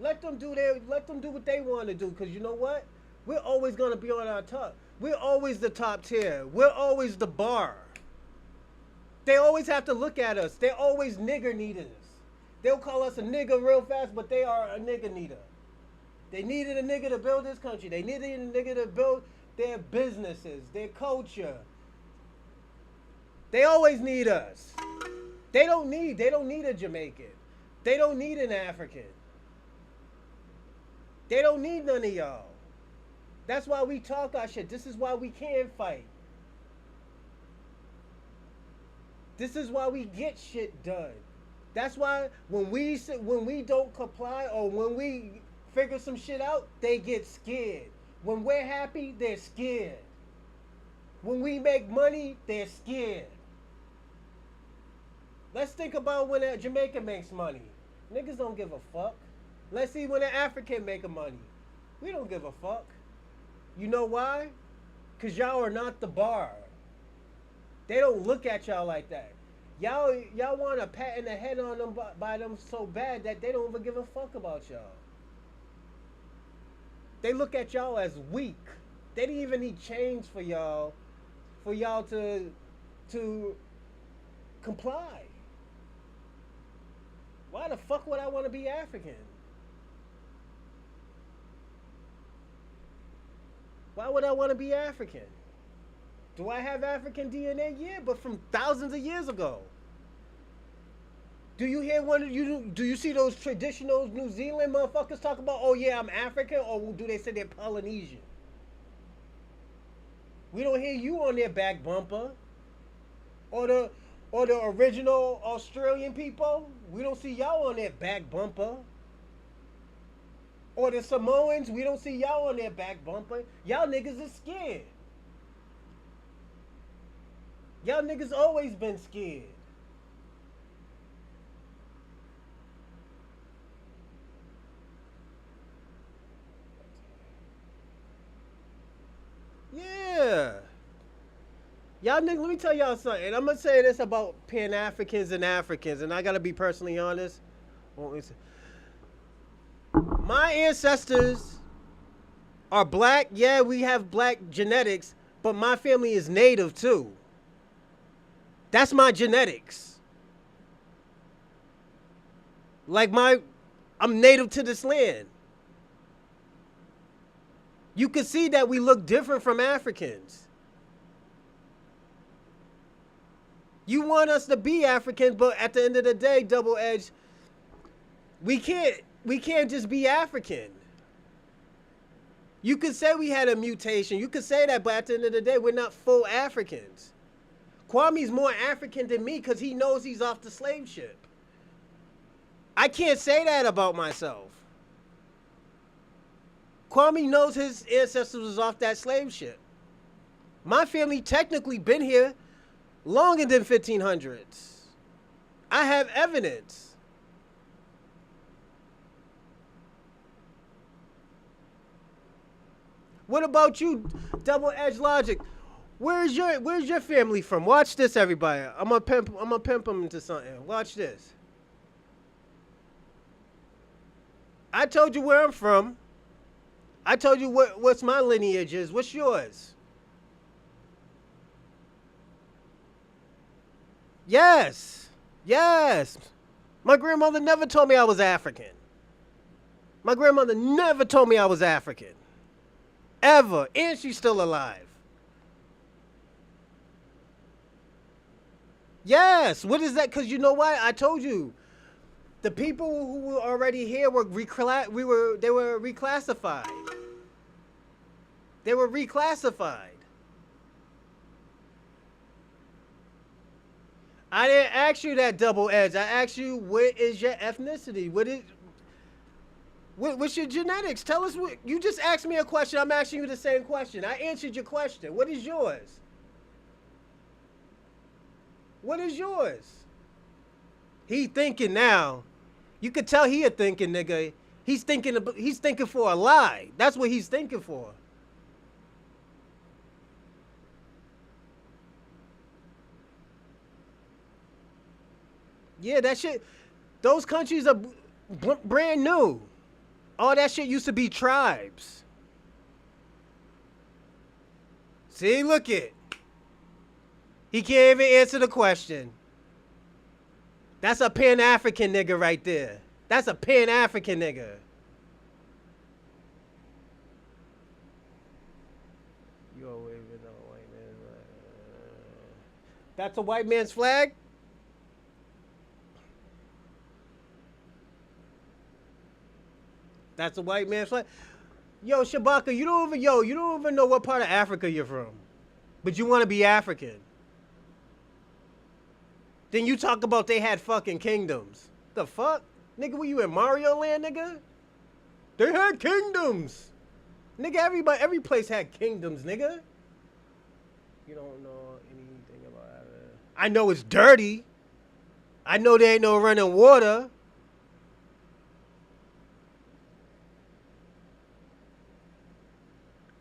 Let them do what they want to do, because you know what? We're always going to be on our top. We're always the top tier. We're always the bar. They always have to look at us. They're always nigger needers. They'll call us a nigger real fast, but they are a nigger needer. They needed a nigga to build this country. They needed a nigga to build their businesses, their culture. They always need us. They don't need a Jamaican. They don't need an African. They don't need none of y'all. That's why we talk our shit. This is why we can fight. This is why we get shit done. That's why when we don't comply or when we figure some shit out, they get scared. When we're happy, they're scared. When we make money, they're scared. Let's think about when a Jamaican makes money. Niggas don't give a fuck. Let's see when an African making money. We don't give a fuck. You know why? Because y'all are not the bar. They don't look at y'all like that. Y'all want a pat in the head on them by them so bad that they don't even give a fuck about y'all. They look at y'all as weak. They didn't even need change for y'all to comply. Why the fuck would I want to be African? Why would I want to be African? Do I have African DNA? Yeah, but from thousands of years ago. Do you hear do you see those traditional New Zealand motherfuckers talk about, oh yeah, I'm African, or do they say they're Polynesian? We don't hear you on their back bumper. Or the original Australian people, we don't see y'all on their back bumper. Or the Samoans, we don't see y'all on their back bumper. Y'all niggas is scared. Y'all niggas always been scared. Yeah. Y'all niggas, let me tell y'all something. I'm gonna say this about Pan-Africans and Africans, and I gotta be personally honest. My ancestors are black. Yeah, we have black genetics, but my family is native too. That's my genetics. I'm native to this land. You can see that we look different from Africans. You want us to be African, but at the end of the day, Double Edge, we can't just be African. You could say we had a mutation. You could say that, but at the end of the day, we're not full Africans. Kwame's more African than me because he knows he's off the slave ship. I can't say that about myself. Kwame knows his ancestors was off that slave ship. My family technically been here longer than 1500s. I have evidence. What about you, Double Edge Logic? Where's your family from? Watch this, everybody. I'm gonna pimp them into something. Watch this. I told you where I'm from. I told you what's my lineage is. What's yours? Yes. Yes. My grandmother never told me I was African. My grandmother never told me I was African. Ever. And she's still alive. Yes. What is that? Because you know what? I told you. The people who were already here were they were reclassified. They were reclassified. I didn't ask you that, Double Edge. I asked you, what is your ethnicity? What's your genetics? Tell us what. You just asked me a question. I'm asking you the same question. I answered your question. What is yours? What is yours? He thinking now. You could tell he a thinking nigga. He's thinking for a lie. That's what he's thinking for. Yeah, that shit. Those countries are brand new. All that shit used to be tribes. See, look it. He can't even answer the question. That's a Pan-African nigga right there. That's a Pan-African nigga. You always been a white man's flag. That's a white man's flag? That's a white man's flag. Yo, Shabaka, you don't even know what part of Africa you're from. But you want to be African. Then you talk about they had fucking kingdoms. The fuck? Nigga, were you in Mario Land, nigga? They had kingdoms. Nigga, every place had kingdoms, nigga. You don't know anything about it. I know it's dirty. I know there ain't no running water.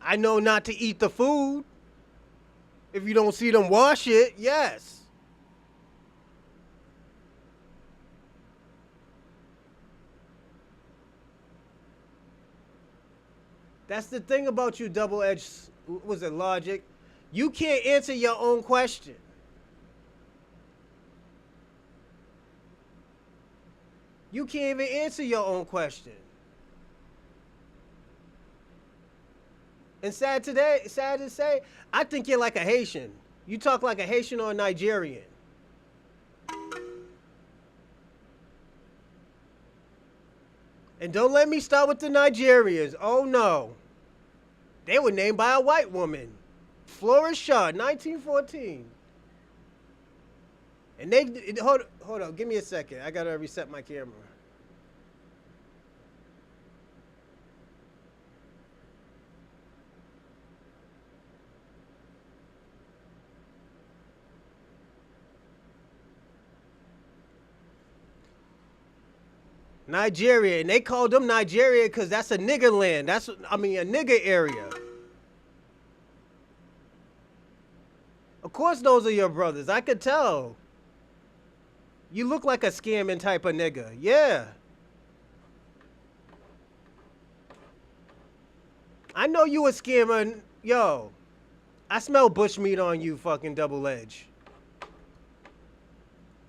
I know not to eat the food. If you don't see them wash it, yes. That's the thing about you, double-edged, was it logic? You can't answer your own question. You can't even answer your own question. And sad to say, I think you're like a Haitian. You talk like a Haitian or a Nigerian. And don't let me start with the Nigerians. Oh no. They were named by a white woman. Flora Shaw, 1914. And they, hold on, give me a second. I gotta reset my camera. Nigeria, and they called them Nigeria because that's a nigger land. A nigger area. Of course those are your brothers. I could tell. You look like a scamming type of nigga. Yeah. I know you a scammer. Yo, I smell bushmeat on you, fucking double edge.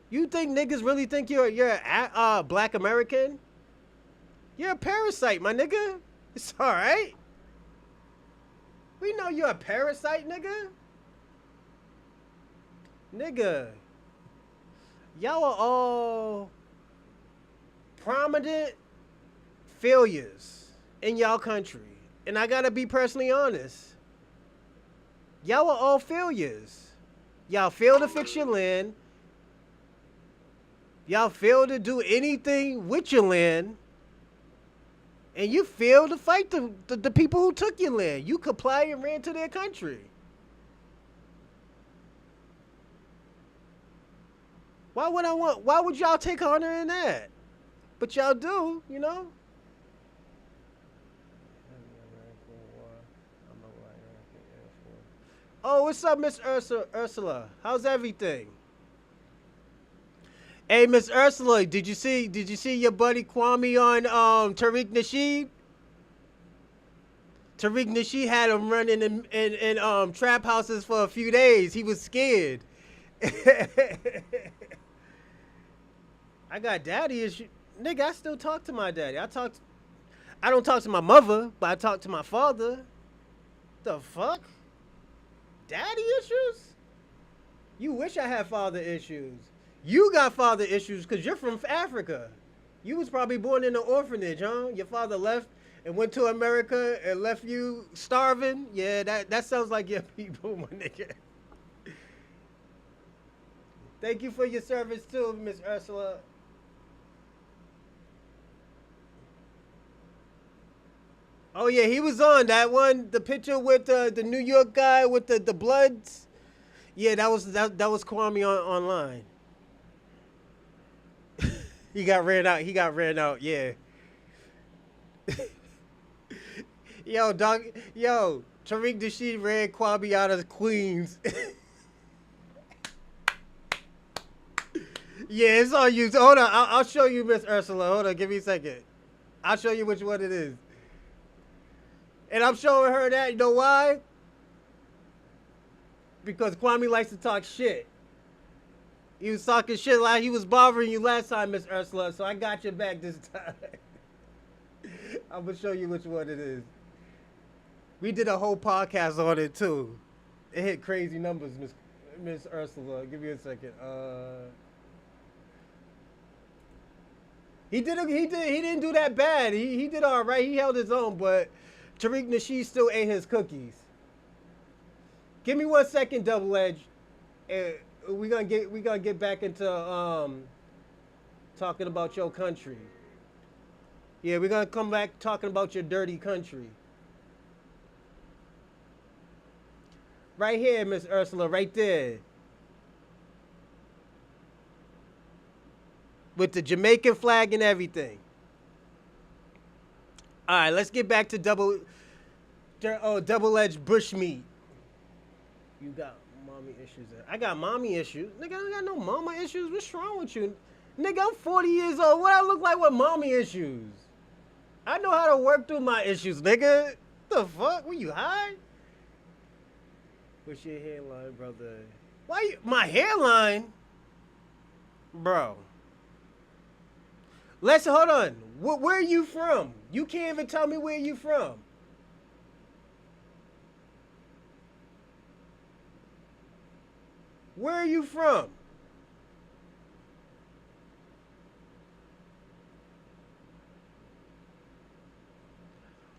You think niggas really think you're a black American? You're a parasite, my nigga. It's all right. We know you're a parasite, nigga. Nigga. Y'all are all prominent failures in y'all country. And I gotta be personally honest. Y'all are all failures. Y'all failed to fix your land. Y'all failed to do anything with your land. And you failed to fight the people who took your land. You complied and ran to their country. Why would y'all take honor in that? But y'all do, you know? Oh, what's up, Miss Ursula? How's everything? Hey, Miss Ursula, did you see your buddy Kwame on Tariq Nasheed? Tariq Nasheed had him running in trap houses for a few days. He was scared. I got daddy issues. Nigga, I still talk to my daddy. I don't talk to my mother, but I talk to my father. The fuck? Daddy issues? You wish I had father issues. You got father issues because you're from Africa. You was probably born in an orphanage, huh? Your father left and went to America and left you starving. Yeah, that sounds like your people, my nigga. Thank you for your service too, Miss Ursula. Oh yeah, he was on that one. The picture with the New York guy with the Bloods. Yeah, that was Kwame online. He got ran out. Yeah. Tariq Nasheed ran Kwame out of Queens. Yeah, it's on you. Hold on, I'll show you, Miss Ursula. Hold on, give me a second. I'll show you which one it is. And I'm showing her that. You know why? Because Kwame likes to talk shit. He was talking shit like he was bothering you last time, Miss Ursula. So I got your back this time. I'm gonna show you which one it is. We did a whole podcast on it too. It hit crazy numbers, Miss Ursula. Give me a second. He didn't do that bad. He did all right. He held his own, but Tariq Nasheed still ate his cookies. Give me 1 second, Double Edge. We're gonna get back into talking about your country. Yeah, we're gonna come back talking about your dirty country. Right here, Miss Ursula, right there. With the Jamaican flag and everything. All right, let's get back to double-edged bushmeat. You got mommy issues. I got mommy issues. Nigga, I don't got no mama issues. What's wrong with you? Nigga, I'm 40 years old. What I look like with mommy issues? I know how to work through my issues, nigga. The fuck? Were you high? What's your hairline, brother? Why you, my hairline? Bro. Hold on. Where are you from? You can't even tell me where you from. Where are you from?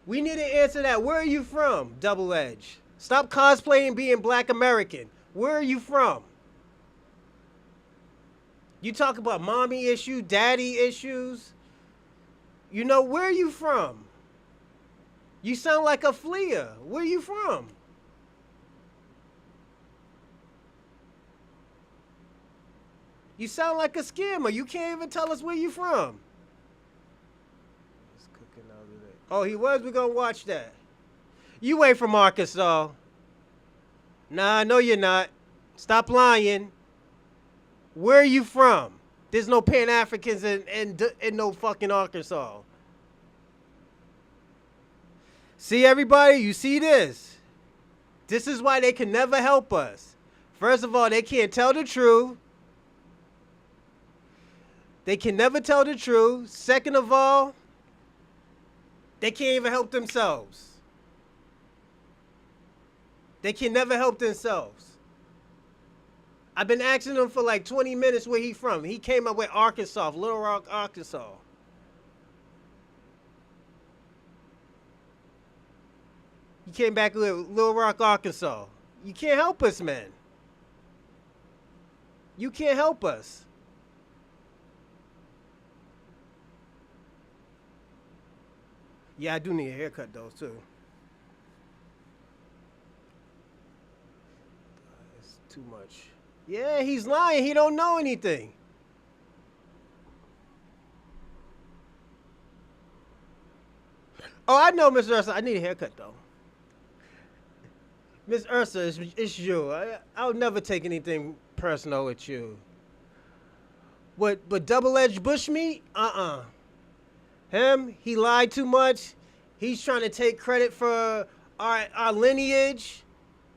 We need to answer that. Where are you from, Double Edge? Stop cosplaying being Black American. Where are you from? You talk about mommy issues, daddy issues. You know, where are you from? You sound like a fleer. Where are you from? You sound like a scammer. You can't even tell us where you from. Oh, he was? We're going to watch that. You ain't from Arkansas. Nah, no you're not. Stop lying. Where are you from? There's no Pan-Africans in no fucking Arkansas. See, everybody? You see this? This is why they can never help us. First of all, they can't tell the truth. They can never tell the truth. Second of all, they can't even help themselves. They can never help themselves. I've been asking him for like 20 minutes where he from. He came up with Arkansas, Little Rock, Arkansas. He came back with Little Rock, Arkansas. You can't help us, man. You can't help us. Yeah, I do need a haircut though, too. It's too much. Yeah, he's lying. He don't know anything. Oh, I know, Miss Ursa. I need a haircut, though. Miss Ursa, it's you. I'll never take anything personal with you. But double-edged bushmeat? Him, he lied too much. He's trying to take credit for our lineage.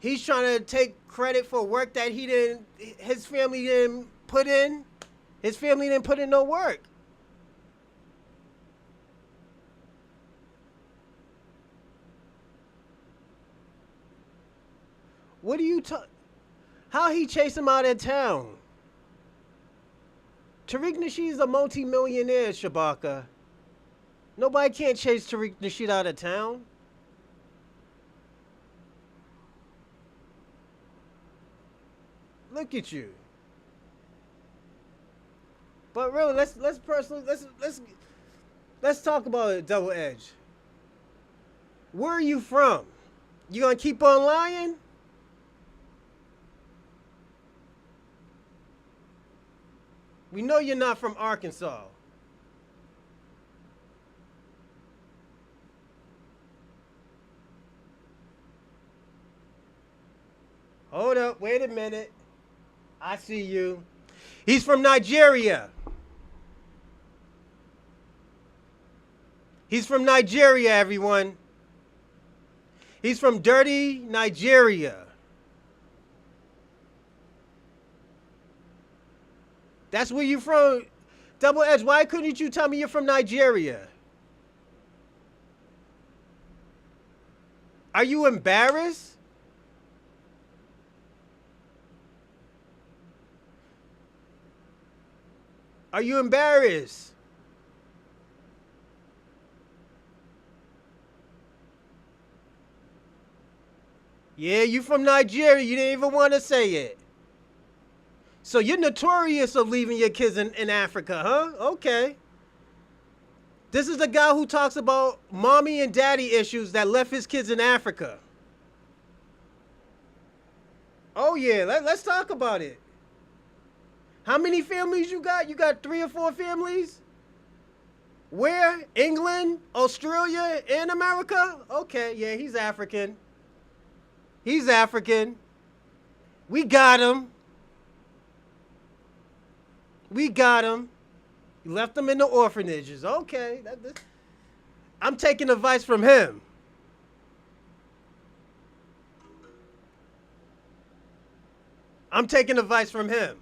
He's trying to take credit for work that his family didn't put in. His family didn't put in no work. What are you how he chased him out of town? Tariq Nasheed's a multi-millionaire, Shabaka. Nobody can't chase Tariq Nasheed out of town. Look at you. But really, let's talk about it, Double Edge. Where are you from? You gonna keep on lying? We know you're not from Arkansas. Hold up, wait a minute. I see you. He's from Nigeria. He's from Nigeria, everyone. He's from dirty Nigeria. That's where you from. Double Edge, why couldn't you tell me you're from Nigeria? Are you embarrassed? Are you embarrassed? Yeah, you from Nigeria. You didn't even want to say it. So you're notorious of leaving your kids in Africa, huh? Okay. This is the guy who talks about mommy and daddy issues that left his kids in Africa. Oh, yeah. Let's talk about it. How many families you got? You got 3 or 4 families? Where? England, Australia, and America? Okay, yeah, he's African. He's African. We got him. We got him. You left them in the orphanages. Okay. I'm taking advice from him. I'm taking advice from him.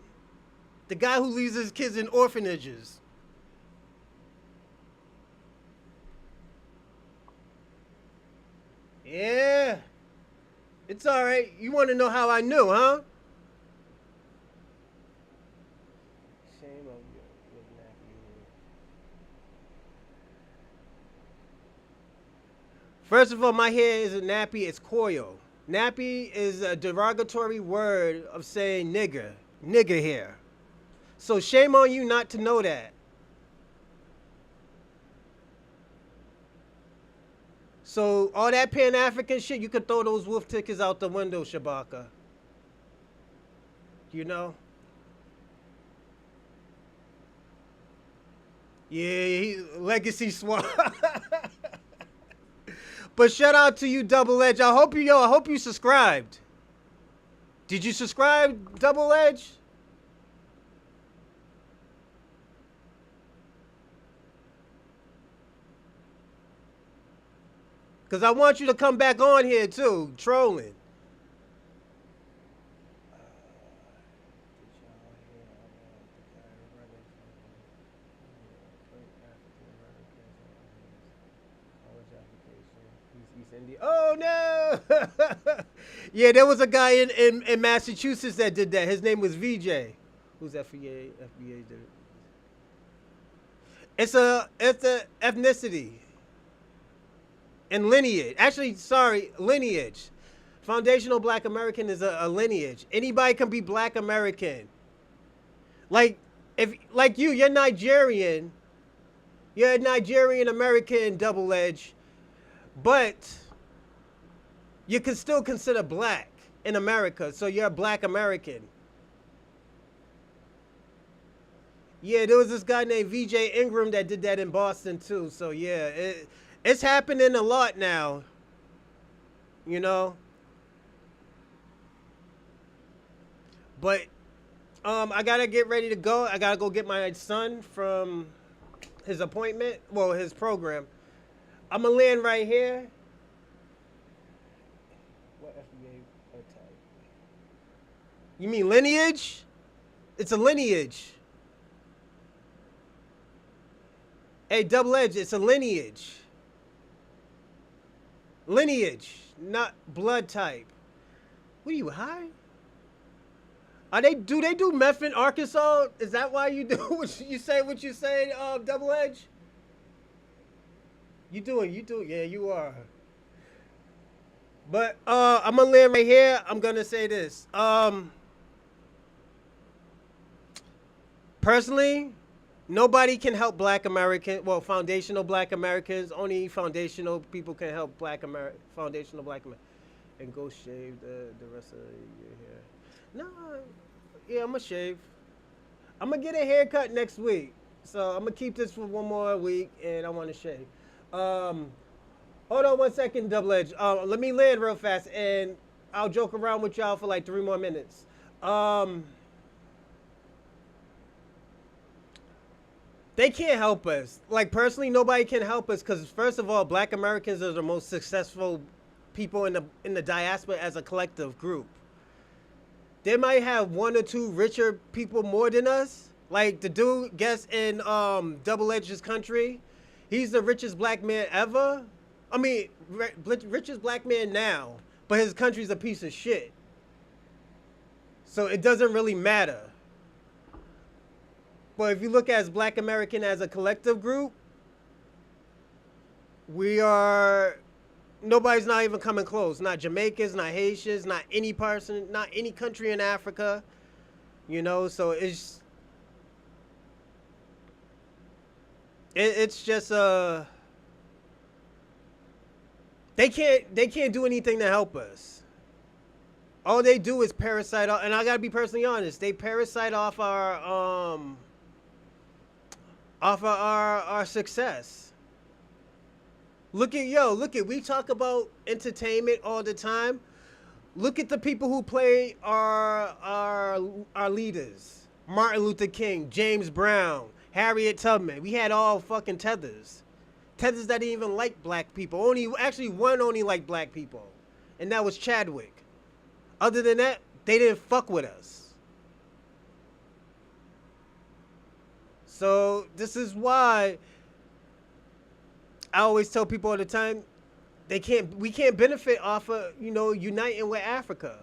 The guy who leaves his kids in orphanages. Yeah. It's all right. You want to know how I knew, huh? Shame on you. First of all, my hair isn't nappy, it's coil. Nappy is a derogatory word of saying nigger. Nigger hair. So shame on you not to know that. So all that Pan-African shit, you could throw those wolf tickets out the window, Shabaka. You know? Yeah, legacy swap. But shout out to you, Double Edge. I hope you subscribed. Did you subscribe, Double Edge? Because I want you to come back on here, too, trolling. Oh, no! Yeah, there was a guy in Massachusetts that did that. His name was VJ. Who's FBA? FBA did it. It's a ethnicity. And lineage. Actually, sorry, lineage. Foundational Black American is a lineage. Anybody can be Black American. Like you're Nigerian. You're a Nigerian American, Double Edge. But you can still consider Black in America. So you're a Black American. Yeah, there was this guy named VJ Ingram that did that in Boston too. So yeah, it's happening a lot now. You know? But I gotta get ready to go. I gotta go get my son from his appointment. Well, his program. I'm gonna land right here. What FBA You mean lineage? It's a lineage. Hey, double edge, it's a lineage. Lineage, not blood type. What are you, high? Do they do meth in Arkansas? Is that why you do what you say, double edge? You do, yeah, you are. But I'm gonna land right here. I'm gonna say this. Personally, nobody can help Black Americans. Well, foundational Black Americans. Only foundational people can help foundational Black Americans. And go shave the rest of your hair. No, yeah, I'm gonna shave. I'm gonna get a haircut next week. So I'm gonna keep this for one more week, and I want to shave. Hold on 1 second, double edge. Let me land real fast, and I'll joke around with y'all for like 3 more minutes. They can't help us. Like, personally, nobody can help us because, first of all, Black Americans are the most successful people in the diaspora as a collective group. They might have 1 or 2 richer people more than us. Like the dude guess in Double Edge's country, he's the richest black man ever. I mean, richest black man now, but his country's a piece of shit. So it doesn't really matter. But if you look at Black American as a collective group, nobody's not even coming close. Not Jamaicans, not Haitians, not any person, not any country in Africa. You know, so it's just they can't do anything to help us. All they do is parasite off, and I gotta be personally honest, they parasite off our success. Look at we talk about entertainment all the time. Look at the people who play our leaders. Martin Luther King, James Brown, Harriet Tubman. We had all fucking tethers. Tethers that didn't even like black people. One only liked black people. And that was Chadwick. Other than that, they didn't fuck with us. So this is why I always tell people all the time, we can't benefit off of, uniting with Africa.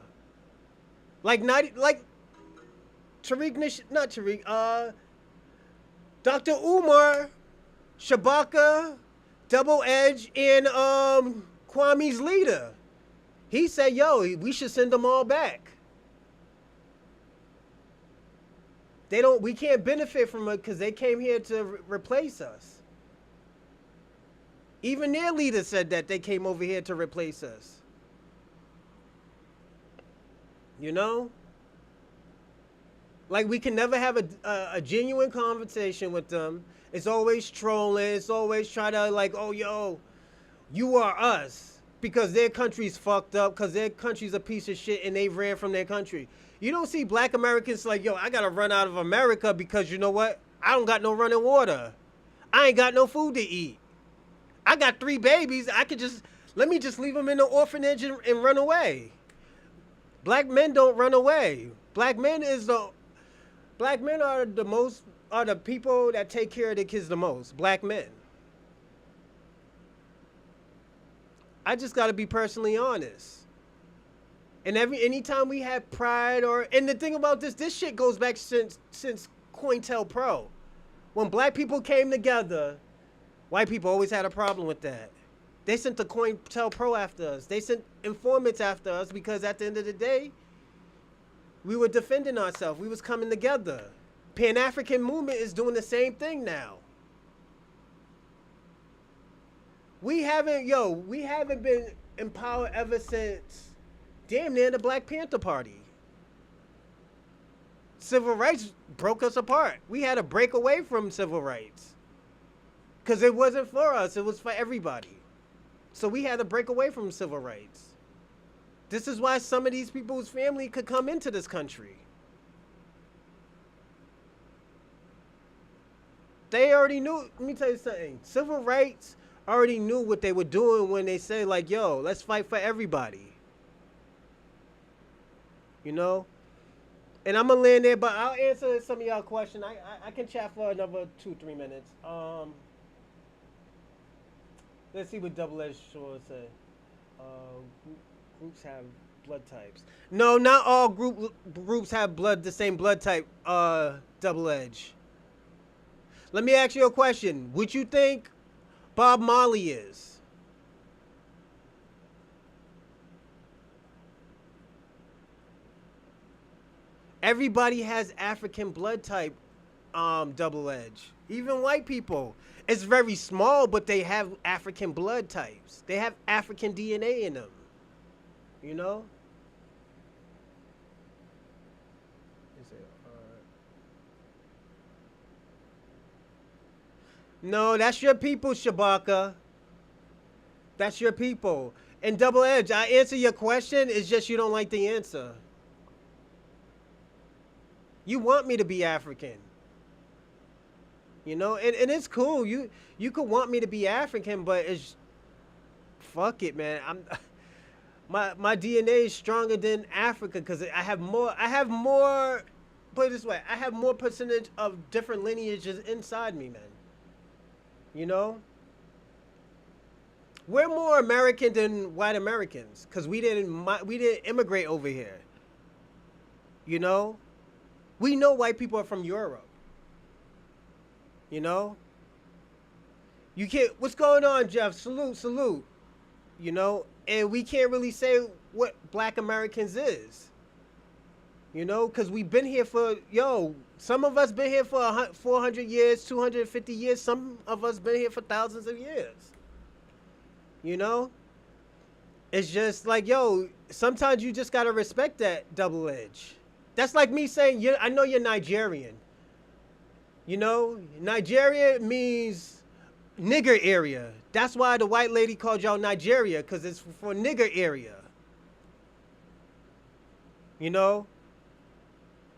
Dr. Umar, Shabaka, Double Edge, and Kwame's leader. He said, we should send them all back. We can't benefit from it because they came here to replace us. Even their leader said that they came over here to replace us. You know? Like, we can never have a genuine conversation with them. It's always trolling. It's always trying to, like, you are us. Because their country's fucked up. Because their country's a piece of shit and they ran from their country. You don't see Black Americans like, I got to run out of America because you know what? I don't got no running water. I ain't got no food to eat. I got 3 babies. Let me just leave them in the orphanage and run away. Black men don't run away. Black men are the people that take care of their kids the most. Black men. I just got to be personally honest. And anytime we have pride and the thing about this shit goes back since COINTELPRO. When black people came together, white people always had a problem with that. They sent the COINTELPRO after us. They sent informants after us because at the end of the day, we were defending ourselves. We was coming together. Pan-African movement is doing the same thing now. We haven't been in power ever since damn near the Black Panther Party. Civil rights broke us apart. We had to break away from civil rights. Because it wasn't for us, it was for everybody. So we had to break away from civil rights. This is why some of these people's family could come into this country. They already knew, let me tell you something. Civil rights already knew what they were doing when they say like, let's fight for everybody. You know? And I'm gonna land there, but I'll answer some of y'all questions. I can chat for another 2-3 minutes. Let's see what double-edged sword say. Groups have blood types. No, not all groups have the same blood type. Double-edged. Let me ask you a question. Would you think Bob Marley is? Everybody has African blood type, double edge. Even white people. It's very small, but they have African blood types. They have African DNA in them. You know? No, that's your people, Shabaka. That's your people. And double edge, I answer your question, it's just you don't like the answer. You want me to be African. You know, and it's cool. You could want me to be African, but it's fuck it, man. My DNA is stronger than Africa because I have more put it this way, I have more percentage of different lineages inside me, man. You know? We're more American than white Americans because we didn't immigrate over here. You know? We know white people are from Europe. You know? You can't, what's going on, Jeff? Salute. You know? And we can't really say what black Americans is. You know? Because we've been here for, some of us been here for 400 years, 250 years. Some of us been here for thousands of years. You know? It's just like, sometimes you just got to respect that double edge. That's like me saying, I know you're Nigerian. You know, Nigeria means nigger area. That's why the white lady called y'all Nigeria, because it's for nigger area. You know?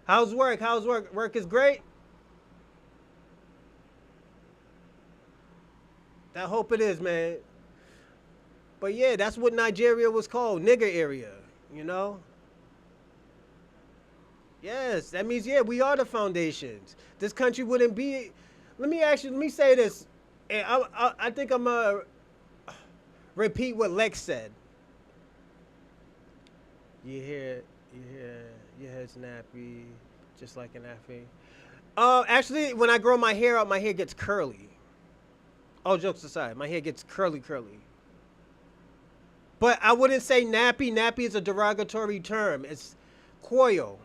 How's work? Work is great? I hope it is, man. But yeah, that's what Nigeria was called, nigger area, you know? Yes, that means, we are the foundations. This country wouldn't be... Let me say this. And I think I'm going to repeat what Lex said. Your hair's nappy, just like an Afri. Actually, when I grow my hair out, my hair gets curly. All jokes aside, my hair gets curly. But I wouldn't say nappy. Nappy is a derogatory term. It's coil.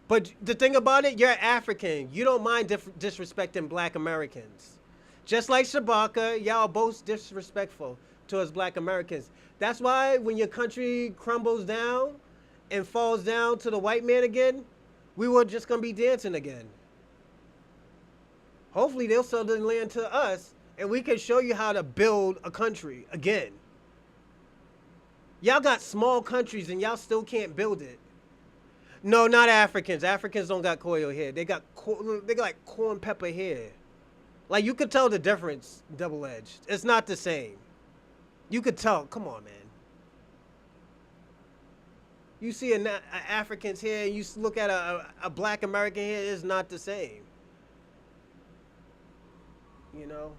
But the thing about it, you're African. You don't mind disrespecting black Americans. Just like Shabaka, y'all both disrespectful towards black Americans. That's why when your country crumbles down and falls down to the white man again, we were just going to be dancing again. Hopefully they'll sell the land to us and we can show you how to build a country again. Y'all got small countries and y'all still can't build it. No, not Africans. Africans don't got coil hair. They got like corn pepper hair. Like you could tell the difference, double edged. It's not the same. You could tell. Come on, man. You see an African's hair and you look at a black American hair, it's not the same. You know?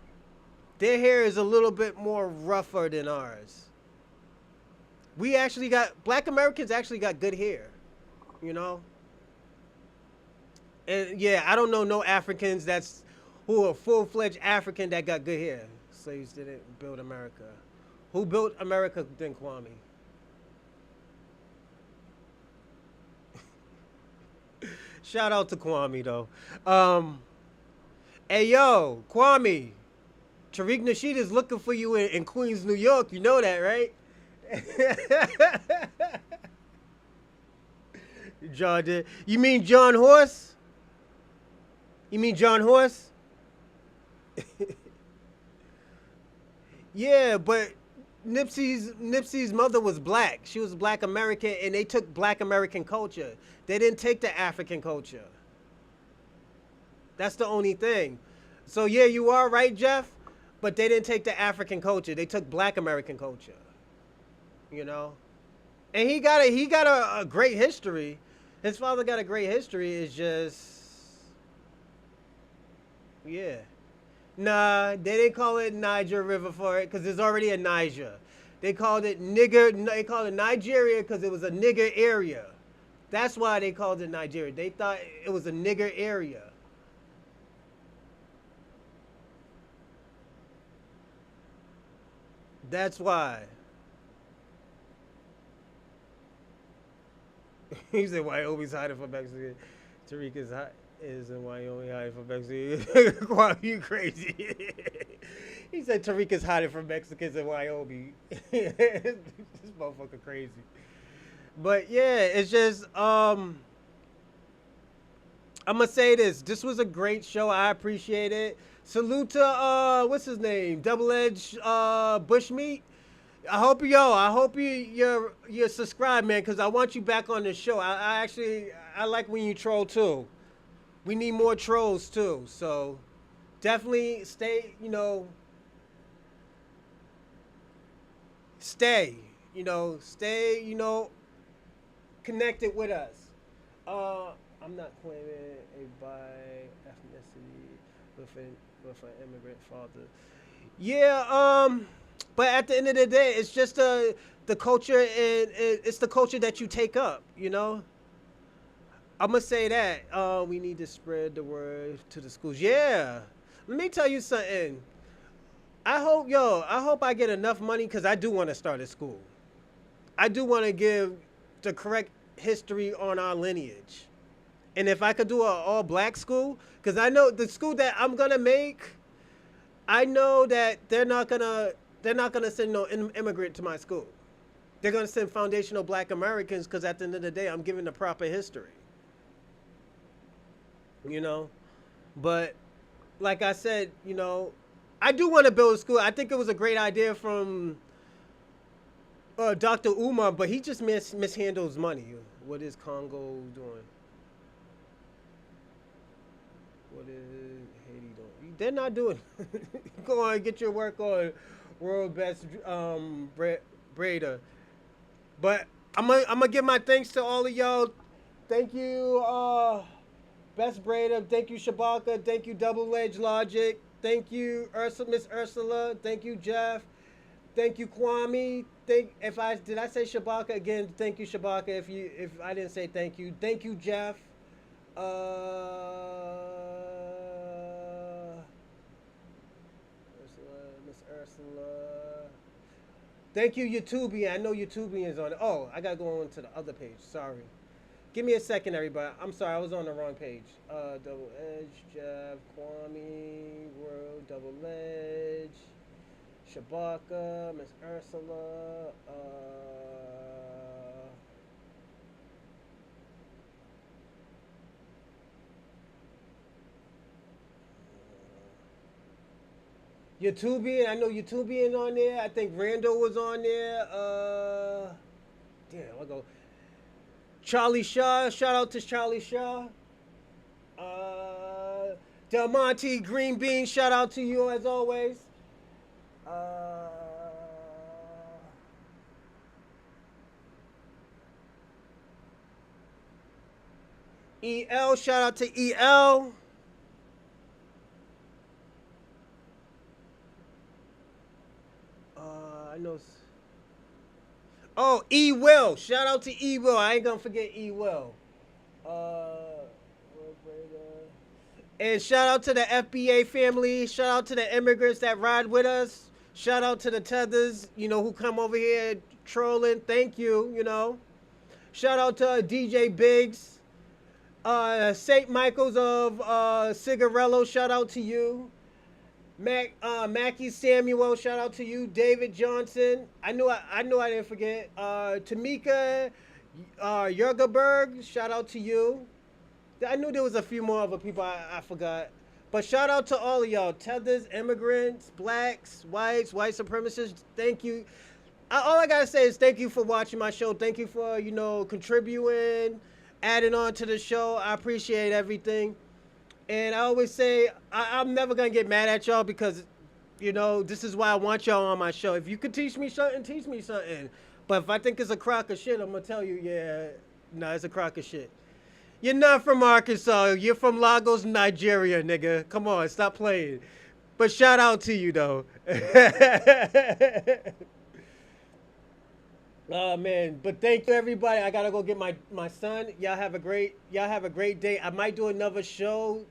Their hair is a little bit more rougher than ours. Black Americans actually got good hair. You know? And yeah, I don't know no Africans who are full-fledged African that got good hair. Slaves didn't build America. Who built America than Kwame? Shout out to Kwame though. Hey yo, Kwame. Tariq Nasheed is looking for you in Queens, New York. You know that, right? John did. You mean John Horse? Yeah, but Nipsey's mother was black. She was black American, and they took black American culture. They didn't take the African culture. That's the only thing. So yeah, you are right, Jeff, but they didn't take the African culture. They took black American culture. You know? And he got a great history. His father got a great history. It's just, yeah. Nah, they didn't call it Niger River for it because there's already a Niger. They called it nigger. They called it Nigeria because it was a nigger area. That's why they called it Nigeria. They thought it was a nigger area. That's why. He said Wyoming's hiding from Mexico. Tariq is in Wyoming hiding from Mexico. Wow, you crazy. He said Tariq is hiding from Mexicans in Wyoming. This motherfucker crazy. But yeah, it's just I'm gonna say this. This was a great show. I appreciate it. Salute to what's his name? Double Edge Bushmeat. I hope you're subscribed, man, because I want you back on the show. I actually like when you troll too. We need more trolls too. So definitely stay, stay connected with us. I'm not claiming a bi ethnicity with an immigrant father. Yeah, but at the end of the day, it's just the culture, and it's the culture that you take up. I'm gonna say that we need to spread the word to the schools. Yeah, let me tell you something. I hope I get enough money because I do want to start a school. I do want to give the correct history on our lineage, and if I could do an all-black school, because I know the school that I'm gonna make, I know that they're not gonna send no immigrant to my school. They're gonna send foundational Black Americans because at the end of the day, I'm giving the proper history. But like I said, I do want to build a school. I think it was a great idea from Dr. Umar, but he just mishandles money. What is Congo doing? What is Haiti doing? They're not doing. Go on, get your work on, world best braider. But I'm gonna give my thanks to all of y'all. Thank you, Best Braider. Thank you, Shabaka. Thank you, Double Edge Logic. Thank you, Miss Ursula. Thank you, Jeff. Thank you, Kwame. Did I say Shabaka again? Thank you, Shabaka. If I didn't say thank you, Jeff. Miss Ursula. Thank you, YouTubian. I know YouTubian is on it. Oh, I gotta go on to the other page. Sorry. Give me a second, everybody. I'm sorry, I was on the wrong page. Double Edge, Jeff, Kwame, World, Double Edge, Shabaka, Miss Ursula, YouTubian. I know YouTubian on there. I think Randall was on there. Damn, I'll go. Charlie Shaw, shout out to Charlie Shaw. Del Monte Green Bean, shout out to you as always. EL, shout out to EL. I know. Oh, E Will. Shout out to E Will. I ain't gonna forget E Will. And shout out to the FBA family. Shout out to the immigrants that ride with us. Shout out to the tethers, who come over here trolling. Thank you, Shout out to DJ Biggs. St. Michael's of Cigarello. Shout out to you. Mackie Samuel, shout out to you. David Johnson, I knew I didn't forget. Tamika Yergerberg, shout out to you. I knew there was a few more other people I forgot. But shout out to all of y'all. Tethers, immigrants, blacks, whites, white supremacists. Thank you. All I gotta say is thank you for watching my show. Thank you for, contributing, adding on to the show. I appreciate everything. And I always say, I'm never going to get mad at y'all because, this is why I want y'all on my show. If you could teach me something, teach me something. But if I think it's a crock of shit, I'm gonna tell you, yeah, no, it's a crock of shit. You're not from Arkansas. You're from Lagos, Nigeria, nigga. Come on, stop playing. But shout out to you though. Oh man, but thank you everybody. I gotta go get my son. Y'all have a great day. I might do another show.